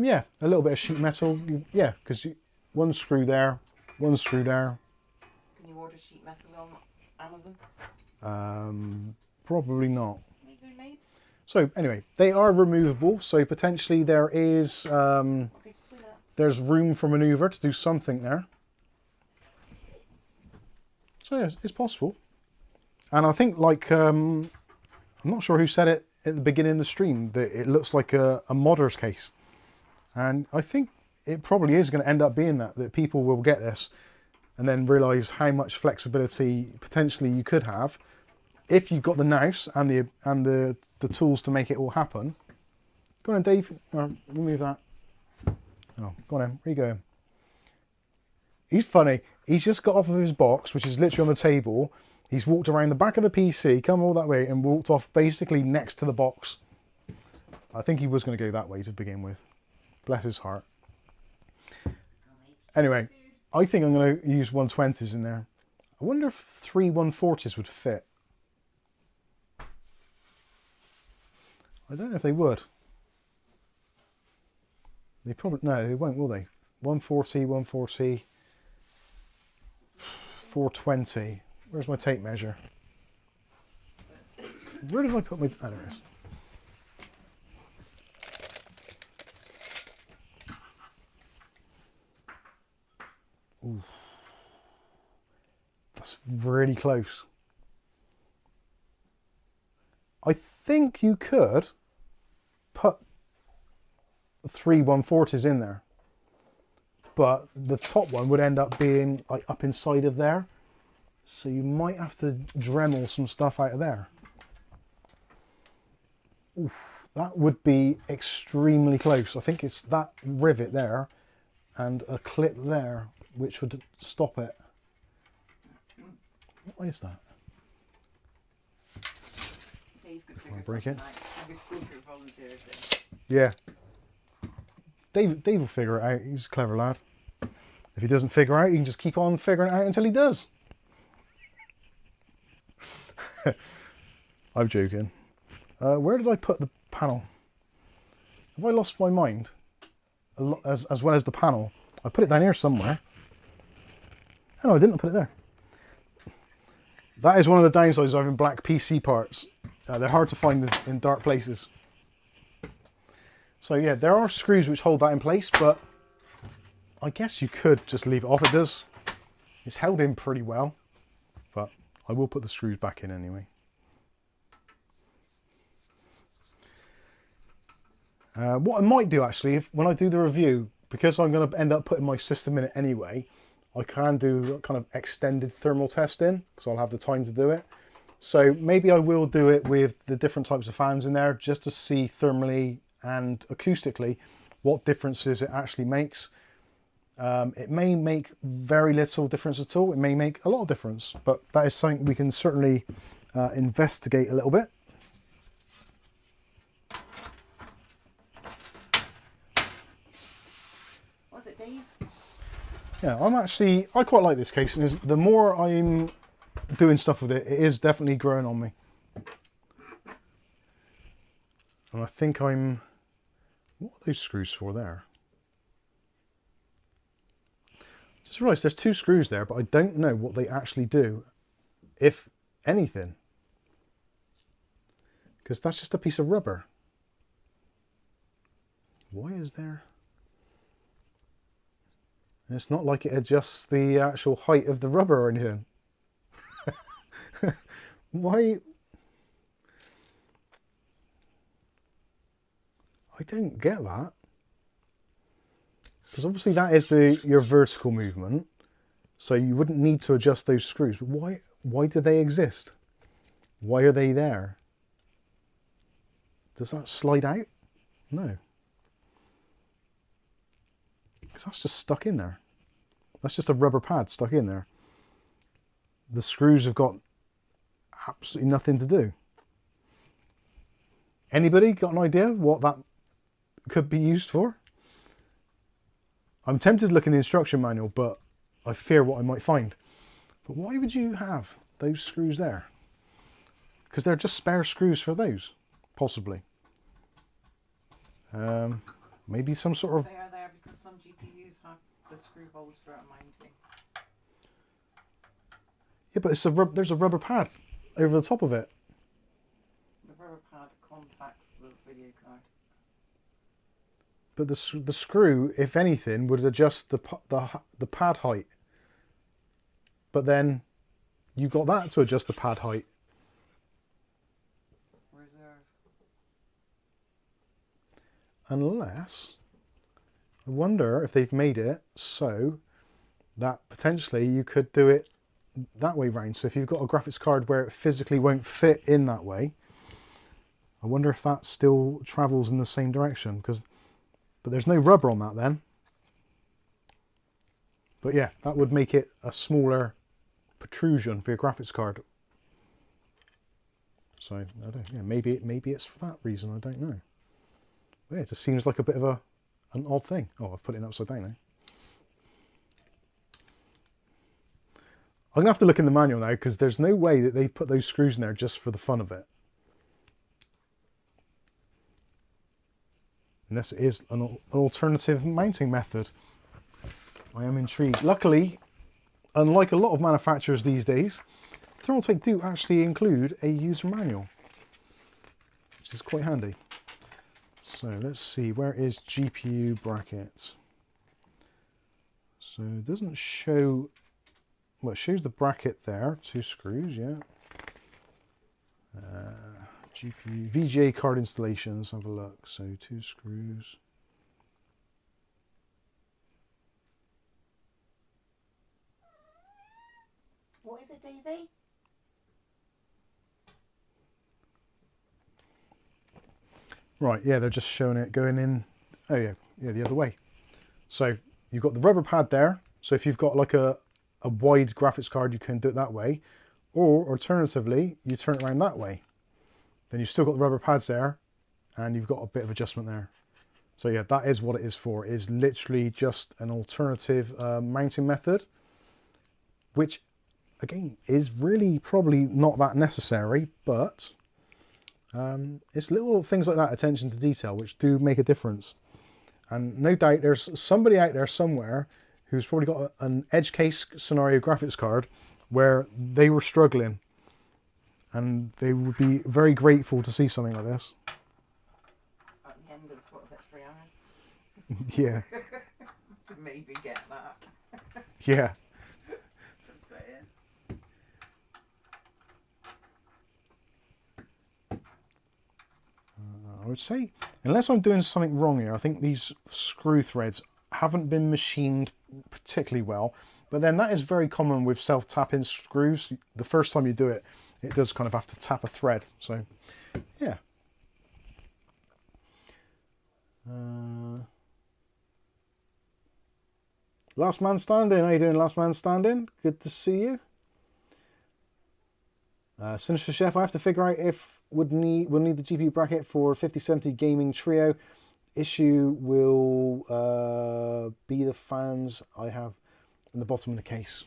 Yeah, a little bit of sheet metal. Yeah, because one screw there, one screw there.
Can you order sheet metal on Amazon?
Probably not.
Maybe mates?
So anyway, they are removable. So potentially there is there's room for manoeuvre to do something there. So yeah, it's possible. And I think, like, I'm not sure who said it at the beginning of the stream, that it looks like a modder's case. And I think it probably is going to end up being that people will get this and then realise how much flexibility potentially you could have if you've got the nous and the tools to make it all happen. Go on, Dave. Remove that. Oh, go on, then. Where you going? He's funny. He's just got off of his box, which is literally on the table. He's walked around the back of the PC, come all that way, and walked off basically next to the box. I think he was going to go that way to begin with. Bless his heart. Anyway, I think I'm going to use 120s in there. I wonder if 3 140s would fit. I don't know if they would. They probably... No, they won't, will they? 140, 140... 420. Where's my tape measure? Where did I put my... Oh, there it is. Ooh. That's really close. I think you could put 3 140s in there, but the top one would end up being like up inside of there, so you might have to Dremel some stuff out of there. Oof, that would be extremely close. I think it's that rivet there and a clip there which would stop it. What is that? Before I break it. Yeah. Dave will figure it out. He's a clever lad. If he doesn't figure it out, you can just keep on figuring it out until he does. I'm joking. Where did I put the panel? Have I lost my mind? As well as the panel. I put it down here somewhere. Oh no, I didn't put it there. That is one of the downsides of having black PC parts. They're hard to find in dark places. So yeah, there are screws which hold that in place, but I guess you could just leave it off. It does. It's held in pretty well, but I will put the screws back in anyway. What I might do actually, when I do the review, because I'm going to end up putting my system in it anyway, I can do kind of extended thermal testing, because I'll have the time to do it. So maybe I will do it with the different types of fans in there, just to see thermally and acoustically what differences it actually makes. It may make very little difference at all. It may make a lot of difference, but that is something we can certainly investigate a little bit. Yeah, I quite like this case, and the more I'm doing stuff with it, it is definitely growing on me. And I think what are those screws for there? Just realised there's 2 screws there, but I don't know what they actually do, if anything. Because that's just a piece of rubber. Why is there? And it's not like it adjusts the actual height of the rubber or anything. Why? I don't get that. Because obviously that is your vertical movement, so you wouldn't need to adjust those screws. But why do they exist? Why are they there? Does that slide out? No. Because that's just stuck in there. That's just a rubber pad stuck in there. The screws have got absolutely nothing to do. Anybody got an idea what that could be used for? I'm tempted to look in the instruction manual, but I fear what I might find. But why would you have those screws there? Because they're just spare screws for those, possibly. Maybe some sort of...
They are there because some GPUs have the screw holes for mounting.
Yeah, but there's a rubber pad over the top of it.
The rubber pad contacts the video card.
But the screw, if anything, would adjust the pad height. But then you got that to adjust the pad height.
Reserve.
Unless, I wonder if they've made it so that potentially you could do it that way round. So if you've got a graphics card where it physically won't fit in that way, I wonder if that still travels in the same direction. But there's no rubber on that then. But yeah, that would make it a smaller protrusion for your graphics card. So I don't. Yeah, maybe it's for that reason. I don't know. But yeah, it just seems like a bit of an odd thing. Oh, I've put it upside down now. I'm gonna have to look in the manual now because there's no way that they put those screws in there just for the fun of it. Unless it is an alternative mounting method. I am intrigued. Luckily, unlike a lot of manufacturers these days, Thermaltake do actually include a user manual, which is quite handy. So let's see, where is GPU bracket? So it doesn't show, well, it shows the bracket there, 2 screws, yeah. GPU, VGA card installations, have a look. So 2 screws.
What is it, Davey?
Right, yeah, they're just showing it going in, oh yeah, the other way. So you've got the rubber pad there. So if you've got like a wide graphics card, you can do it that way. Or alternatively, you turn it around that way. Then you've still got the rubber pads there, and you've got a bit of adjustment there. So yeah, that is what it is for. It is literally just an alternative mounting method, which again is really probably not that necessary, but it's little things like that, attention to detail, which do make a difference. And no doubt there's somebody out there somewhere who's probably got an edge case scenario graphics card where they were struggling, and they would be very grateful to see something like this.
At the end of, what was it, 3 hours?
Yeah.
To maybe get that.
Yeah.
Just saying.
I would say, unless I'm doing something wrong here, I think these screw threads haven't been machined particularly well. But then that is very common with self-tapping screws. The first time you do it, it does kind of have to tap a thread. So, yeah. Last man standing. How you doing, last man standing? Good to see you. Sinister Chef, I have to figure out if we'll need the GPU bracket for 5070 gaming trio. Issue will be the fans I have in the bottom of the case.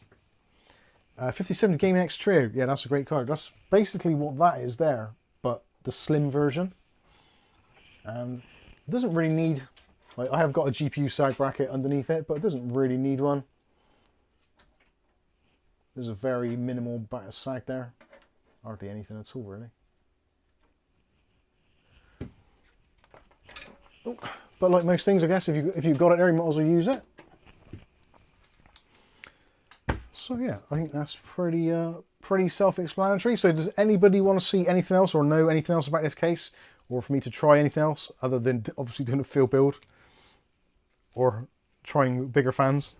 57 Gaming X Trio. Yeah, that's a great card. That's basically what that is there, but the slim version. And it doesn't really need, like, I have got a GPU side bracket underneath it, but it doesn't really need one. There's a very minimal back sag there. Hardly anything at all, really. Oh, but like most things, I guess, if you've got it there, you might as well use it. So yeah, I think that's pretty self-explanatory. So does anybody want to see anything else or know anything else about this case? Or for me to try anything else other than obviously doing a field build? Or trying bigger fans?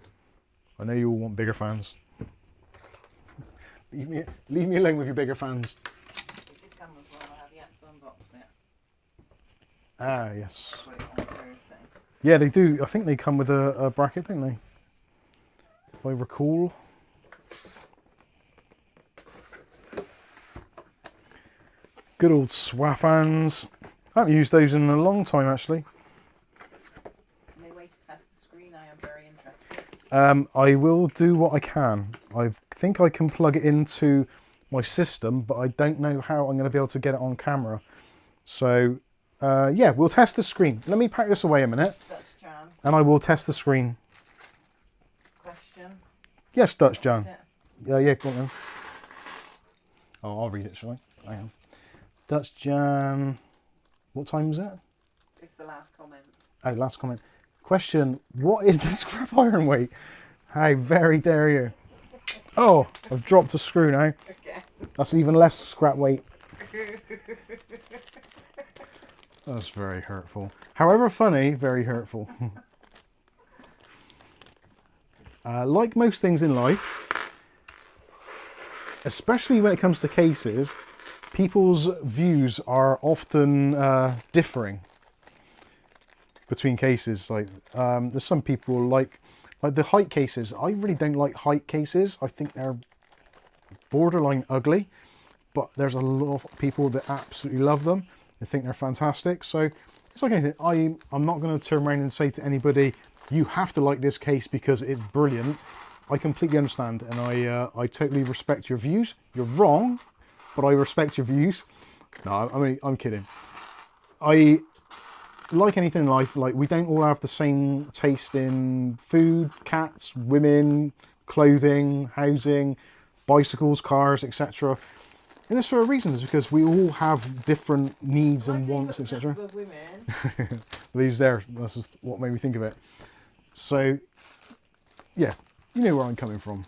I know you all want bigger fans. Leave me alone with your bigger fans.
It did come with one, I have yet to unbox it.
Ah, yes.
Put it on Thursday.
Yeah, they do. I think they come with a bracket, don't they? If I recall. Good old Swafans. I haven't used those in a long time, actually.
No way to test the screen, I am very interested.
I will do what I can. I think I can plug it into my system, but I don't know how I'm going to be able to get it on camera. So, yeah, we'll test the screen. Let me pack this away a minute,
Dutch Jan.
and I will test the screen.
Question.
Yes, Dutch Jan.
Read it.
Yeah, go on then. Oh, I'll read it, shall I? I am. Dutch Jan. What time is it?
It's the last comment.
Oh, last comment. Question, what is the scrap iron weight? How very dare you? Oh, I've dropped a screw now.
Okay.
That's even less scrap weight. That's very hurtful. However funny, very hurtful. Like most things in life, especially when it comes to cases, people's views are often differing between cases. Like there's some people like the height cases. I really don't like height cases. I think they're borderline ugly, but there's a lot of people that absolutely love them. They think they're fantastic. So it's like anything. I'm not going to turn around and say to anybody, you have to like this case because it's brilliant. I completely understand, and I totally respect your views. You're wrong, but I respect your views. No, I'm kidding. I like anything in life. Like, we don't all have the same taste in food, cats, women, clothing, housing, bicycles, cars, etc. And this for a reason, is because we all have different needs and wants, etc.
Women.
Leaves there. That's just what made me think of it. So, yeah, you know where I'm coming from.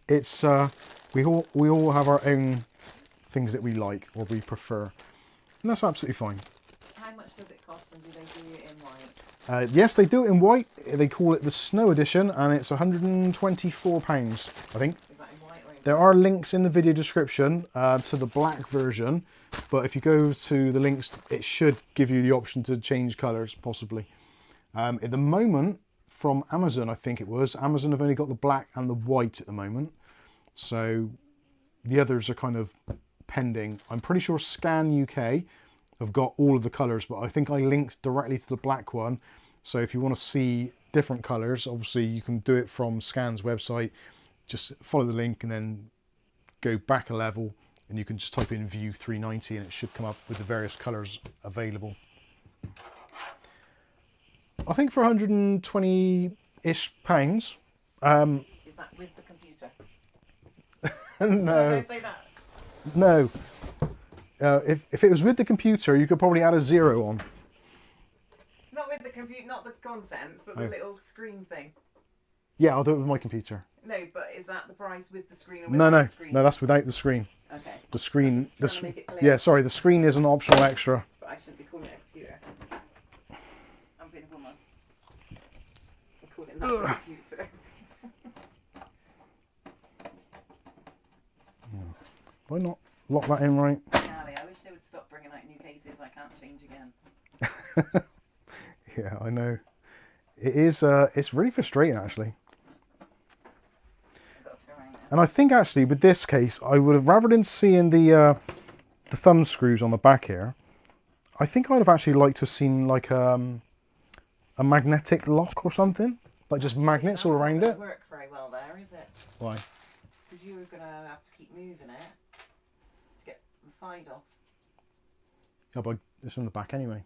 It's we all have our own things that we like or we prefer, and that's absolutely fine.
How much does it cost, and do they do it in white?
Yes, they do it in white. They call it the Snow Edition, and it's £124, I think.
Is that in white or in
There are links in the video description to the black version, but if you go to the links, it should give you the option to change colours, possibly. At the moment, from Amazon, I think it was, Amazon have only got the black and the white at the moment, so the others are kind of pending. I'm pretty sure Scan UK have got all of the colours, but I think I linked directly to the black one, so if you want to see different colours, obviously you can do it from Scan's website. Just follow the link and then go back a level, and you can just type in View 390 and it should come up with the various colours available. I think for 120-ish pounds.
Is that with the computer?
No,
Did I say that?
no. If it was with the computer, you could probably add a 0 on.
Not with the computer, not the contents, but the little screen thing.
Yeah, I'll do it with my computer.
No, but is that the price with the screen or
No,
without
no,
the screen?
no, that's without the screen.
Okay.
The screen,
Just trying to make it clear.
yeah, sorry, the screen is an optional extra.
But I shouldn't be calling it a computer. I'm being a woman. I'm calling that a computer.
Why not lock that in right?
Golly, I wish they would stop bringing out new cases. I can't change again.
Yeah, I know. It is. It's really frustrating, actually.
I've got to go around now.
And I think actually with this case, I would have, rather than seeing the thumb screws on the back here, I think I'd have actually liked to have seen like a magnetic lock or something. like just magnets all around it.
It doesn't work very well there, is it?
Why?
Because you're going to have to keep moving it to get the side off.
Yeah, but it's from the back anyway.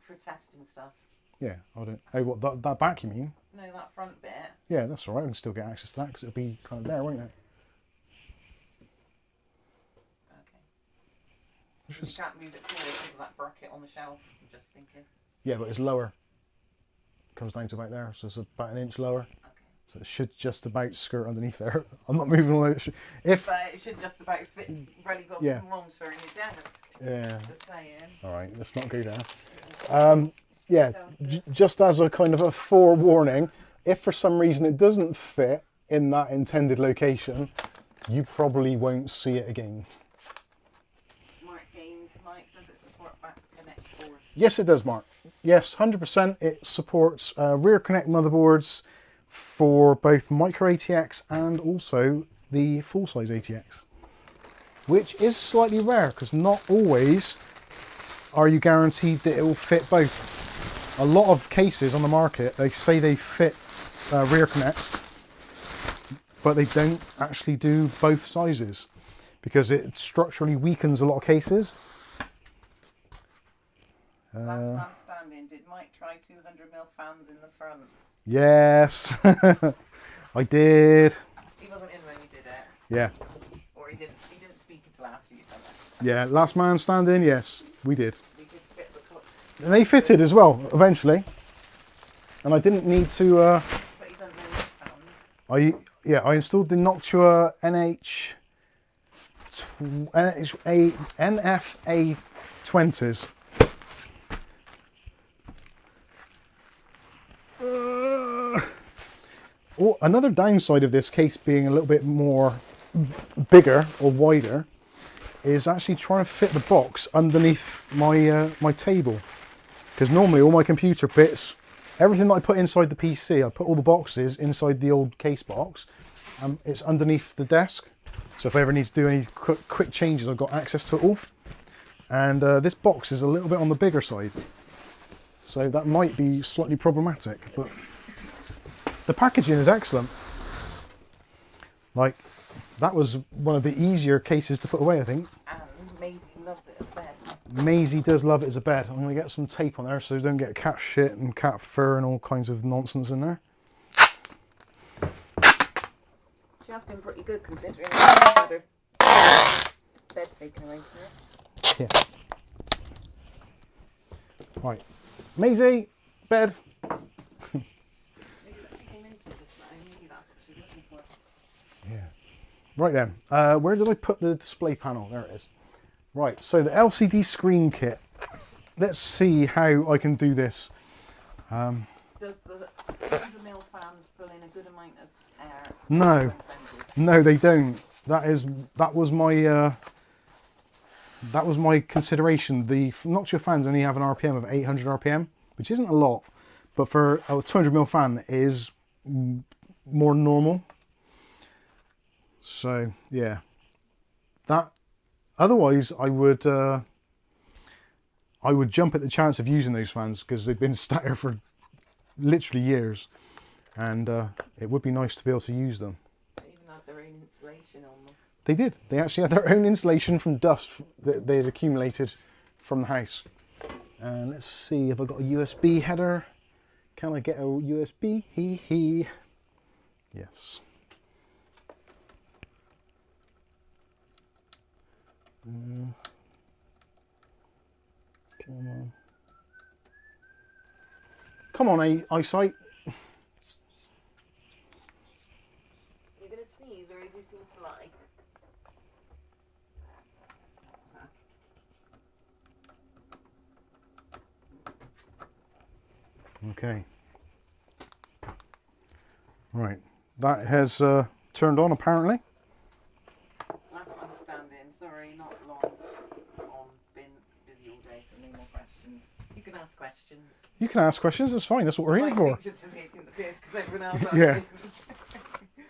For testing stuff.
Yeah, I don't. Oh, what, that back you mean?
No, that front bit.
Yeah, that's all right. I can still get access to that because it'll be kind of there, won't it?
Okay. You can't move it forward because of that bracket on the shelf. I'm just thinking.
Yeah, but it's lower. Comes down to about there, so it's about an inch lower.
Okay.
So it should just about skirt underneath there. I'm not moving all out. If
but it should just about fit really well
yeah.
from Romsford in your desk.
Yeah.
Just saying.
All right, let's not go there. Yeah, just as a kind of a forewarning, if for some reason it doesn't fit in that intended location, you probably won't see it again.
Mark Gaines, Mike, does it support back connect boards?
Yes, it does, Mark. Yes, 100%. It supports rear connect motherboards for both micro ATX and also the full-size ATX, which is slightly rare because not always are you guaranteed that it will fit both. A lot of cases on the market, they say they fit rear connect, but they don't actually do both sizes because it structurally weakens a lot of cases.
Last man standing, did Mike try 200mm fans in the front?
Yes, I did.
He wasn't in when you did it.
Yeah.
Or he didn't speak until after you done it.
Yeah, last man standing, yes, we did.
We did fit the cup.
And they fitted as well, eventually. And I didn't need to...
But you don't know fans.
I installed the Noctua NFA 20s. Another downside of this case being a little bit more bigger or wider is actually trying to fit the box underneath my my table, because normally all my computer bits, everything that I put inside the PC, I put all the boxes inside the old case box, and it's underneath the desk, so if I ever need to do any quick changes I've got access to it all. And this box is a little bit on the bigger side, so that might be slightly problematic, but the packaging is excellent. Like, that was one of the easier cases to put away, I think.
And Maisie loves it as a bed.
Maisie does love it as a bed. I'm going to get some tape on there so you don't get cat shit and cat fur and all kinds of nonsense in there.
She has been pretty good considering I had her bed taken away from her.
Yeah. Right. Maisie, bed. Yeah. Right then, where did I put the display panel? There it is. Right, so the LCD screen kit. Let's see how I can do this.
Does the 100mm fans pull in a good amount of air?
No, they don't. That was my consideration. The Noctua fans only have an RPM of 800 RPM, which isn't a lot, but for a 200mm fan is more normal. So yeah, that. Otherwise, I would jump at the chance of using those fans because they've been sat here for literally years, and it would be nice to be able to use them.
They even had their own insulation on them.
They did. They actually had their own insulation from dust that they had accumulated from the house. And let's see if I got a USB header. Can I get a USB? Yes. Come on. Come on, eyesight.
You're going to sneeze or are you seeing fly?
Okay. Right. That has turned on apparently.
Last one standing. Sorry, not long on. Been busy all day, so no more questions. You can ask questions.
You can ask questions, that's fine, that's what we're here for.
Just taking the piss because everyone else
Yeah.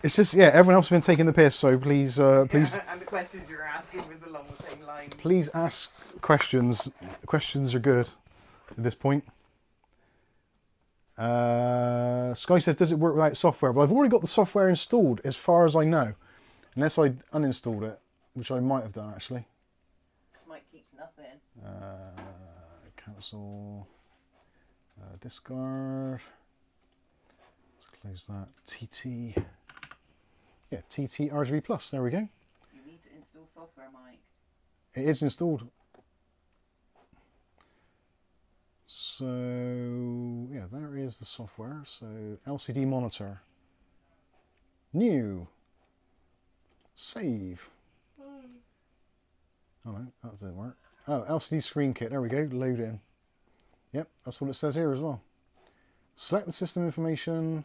It's just, yeah, everyone else has been taking the piss, so please, please.
Yeah, and the questions you're asking was along the same lines.
Please ask questions. Questions are good at this point. Sky says, does it work without software? Well, I've already got the software installed as far as I know. Unless I uninstalled it, which I might have done actually.
Mike keeps nothing.
Cancel. Discard. Let's close that. TT. Yeah, TT RGB Plus. There we go.
You need to install software, Mike.
It is installed. So, yeah, there is the software. So, LCD monitor. New. Save. Oh no, that didn't work. Oh, LCD screen kit. There we go. Load in. Yep, that's what it says here as well. Select the system information.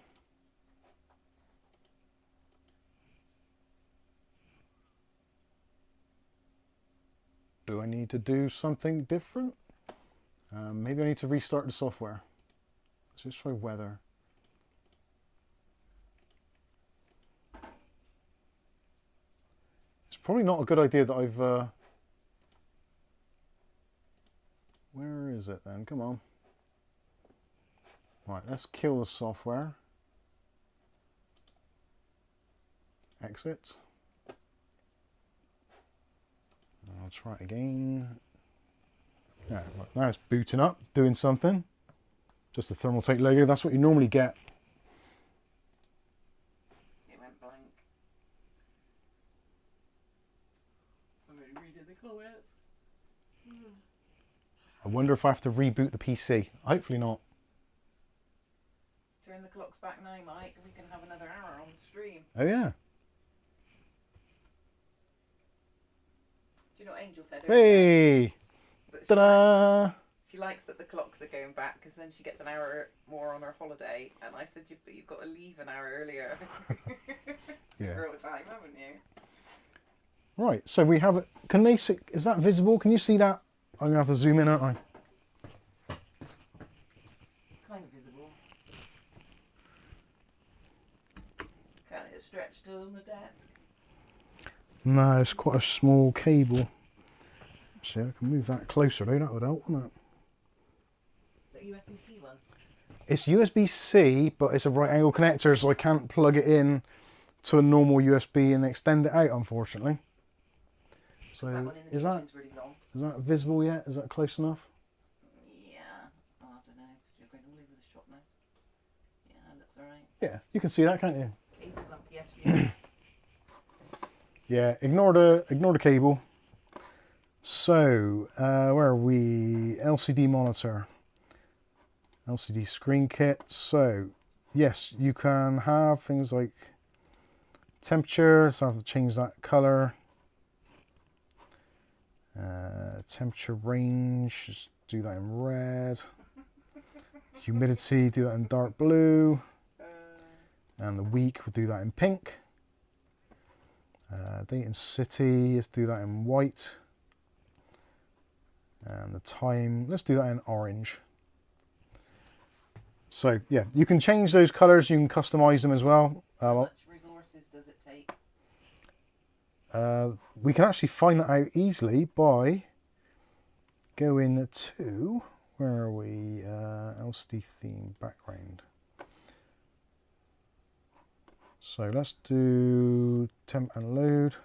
Do I need to do something different? Maybe I need to restart the software. Let's just try weather. It's probably not a good idea that I've... Where is it then? Come on. Right, let's kill the software. Exit. I'll try it again. Yeah, right, now it's booting up, doing something. Just the Thermaltake logo, that's what you normally get.
It went blank. I'm going to read in the comments.
I wonder if I have to reboot the PC. Hopefully not.
Turn the clocks back now, Mike. We can have another hour on the stream.
Oh yeah.
Do you know what Angel said?
Hey! Ta-da!
She likes that the clocks are going back because then she gets an hour more on her holiday. And I said, but you've got to leave an hour earlier.
Yeah.
For all the time, haven't you?
Right, so we have... Can they see... Is that visible? Can you see that? I'm going to have to zoom in, aren't I?
It's kind of visible. Can't it stretch still on the desk?
No, it's quite a small cable. Actually, I can move that closer though, that would help, wouldn't it?
Is that USB-C one?
It's USB-C, but it's a right angle connector, so I can't plug it in to a normal USB and extend it out, unfortunately. So,
That one in the
is that
kitchen's really long.
visible yet? Is that close enough?
Yeah. Oh, I don't know. You're going all over the shop now. Yeah, that looks alright.
Yeah, you can see that, can't you?
Cable's on PS
Yeah, ignore the cable. So, where are we? LCD monitor. LCD screen kit. So, yes, you can have things like temperature, so I have to change that color. Temperature range, just do that in red. Humidity, do that in dark blue. And the week, we'll do that in pink. Date and city, let's do that in white. And the time, let's do that in orange. So yeah, you can change those colors, you can customize them as well.
How much resources does it take?
We can actually find that out easily by going to, where are we? LCD theme background. So let's do temp and load.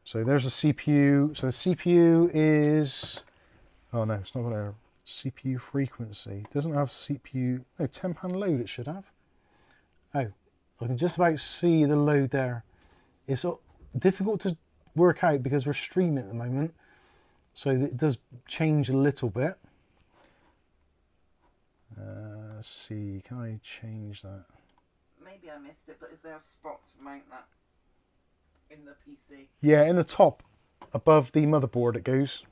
So there's a CPU. So the CPU is, oh no, it's not got a CPU frequency. It doesn't have CPU, no, temp and load it should have. Oh, I can just about see the load there. It's difficult to work out because we're streaming at the moment. So it does change a little bit. Let's see, can I change that?
Maybe I missed it, but is there a spot to mount that in the PC?
Yeah, in the top, above the motherboard it goes.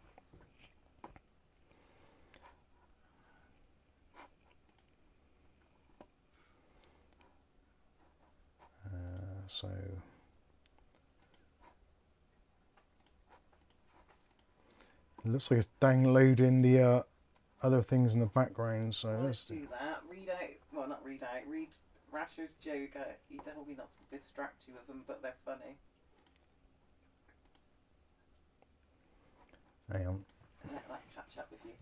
So it looks like it's downloading the other things in the background. So
let's do that. Read out, well, not read out, read Rasher's joke. He told me not to distract you with them, but they're funny.
Hang on.
Let that catch up with you.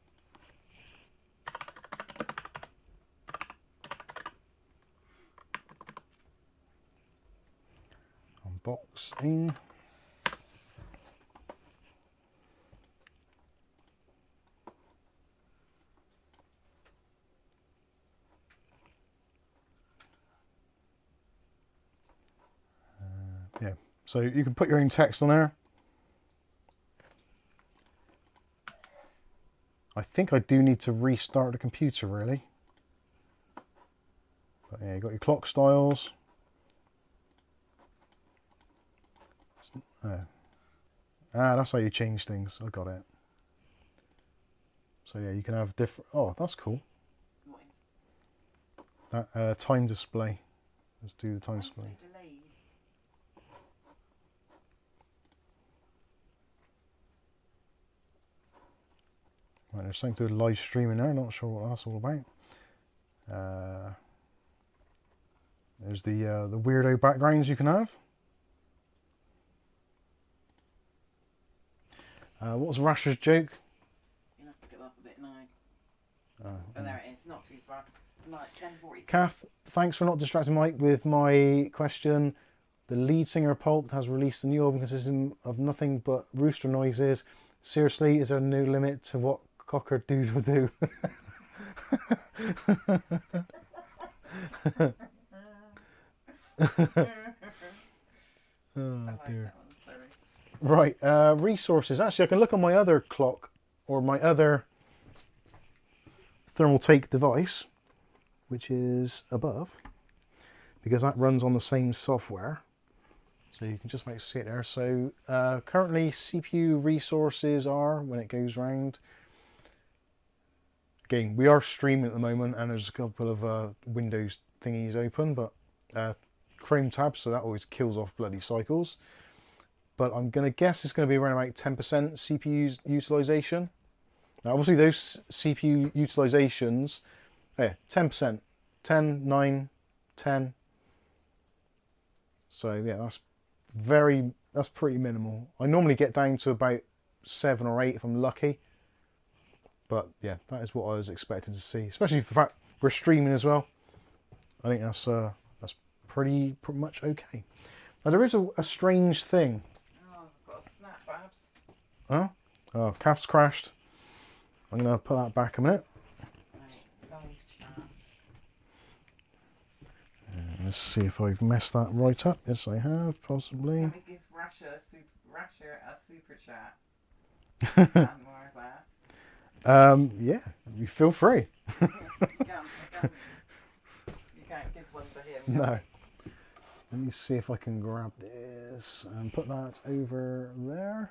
Unboxing. Yeah, so you can put your own text on there. I think I do need to restart the computer really. But yeah, you got your clock styles. That's how you change things. I got it. So yeah, you can have different. Oh, that's cool.
What is
That time display. Let's do the time
mine's
display.
so delayed.
Right, there's something to do with live streaming there. Not sure what that's all about. There's the weirdo backgrounds you can have. What was Rasher's joke?
You'll have to go up a bit now. Oh, there it is. Not too far. Like 10:40.
Kath, thanks for not distracting Mike with my question. The lead singer of Pulp has released a new album consisting of nothing but rooster noises. Seriously, is there no limit to what Cocker Dude will do? Oh dear. Right, resources. Actually, I can look on my other clock or my other Thermaltake device, which is above, because that runs on the same software. So you can just make see it there. So currently CPU resources are, when it goes round, again, we are streaming at the moment and there's a couple of Windows thingies open, but Chrome tabs, so that always kills off bloody cycles. But I'm going to guess it's going to be around about 10% CPU utilization. Now obviously those CPU utilizations, yeah, 10%, 10, 9, 10. So yeah, that's pretty minimal. I normally get down to about 7 or 8 if I'm lucky. But yeah, that is what I was expecting to see, especially for the fact we're streaming as well. I think that's pretty much okay. Now there is a strange thing.
Oh, I've got a snap, Babs.
Huh? Oh, Kath's crashed. I'm going to put that back a minute.
Right, live chat.
Let's see if I've messed that right up. Yes, I have, possibly.
Let me give Rasher a super chat. And where's that?
Yeah, you feel free.
You can't give one to him.
No. Let me see if I can grab this and put that over there.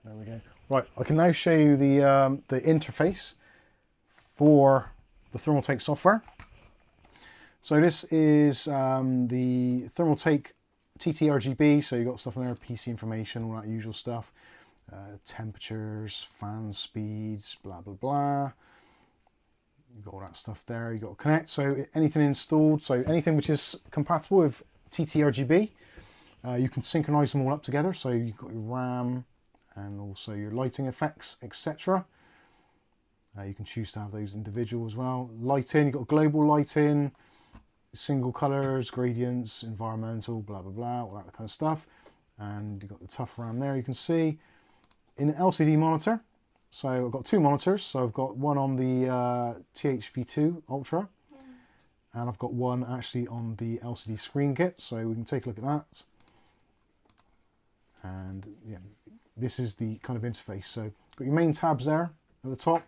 There we go. Right, I can now show you the interface for the Thermaltake software. So this is the Thermaltake TTRGB. So you've got stuff in there, PC information, all that usual stuff. Temperatures, fan speeds, blah, blah, blah. You've got all that stuff there. You've got to connect. So anything installed, so anything which is compatible with TTRGB, you can synchronize them all up together. So you've got your RAM and also your lighting effects, etc. You can choose to have those individual as well. Lighting, you've got global lighting, single colors, gradients, environmental, blah, blah, blah, all that kind of stuff. And you've got the tough RAM there, you can see. In an LCD monitor, so I've got 2 monitors. So I've got one on the THV2 Ultra, and I've got one actually on the LCD screen kit. So we can take a look at that. And yeah, this is the kind of interface. So you've got your main tabs there at the top.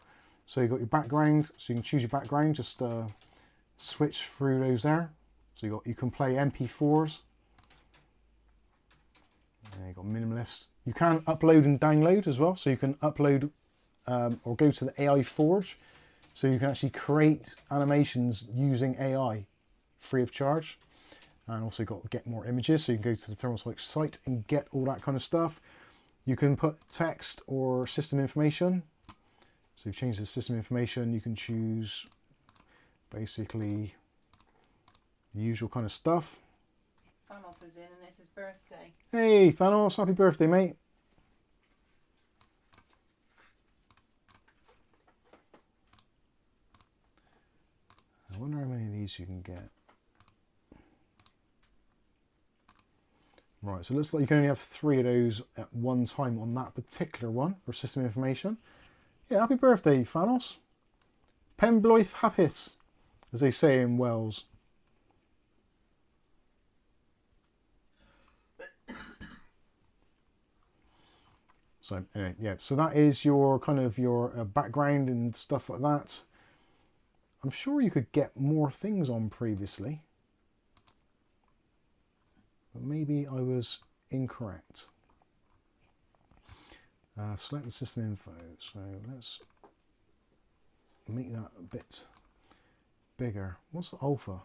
So you've got your background, so you can choose your background, just switch through those there. So you can play MP4s. And you've got minimalist. You can upload and download as well. So you can upload or go to the AI Forge. So you can actually create animations using AI free of charge. And also got to get more images. So you can go to the Thermaltake site and get all that kind of stuff. You can put text or system information. So you've changed the system information. You can choose basically the usual kind of stuff.
Thanos is in and it's his birthday.
Hey Thanos, happy birthday, mate. I wonder how many of these you can get. Right, so it looks like you can only have 3 of those at one time on that particular one for system information. Yeah, happy birthday, Thanos. Penbloith Happis, as they say in Wales. So anyway, yeah, so that is your kind of your background and stuff like that. I'm sure you could get more things on previously, but maybe I was incorrect. Select the system info, so let's make that a bit bigger. What's the alpha?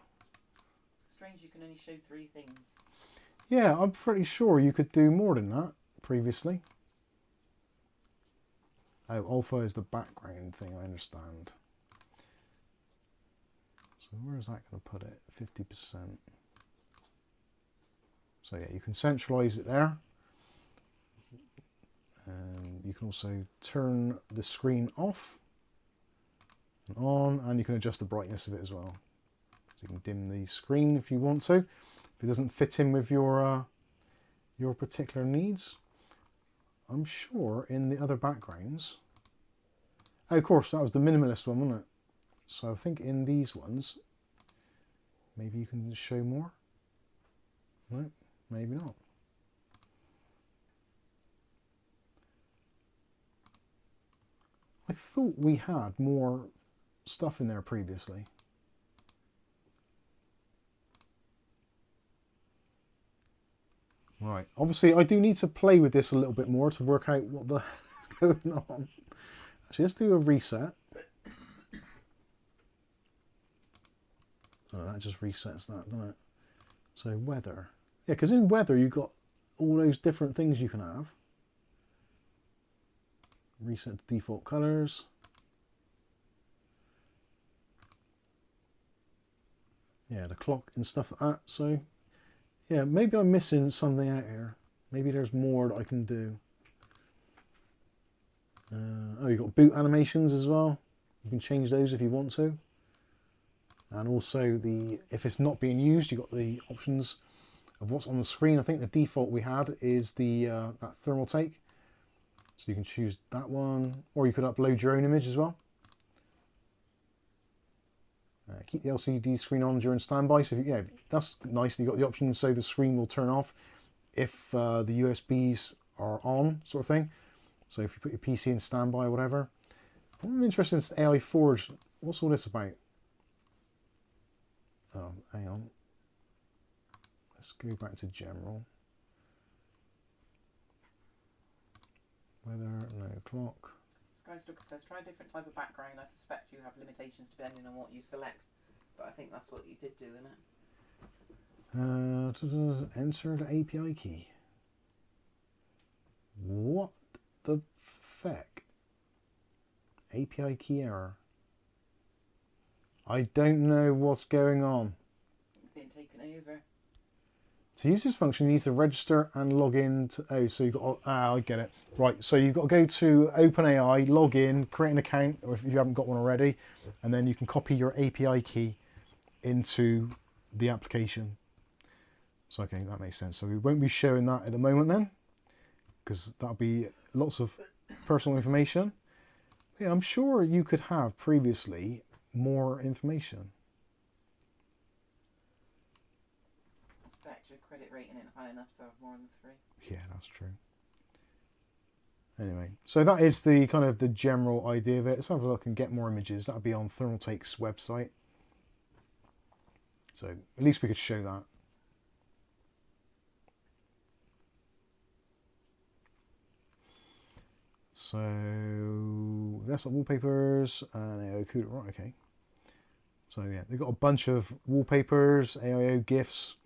Strange you can only show 3 things.
Yeah, I'm pretty sure you could do more than that previously. Oh, alpha is the background thing, I understand. So where is that going to put it? 50%. So yeah, you can centralize it there. And you can also turn the screen off and on, and you can adjust the brightness of it as well. So you can dim the screen if you want to, if it doesn't fit in with your particular needs. I'm sure in the other backgrounds, oh, of course, that was the minimalist one, wasn't it? So I think in these ones, maybe you can show more. No, maybe not. I thought we had more stuff in there previously. Right, obviously I do need to play with this a little bit more to work out what the hell is going on. Actually, let's do a reset. Oh, that just resets that, doesn't it? So weather. Yeah, because in weather you've got all those different things you can have. Reset the default colors. Yeah, the clock and stuff like that. So yeah, maybe I'm missing something out here. Maybe there's more that I can do. Oh, you've got boot animations as well. You can change those if you want to. And also if it's not being used, you've got the options of what's on the screen. I think the default we had is that Thermaltake. So you can choose that one, or you could upload your own image as well. Keep the LCD screen on during standby. So yeah, that's nice. You've got the option so the screen will turn off if the USBs are on, sort of thing. So if you put your PC in standby or whatever. I'm interested in this AI Forge. What's all this about? Oh, hang on. Let's go back to general. Weather, no clock.
Skystalker says, try a different type of background. I suspect you have limitations depending on what you select. But I think that's what you did do, isn't it?
Enter the API key. What the feck? API key error. I don't know what's going on.
Being taken over.
To use this function, you need to register and log in to, oh, so you've got, I get it. Right, so you've got to go to OpenAI, log in, create an account, or if you haven't got one already, and then you can copy your API key into the application. So, okay, that makes sense. So we won't be showing that at the moment then, because that'll be lots of personal information. Yeah, I'm sure you could have previously more information.
Your credit rating isn't high enough to have more than 3.
Yeah, that's true. Anyway, so that is the kind of the general idea of it. Let's have a look and get more images. That'll be on Thermaltake's website. So at least we could show that. So that's wallpapers and AIO, right, okay. So yeah, they've got a bunch of wallpapers, AIO GIFs,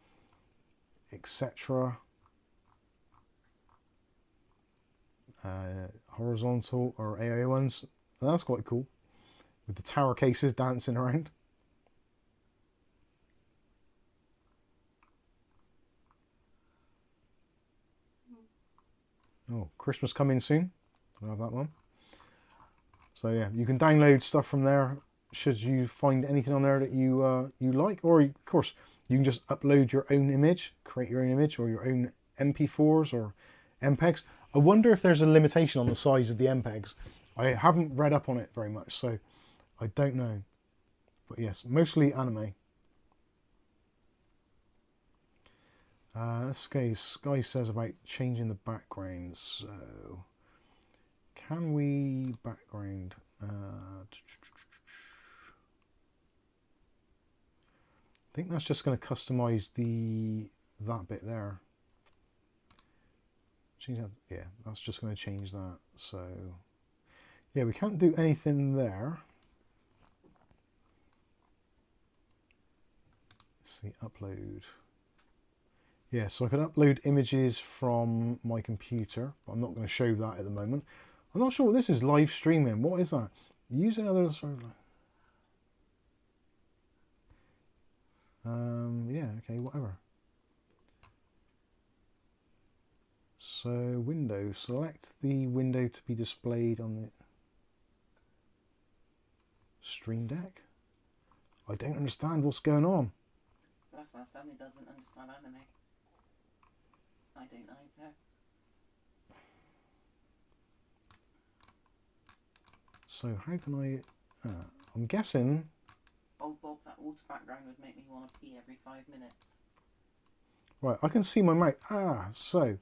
etc. Horizontal or AIO ones. That's quite cool. With the tower cases dancing around. Oh, Christmas coming soon. I'll have that one. So yeah, you can download stuff from there should you find anything on there that you like, or of course you can just upload your own image, create your own image or your own MP4s or MPEGs. I wonder if there's a limitation on the size of the MPEGs. I haven't read up on it very much, so I don't know. But yes, mostly anime. This guy says about changing the background. So, can we background? I think that's just going to customize that bit there. Change that. Yeah, that's just going to change that. So, yeah, we can't do anything there. Let's see, upload. Yeah, so I could upload images from my computer, but I'm not going to show that at the moment. I'm not sure what this is, live streaming. What is that? Using others. Yeah, okay, whatever. So, window. Select the window to be displayed on the Stream Deck. I don't understand what's going on.
That's why Stanley doesn't understand anime. I don't either.
So how can I... I'm guessing...
Old Bob, that water background would make me want to pee every 5 minutes.
Right, I can see my mouth. So...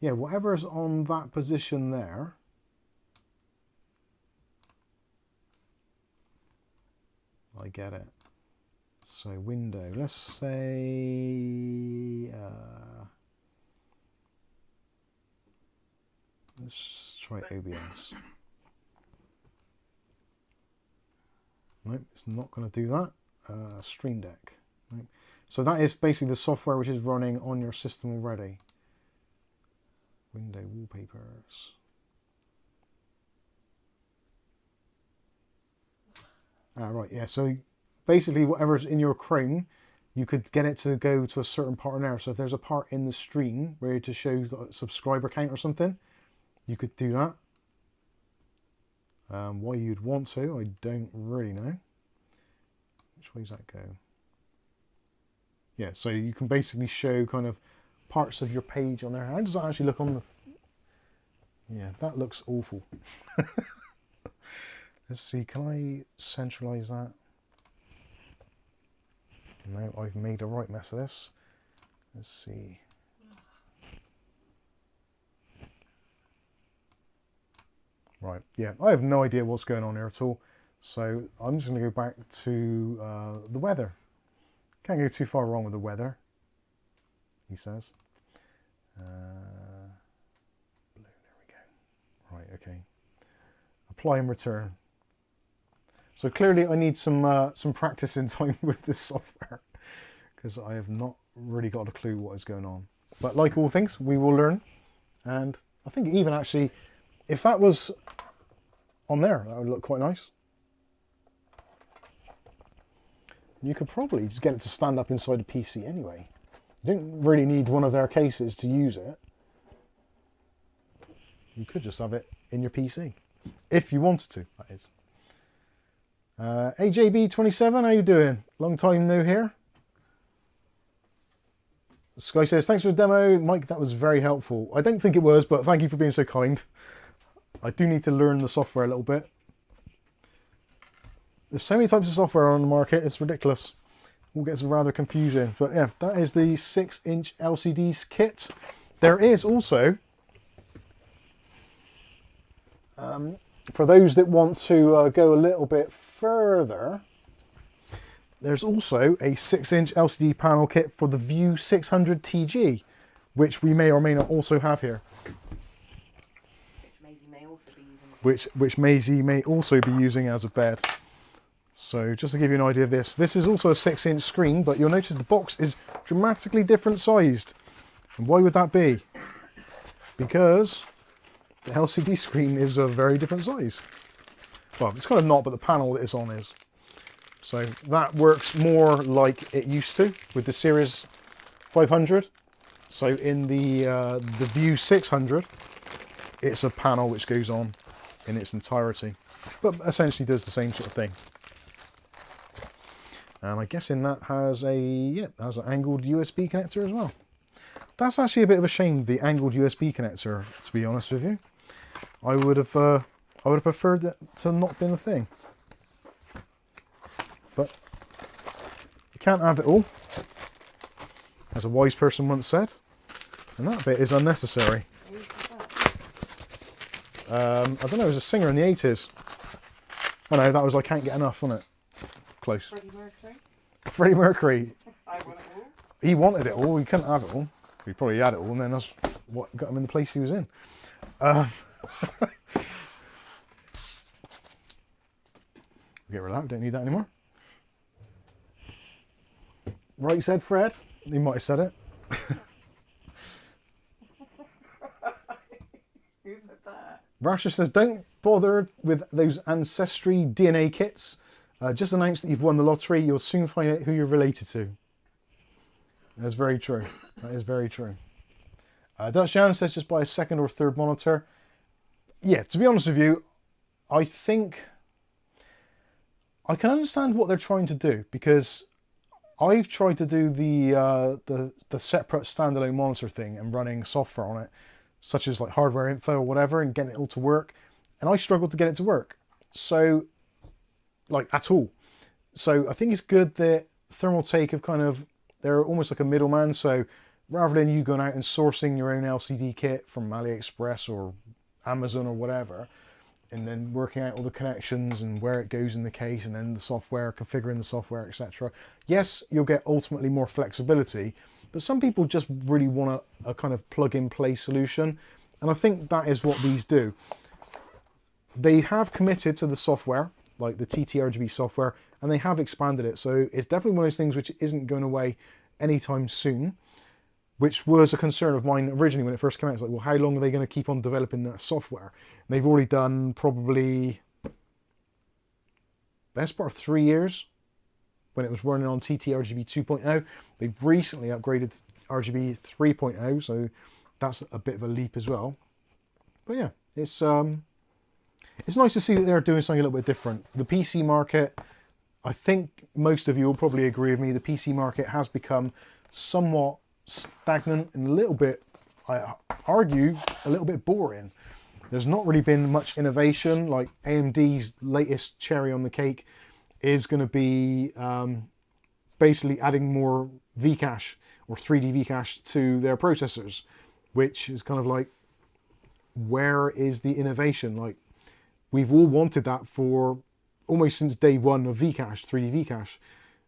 Yeah, whatever's on that position there... I get it. So window, let's say... let's just try OBS. Nope, it's not going to do that. Stream Deck. Nope. So that is basically the software which is running on your system already. Window wallpapers. Right, yeah, so basically whatever's in your Chrome, you could get it to go to a certain part in there. So if there's a part in the stream where to show the subscriber count or something, you could do that. Why you'd want to, I don't really know. Which way does that go? Yeah, so you can basically show kind of parts of your page on there. How does that actually look on the... Yeah, that looks awful. Let's see, can I centralize that? No, I've made a right mess of this. Let's see. Right, yeah, I have no idea what's going on here at all. So I'm just going to go back to the weather. Can't go too far wrong with the weather, he says. Blue, there we go. Right, okay. Apply and return. So clearly I need some practice in time with this software because I have not really got a clue what is going on. But like all things, we will learn. And I think even actually, if that was on there, that would look quite nice. You could probably just get it to stand up inside a PC anyway. You don't really need one of their cases to use it. You could just have it in your PC. If you wanted to, that is. AJB27, how you doing? Long time no here. Sky says, thanks for the demo. Mike, that was very helpful. I don't think it was, but thank you for being so kind. I do need to learn the software a little bit. There's so many types of software on the market, it's ridiculous. All gets rather confusing. But yeah, that is the 6-inch LCD kit. There is also, for those that want to go a little bit further, there's also a 6-inch LCD panel kit for the View 600 TG, which we may or may not also have here. Which Maisie may also be using as a bed. So just to give you an idea of this is also a 6-inch screen, but you'll notice the box is dramatically different sized. And why would that be? Because the LCD screen is a very different size. Well, it's kind of not, but the panel that it's on is. So that works more like it used to with the Series 500. So in the View 600, it's a panel which goes on in its entirety, but essentially does the same sort of thing. And I guess in that has a has an angled USB connector as well. That's actually a bit of a shame, the angled USB connector, to be honest with you. I would have preferred that to not been a thing. But you can't have it all, as a wise person once said, and that bit is unnecessary. I don't know, it was a singer in the 80s. Oh no, that was I Can't Get Enough, wasn't it? Close.
Freddie Mercury.
Freddie Mercury.
I want it all.
He wanted it all, he couldn't have it all. He probably had it all, and then that's what got him in the place he was in. Get rid of that, we don't need that anymore. Right said Fred, he might have said it.
Who said that?
Rasher says, don't bother with those ancestry DNA kits. Just announce that you've won the lottery, you'll soon find out who you're related to. That's very true. That is very true. Dutch Jan says just buy a second or third monitor. Yeah, to be honest with you, I think I can understand what they're trying to do, because I've tried to do the separate standalone monitor thing and running software on it, such as like hardware info or whatever, and getting it all to work, and I struggled to get it to work. So, like, at all. So I think it's good that Thermaltake have kind of, they're almost like a middleman. So rather than you going out and sourcing your own LCD kit from AliExpress or Amazon or whatever, and then working out all the connections and where it goes in the case, and then the software, configuring the software, etc. Yes, you'll get ultimately more flexibility, but some people just really want a kind of plug-and-play solution, and I think that is what these do. They have committed to the software, like the TTRGB software, and they have expanded it, so it's definitely one of those things which isn't going away anytime soon, which was a concern of mine originally when it first came out. It's like, well, how long are they going to keep on developing that software? And they've already done probably best part of 3 years when it was running on TTRGB 2.0. They've recently upgraded to RGB 3.0, so that's a bit of a leap as well. But yeah, it's nice to see that they're doing something a little bit different. The PC market, I think most of you will probably agree with me, the PC market has become somewhat stagnant and a little bit, I argue, a little bit boring. There's not really been much innovation. Like AMD's latest cherry on the cake is going to be basically adding more Vcache or 3D Vcache to their processors, which is kind of like, where is the innovation? Like, we've all wanted that for almost since day one of Vcache, 3D Vcache.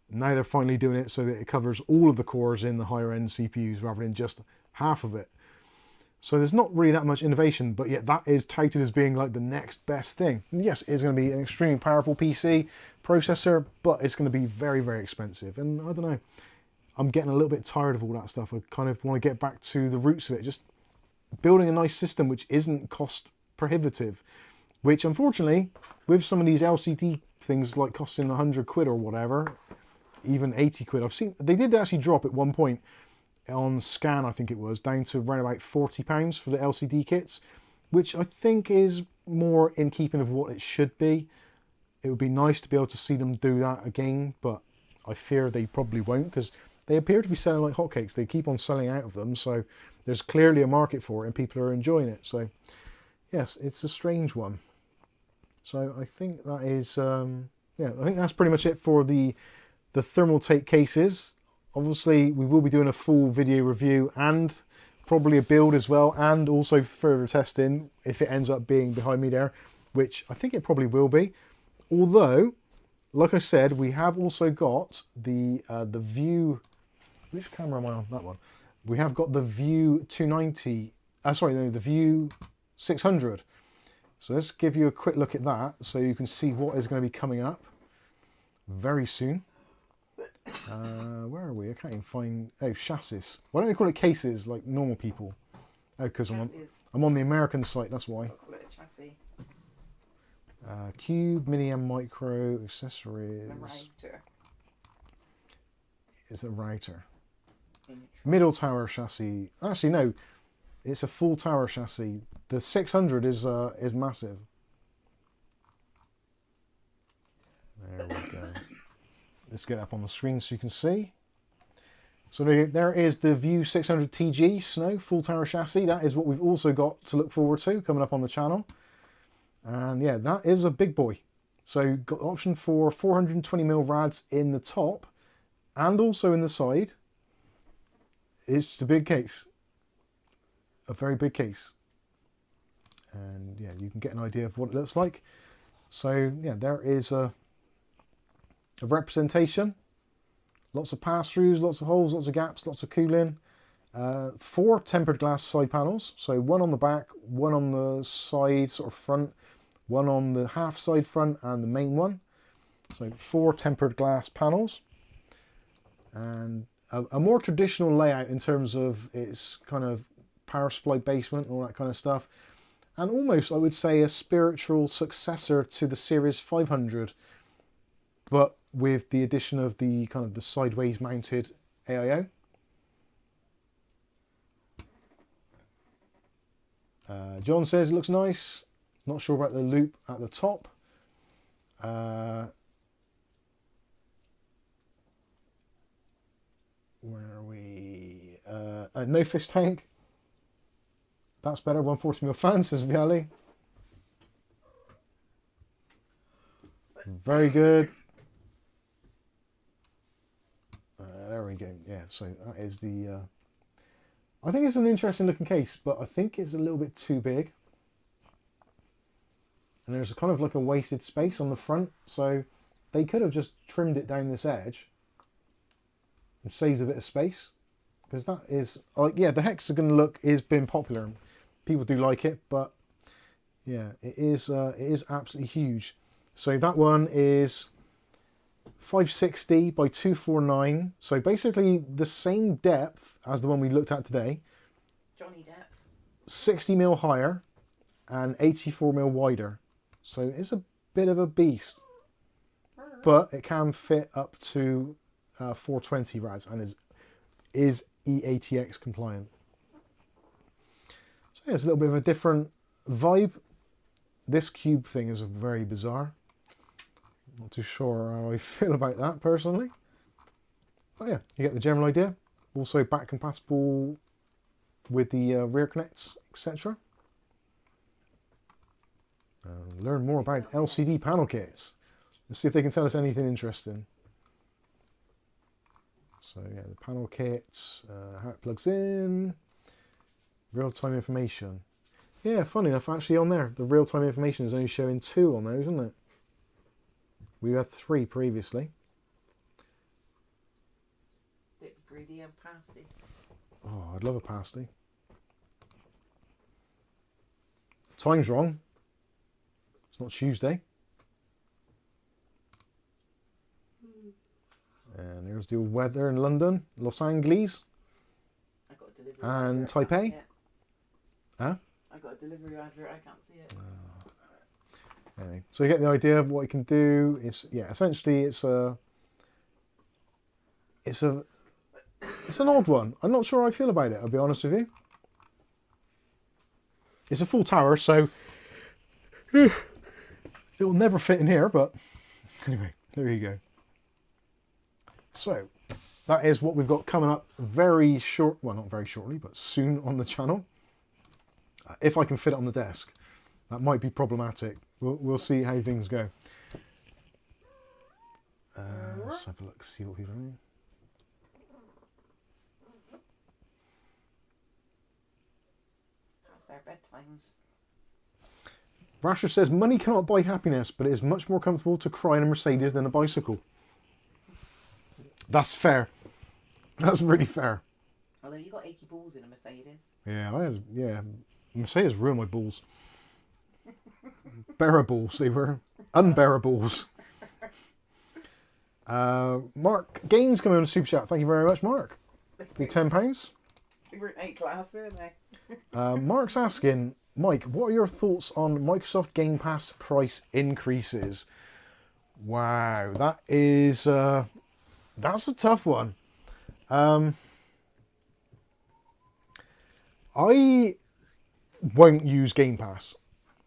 Now they're finally doing it so that it covers all of the cores in the higher end CPUs rather than just half of it. So there's not really that much innovation, but yet that is touted as being like the next best thing. And yes, it's going to be an extremely powerful PC processor, but it's going to be very, very expensive. And I don't know, I'm getting a little bit tired of all that stuff. I kind of want to get back to the roots of it, just building a nice system which isn't cost prohibitive, which unfortunately, with some of these LCD things like costing 100 quid or whatever, even 80 quid. I've seen, they did actually drop at one point on Scan, I think it was, down to around about £40 for the LCD kits, which I think is more in keeping of what it should be. It would be nice to be able to see them do that again, but I fear they probably won't, because they appear to be selling like hotcakes. They keep on selling out of them, so there's clearly a market for it and people are enjoying it. So yes, it's a strange one. So I think that is, yeah, I think that's pretty much it for the Thermaltake cases. Obviously, we will be doing a full video review and probably a build as well, and also further testing if it ends up being behind me there, which I think it probably will be. Although, like I said, we have also got the View. Which camera am I on? That one. We have got the View 290. Sorry, no, the View 600. So let's give you a quick look at that, so you can see what is going to be coming up very soon. Where are we? I can't even find... Oh, chassis. Why don't we call it cases like normal people? Oh, because I'm on the American site, that's why.
I'll call it a chassis.
Cube, Mini M Micro, accessories.
A router.
It's a router. Middle tower chassis. Actually, no. It's a full tower chassis. The 600 is massive. There we go. Let's get up on the screen so you can see. So there is the View 600 TG Snow full tower chassis. That is what we've also got to look forward to coming up on the channel. And yeah, that is a big boy. So got the option for 420mm rads in the top and also in the side. It's just a big case. A very big case. And yeah, you can get an idea of what it looks like. So yeah, there is a representation. Lots of pass-throughs, lots of holes, lots of gaps, lots of cooling. 4 tempered glass side panels. So one on the back, one on the side, sort of front, one on the half side front and the main one. So 4 tempered glass panels. And a more traditional layout in terms of its kind of power supply basement, all that kind of stuff. And almost, I would say, a spiritual successor to the Series 500, but with the addition of the kind of the sideways mounted AIO. John says it looks nice. Not sure about the loop at the top. Where are we? No fish tank. That's better. 140mm fan, says Viali. Very good. There we go. Yeah, so that is the... I think it's an interesting looking case, but I think it's a little bit too big. And there's kind of like a wasted space on the front, so they could have just trimmed it down this edge and saved a bit of space, because that is like, yeah, the hexagon look is been popular. People do like it, but yeah, it is absolutely huge. So that one is 560 by 249. So basically the same depth as the one we looked at today.
Johnny depth. 60mm
higher and 84mm wider. So it's a bit of a beast, but it can fit up to 420 rads and is EATX compliant. So yeah, it's a little bit of a different vibe. This cube thing is very bizarre. Not too sure how I feel about that personally. But yeah, you get the general idea. Also back compatible with the rear connects, etc. Learn more about LCD panel kits. Let's see if they can tell us anything interesting. So yeah, the panel kits, how it plugs in, real-time information. Yeah, funny enough, actually on there, the real-time information is only showing 2 on those, isn't it? We had 3 previously.
Bit greedy and pasty.
Oh, I'd love a pasty. Time's wrong. It's not Tuesday. And here's the old weather in London, Los Angeles,
I got a delivery
and
advert, I can't see
Taipei.
it.
Huh?
I got a delivery advert, I can't see it.
Anyway, so you get the idea of what you can do. It's, yeah, essentially it's an odd one. I'm not sure how I feel about it, I'll be honest with you. It's a full tower, so it will never fit in here, but anyway, there you go. So that is what we've got coming up very short, well, not very shortly, but soon on the channel. If I can fit it on the desk, that might be problematic. We'll see how things go. Let's have a look, see what we're doing.
Past their bedtimes.
Rasher says, money cannot buy happiness, but it is much more comfortable to cry in a Mercedes than a bicycle. That's fair. That's really fair.
Although you got achy balls in a Mercedes.
Yeah, Mercedes ruined my balls. Bearables, they were. Unbearables. Mark Gaines coming on a super chat. Thank you very much, Mark. The £10.
They weren't A-class, were they?
Mark's asking, Mike, what are your thoughts on Microsoft Game Pass price increases? Wow, that is that's a tough one. I won't use Game Pass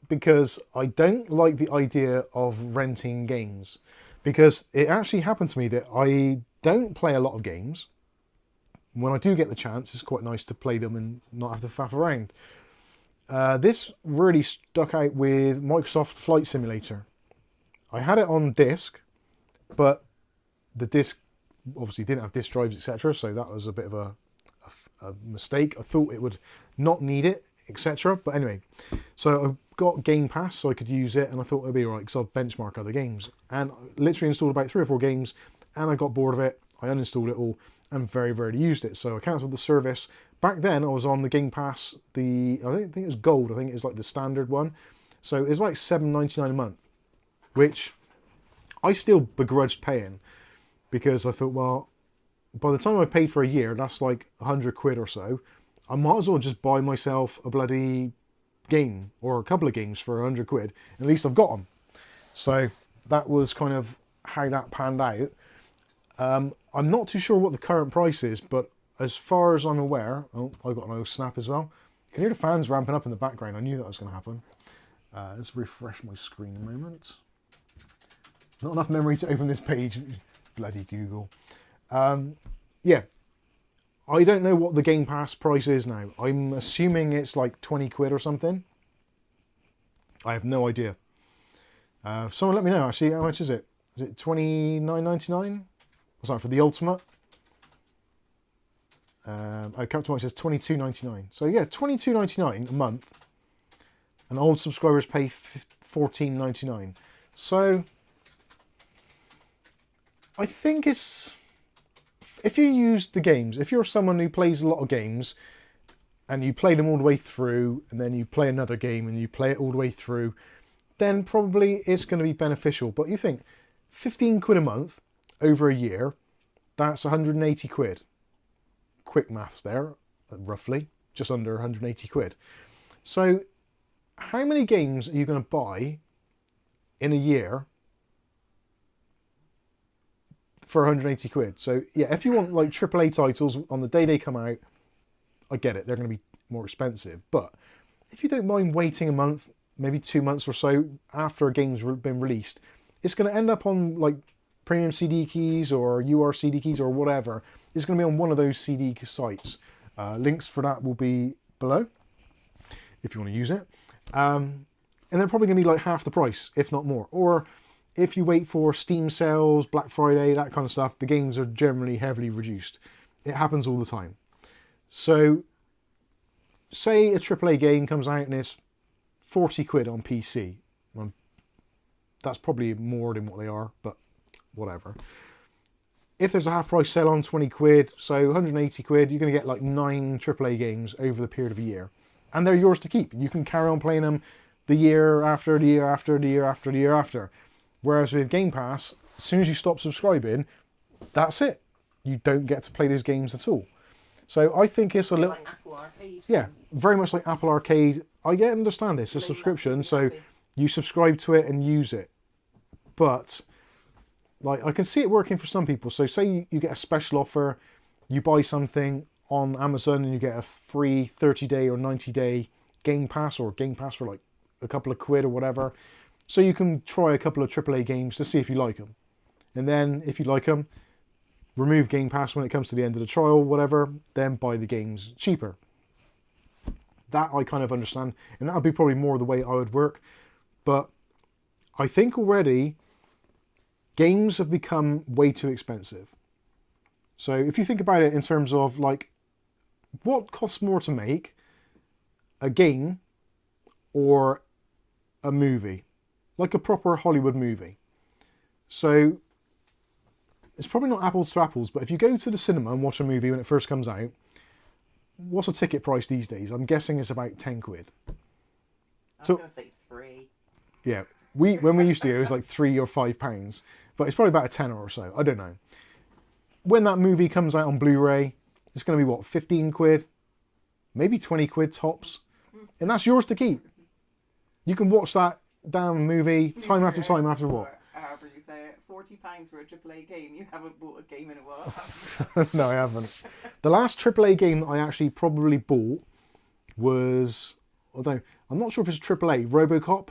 because I don't like the idea of renting games, because it actually happened to me that I don't play a lot of games, when I do get the chance, it's quite nice to play them and not have to faff around. This really stuck out with Microsoft Flight Simulator. I had it on disc, but the disc obviously didn't have disk drives, etc. So that was a bit of a mistake. I thought it would not need it, etc. But anyway, so I got Game Pass so I could use it, and I thought it'd be alright because I'll benchmark other games. And I literally installed about 3 or 4 games, and I got bored of it. I uninstalled it all and very rarely used it. So I cancelled the service. Back then I was on the Game Pass, I think it was Gold. I think it was like the standard one. So it was like $7.99 a month, which I still begrudged paying because I thought, well, by the time I paid for a year, that's like 100 quid or so. I might as well just buy myself a bloody game or a couple of games for 100 quid. At least I've got them. So that was kind of how that panned out. I'm not too sure what the current price is, but as far as I'm aware, oh, I got an old snap as well. You can hear the fans ramping up in the background. I knew that was going to happen. Let's refresh my screen a moment. Not enough memory to open this page. Bloody Google. Yeah, I don't know what the Game Pass price is now. I'm assuming it's like 20 quid or something. I have no idea. Someone let me know, actually, how much is it? Is it $29.99? What's that for the Ultimate? Captain Mike says $22.99. So yeah, $22.99 a month. And old subscribers pay $14.99. So I think it's, if you use the games, if you're someone who plays a lot of games and you play them all the way through and then you play another game and you play it all the way through, then probably it's going to be beneficial. But you think 15 quid a month over a year, that's 180 quid. Quick maths there, roughly, just under 180 quid. So how many games are you going to buy in a year for 180 quid? So yeah, if you want like AAA titles on the day they come out, I get it, they're going to be more expensive. But if you don't mind waiting a month, maybe 2 months or so after a game's been released, it's going to end up on like premium CD keys or UR CD keys or whatever. It's going to be on one of those CD sites. Links for that will be below if you want to use it. And they're probably going to be like half the price, if not more. Or if you wait for Steam sales, Black Friday, that kind of stuff, the games are generally heavily reduced. It happens all the time. So say a AAA game comes out and it's 40 quid on PC. Well, that's probably more than what they are, but whatever. If there's a half price sale on 20 quid, so 180 quid, you're going to get like 9 AAA games over the period of a year. And they're yours to keep. You can carry on playing them the year after, the year after, the year after, the year after. Whereas with Game Pass, as soon as you stop subscribing, that's it. You don't get to play those games at all. So I think it's a little...
Like Apple Arcade.
Yeah, very much like Apple Arcade. I get and understand this, it's a subscription, so you subscribe to it and use it. But like I can see it working for some people. So say you get a special offer, you buy something on Amazon and you get a free 30-day or 90-day Game Pass, or Game Pass for like a couple of quid or whatever. So you can try a couple of AAA games to see if you like them. And then if you like them, remove Game Pass when it comes to the end of the trial, whatever, then buy the games cheaper. That I kind of understand, and that would be probably more the way I would work. But I think already games have become way too expensive. So if you think about it in terms of like, what costs more to make, a game or a movie? Like a proper Hollywood movie. So it's probably not apples to apples, but if you go to the cinema and watch a movie when it first comes out, what's a ticket price these days? I'm guessing it's about 10 quid.
I was going to say 3.
Yeah, when we used to go, it was like £3 or £5, but it's probably about a tenner or so. I don't know. When that movie comes out on Blu-ray, it's going to be what, 15 quid? Maybe 20 quid tops. And that's yours to keep. You can watch that damn movie time after time after what?
However you say it, £40 for a AAA game. You haven't bought a game in a while.
No, I haven't. The last AAA game that I actually probably bought was, although I'm not sure if it's AAA, RoboCop.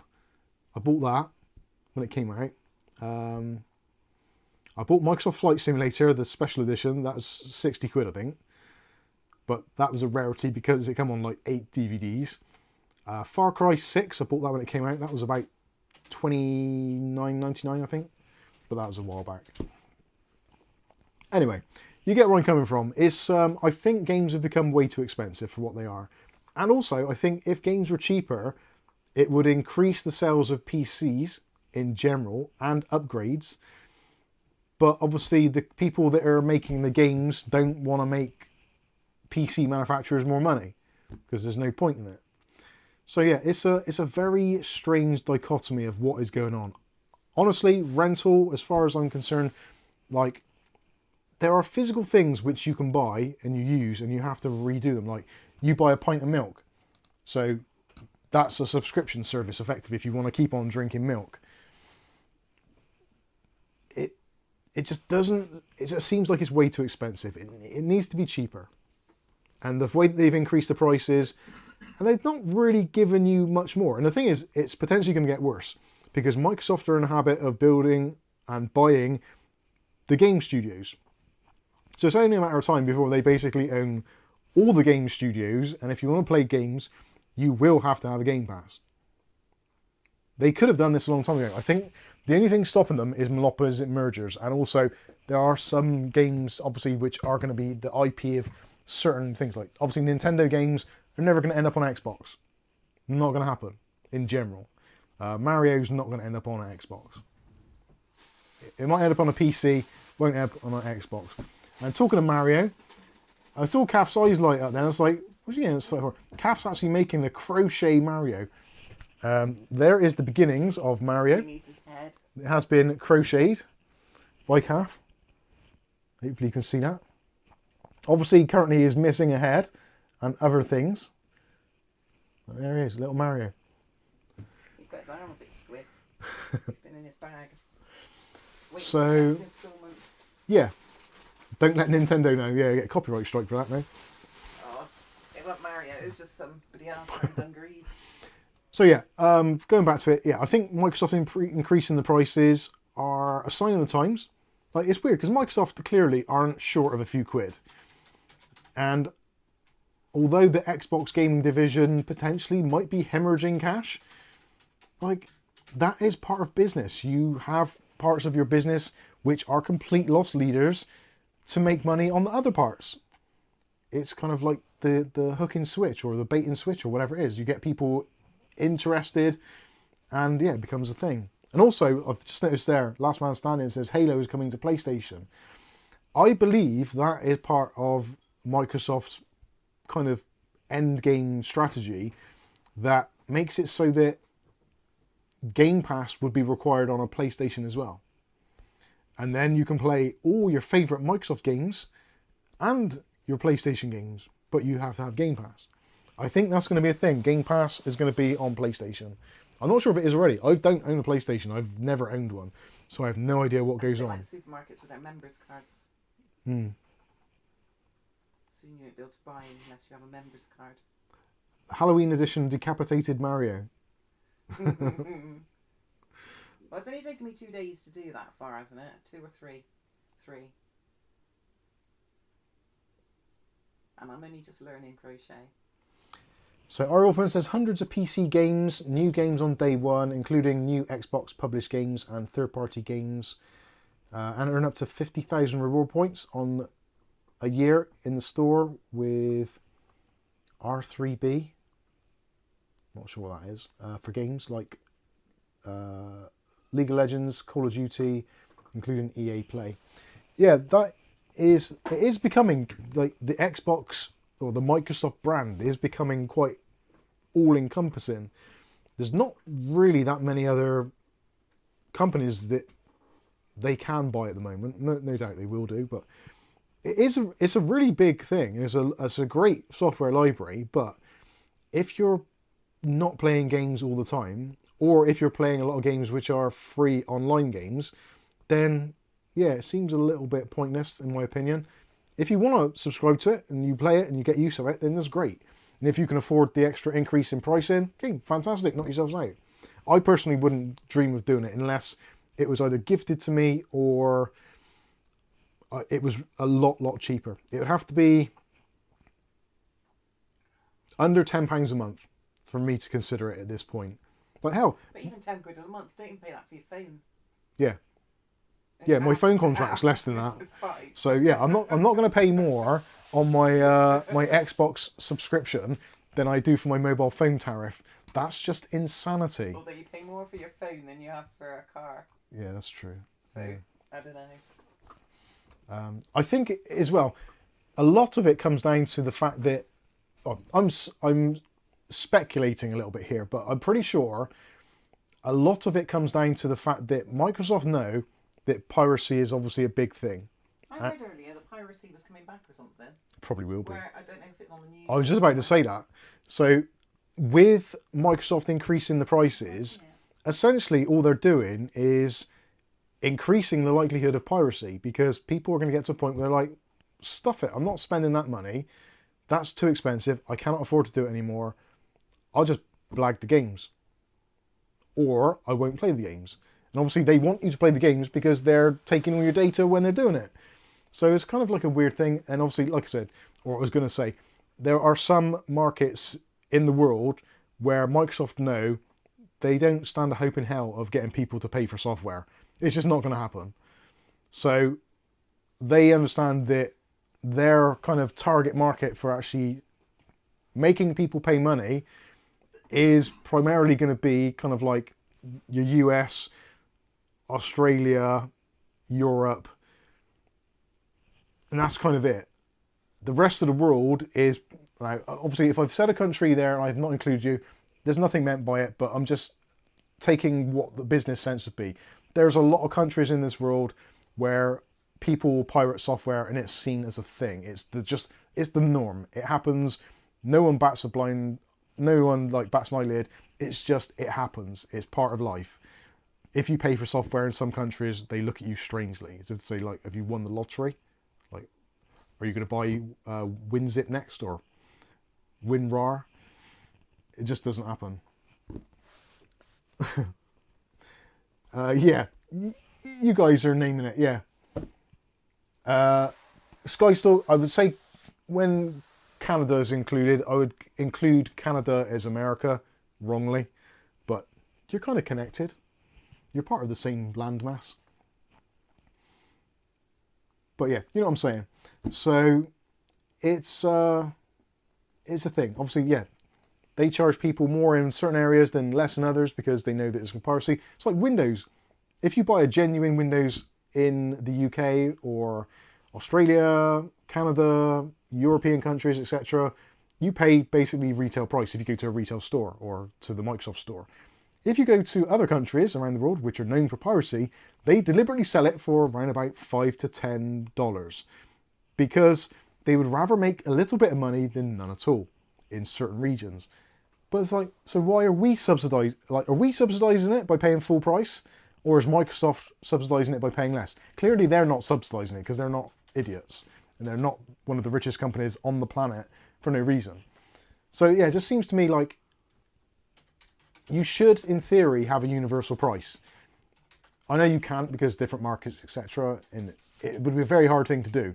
I bought that when it came out. I bought Microsoft Flight Simulator, the special edition. That was 60 quid, I think. but that was a rarity because it came on like 8 DVDs. Far Cry 6, I bought that when it came out. That was about $29.99, I think, but that was a while back. Anyway, you get where I'm coming from. It's I think games have become way too expensive for what they are, and also I think if games were cheaper, it would increase the sales of PCs in general and upgrades. But obviously, the people that are making the games don't want to make PC manufacturers more money because there's no point in it. So yeah, it's a very strange dichotomy of what is going on. Honestly, rental, as far as I'm concerned, like, there are physical things which you can buy and you use and you have to redo them. Like, you buy a pint of milk. So that's a subscription service, effectively, if you want to keep on drinking milk. It just doesn't, it just seems like it's way too expensive. It needs to be cheaper. And the way that they've increased the prices, and they've not really given you much more. And the thing is, it's potentially going to get worse because Microsoft are in a habit of building and buying the game studios. So it's only a matter of time before they basically own all the game studios, and if you want to play games, you will have to have a Game Pass. They could have done this a long time ago. I think the only thing stopping them is monopolies and mergers, and also there are some games, obviously, which are going to be the IP of certain things. Like, obviously, Nintendo games are never going to end up on Xbox. Not going to happen, in general. Mario's not going to end up on an Xbox. It might end up on a PC, won't end up on an Xbox. And talking of Mario, I saw Kath's eyes light up then. I was like, what's he getting? Kath's actually making a crochet Mario. There is the beginnings of Mario.
He needs his head.
It has been crocheted by Kath. Hopefully you can see that. Obviously, currently he is missing a head and other things. But there he is, little Mario.
He's got his arm a bit squiff. He's been in his bag.
So, yeah. Don't let Nintendo know. Yeah, get a copyright strike for that now.
Oh, it wasn't Mario. It was just somebody else from Dungarees.
So yeah, going back to it, yeah, I think Microsoft increasing the prices are a sign of the times. Like, it's weird because Microsoft clearly aren't short of a few quid. And although the Xbox gaming division potentially might be hemorrhaging cash, like, that is part of business. You have parts of your business which are complete loss leaders to make money on the other parts. It's kind of like the hook and switch or the bait and switch or whatever it is. You get people interested and yeah, it becomes a thing. And also, I've just noticed there, Last Man Standing says Halo is coming to PlayStation. I believe that is part of Microsoft's kind of end game strategy that makes it so that Game Pass would be required on a PlayStation as well. And then you can play all your favourite Microsoft games and your PlayStation games, but you have to have Game Pass. I think that's going to be a thing. Game Pass is going to be on PlayStation. I'm not sure if it is already. I don't own a PlayStation. I've never owned one. So I have no idea what goes on.
Like the supermarkets with their members cards.
Hmm.
Soon you won't be able to buy unless you have a members card.
Halloween edition decapitated Mario.
Well, it's only taken me 2 days to do that far, hasn't it? 2 or 3? 3. And I'm only just learning crochet.
So Orwellman says hundreds of PC games, new games on day one, including new Xbox published games and third-party games, and earn up to 50,000 reward points on a year in the store with R3B. Not sure what that is. For games like League of Legends, Call of Duty, including EA Play. Yeah, it is becoming, like, the Xbox or the Microsoft brand is becoming quite all-encompassing. There's not really that many other companies that they can buy at the moment. No doubt they will do, but it's a really big thing. It's a great software library, but if you're not playing games all the time, or if you're playing a lot of games which are free online games, then yeah, it seems a little bit pointless in my opinion. If you want to subscribe to it and you play it and you get use of it, then that's great. And if you can afford the extra increase in pricing, okay, fantastic, knock yourselves out. I personally wouldn't dream of doing it unless it was either gifted to me or it was a lot cheaper. It would have to be under £10 a month for me to consider it at this point. Like hell.
But even £10 a month, don't even pay that for your phone.
Yeah. Yeah, my phone contract's less than that.
It's fine.
So yeah, I'm not going to pay more on my my Xbox subscription than I do for my mobile phone tariff. That's just insanity.
Although you pay more for your phone than you have for a car.
Yeah, that's true.
So
Yeah.
I don't know.
I think as well, a lot of it comes down to the fact that I'm speculating a little bit here, but I'm pretty sure a lot of it comes down to the fact that Microsoft know that piracy is obviously a big thing.
I heard earlier that piracy was coming back or something.
Probably will be.
Where I don't know if it's on the news.
I was just about to say that. So with Microsoft increasing the prices, essentially all they're doing is increasing the likelihood of piracy, because people are going to get to a point where they're like, stuff it, I'm not spending that money. That's too expensive. I cannot afford to do it anymore. I'll just blag the games. Or I won't play the games. And obviously they want you to play the games because they're taking all your data when they're doing it. So it's kind of like a weird thing. And obviously, like I said, or I was going to say, there are some markets in the world where Microsoft know they don't stand a hope in hell of getting people to pay for software. It's just not going to happen. So they understand that their kind of target market for actually making people pay money is primarily going to be kind of like your US, Australia, Europe, and that's kind of it. The rest of the world is, like, obviously if I've said a country there and I've not included you, there's nothing meant by it, but I'm just taking what the business sense would be. There's a lot of countries in this world where people pirate software and it's seen as a thing. It's the norm. It happens. No one bats an eyelid. It happens. It's part of life. If you pay for software in some countries, they look at you strangely, as if to say, like, have you won the lottery? Like, are you going to buy WinZip next or WinRAR? It just doesn't happen. Yeah, you guys are naming it, yeah. Skystorm, I would say when Canada is included, I would include Canada as America, wrongly, but you're kind of connected. You're part of the same landmass. But yeah, you know what I'm saying. So it's a thing. Obviously, yeah, they charge people more in certain areas than less in others because they know that it's piracy. It's like Windows. If you buy a genuine Windows in the UK or Australia, Canada, European countries, etc., you pay basically retail price if you go to a retail store or to the Microsoft store. If you go to other countries around the world which are known for piracy, they deliberately sell it for around about $5 to $10 because they would rather make a little bit of money than none at all in certain regions. But it's like, so why are we subsidizing? Like, are we subsidizing it by paying full price, or is Microsoft subsidizing it by paying less? Clearly, they're not subsidizing it because they're not idiots and they're not one of the richest companies on the planet for no reason. So yeah, it just seems to me like you should, in theory, have a universal price. I know you can't because different markets, etc., and it would be a very hard thing to do.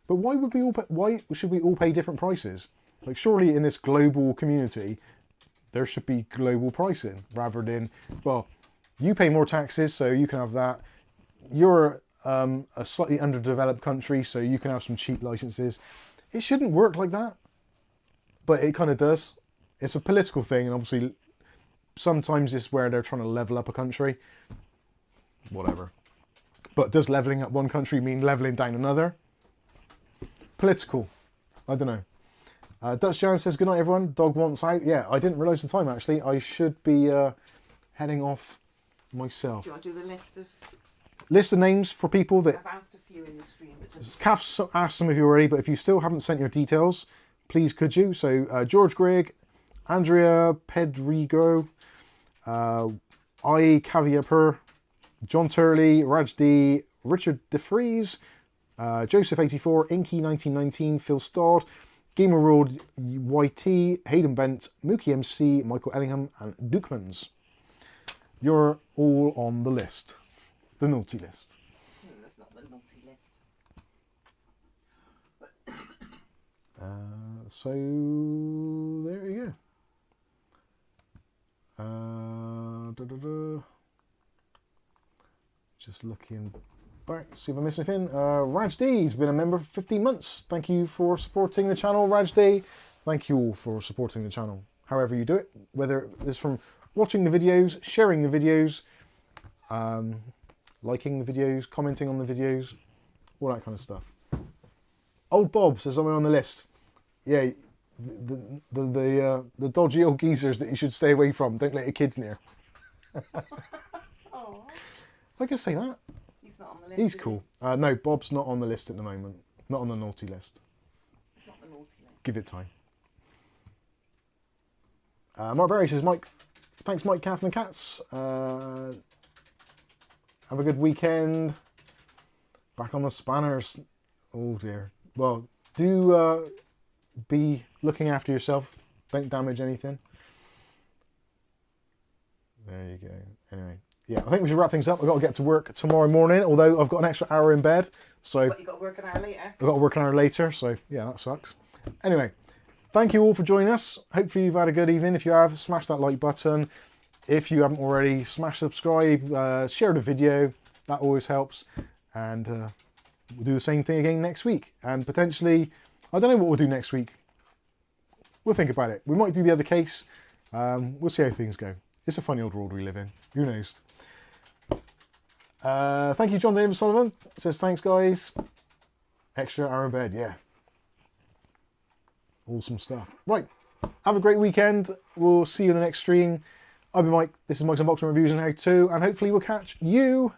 But why should we all pay different prices? Like, surely in this global community, there should be global pricing rather than, well, you pay more taxes, so you can have that. You're a slightly underdeveloped country, so you can have some cheap licenses. It shouldn't work like that, but it kind of does. It's a political thing, and obviously sometimes it's where they're trying to level up a country. Whatever. But does leveling up one country mean leveling down another? Political. I don't know. Dutch Jan says, good night, everyone. Dog wants out. Yeah, I didn't realise the time, actually. I should be heading off myself.
Do you want to do the
List of names for people that...
I've asked a few in the stream, but just...
Kath's asked some of you already, but if you still haven't sent your details, please could you? So, George Grigg, Andrea Pedrigo, I Caviar John Turley, Raj D, Richard DeFries, Joseph84, Inky1919, Phil Stodd, Gamer World YT, Hayden Bent, Mookie MC, Michael Ellingham, and Dukemans. You're all on the list. The naughty list.
That's not the naughty list.
So there you Just looking back, see if I missed anything. Raj D's been a member for 15 months. Thank you for supporting the channel, Raj D. Thank you all for supporting the channel, however you do it, whether it's from watching the videos, sharing the videos, liking the videos, commenting on the videos, all that kind of stuff. Old Bob says, am I on the list? Yeah, the dodgy old geezers that you should stay away from. Don't let your kids near.
Oh,
I can say that.
he's not on the list.
He's
is
cool. No, Bob's not on the list at the moment. Not on the naughty list.
he? It's not the naughty list.
Give it time. Mark Berry says, Mike, thanks Mike, Kath and the Cats. Have a good weekend. Back on the spanners. Oh dear. Well, do be looking after yourself. Don't damage anything. There you go. Anyway, yeah, I think we should wrap things up. I've got to get to work tomorrow morning, although I've got an extra hour in bed. So
But you got to work an hour later.
I've got to work an hour later, so yeah, that sucks. Anyway, thank you all for joining us. Hopefully you've had a good evening. If you have, smash that like button. If you haven't already, smash subscribe, share the video. That always helps. And we'll do the same thing again next week. And potentially, I don't know what we'll do next week. We'll think about it. We might do the other case. We'll see how things go. It's a funny old world we live in. Who knows? Thank you, John David Sullivan. Says, thanks, guys. Extra hour in bed, yeah. Awesome stuff. Right. Have a great weekend. We'll see you in the next stream. I've been Mike. This is Mike's Unboxing Reviews and How To. And hopefully we'll catch you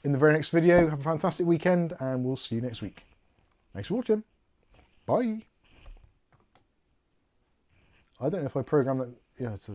in the very next video. Have a fantastic weekend. And we'll see you next week. Thanks for watching. Bye. I don't know if I programmed that. Yeah, it's a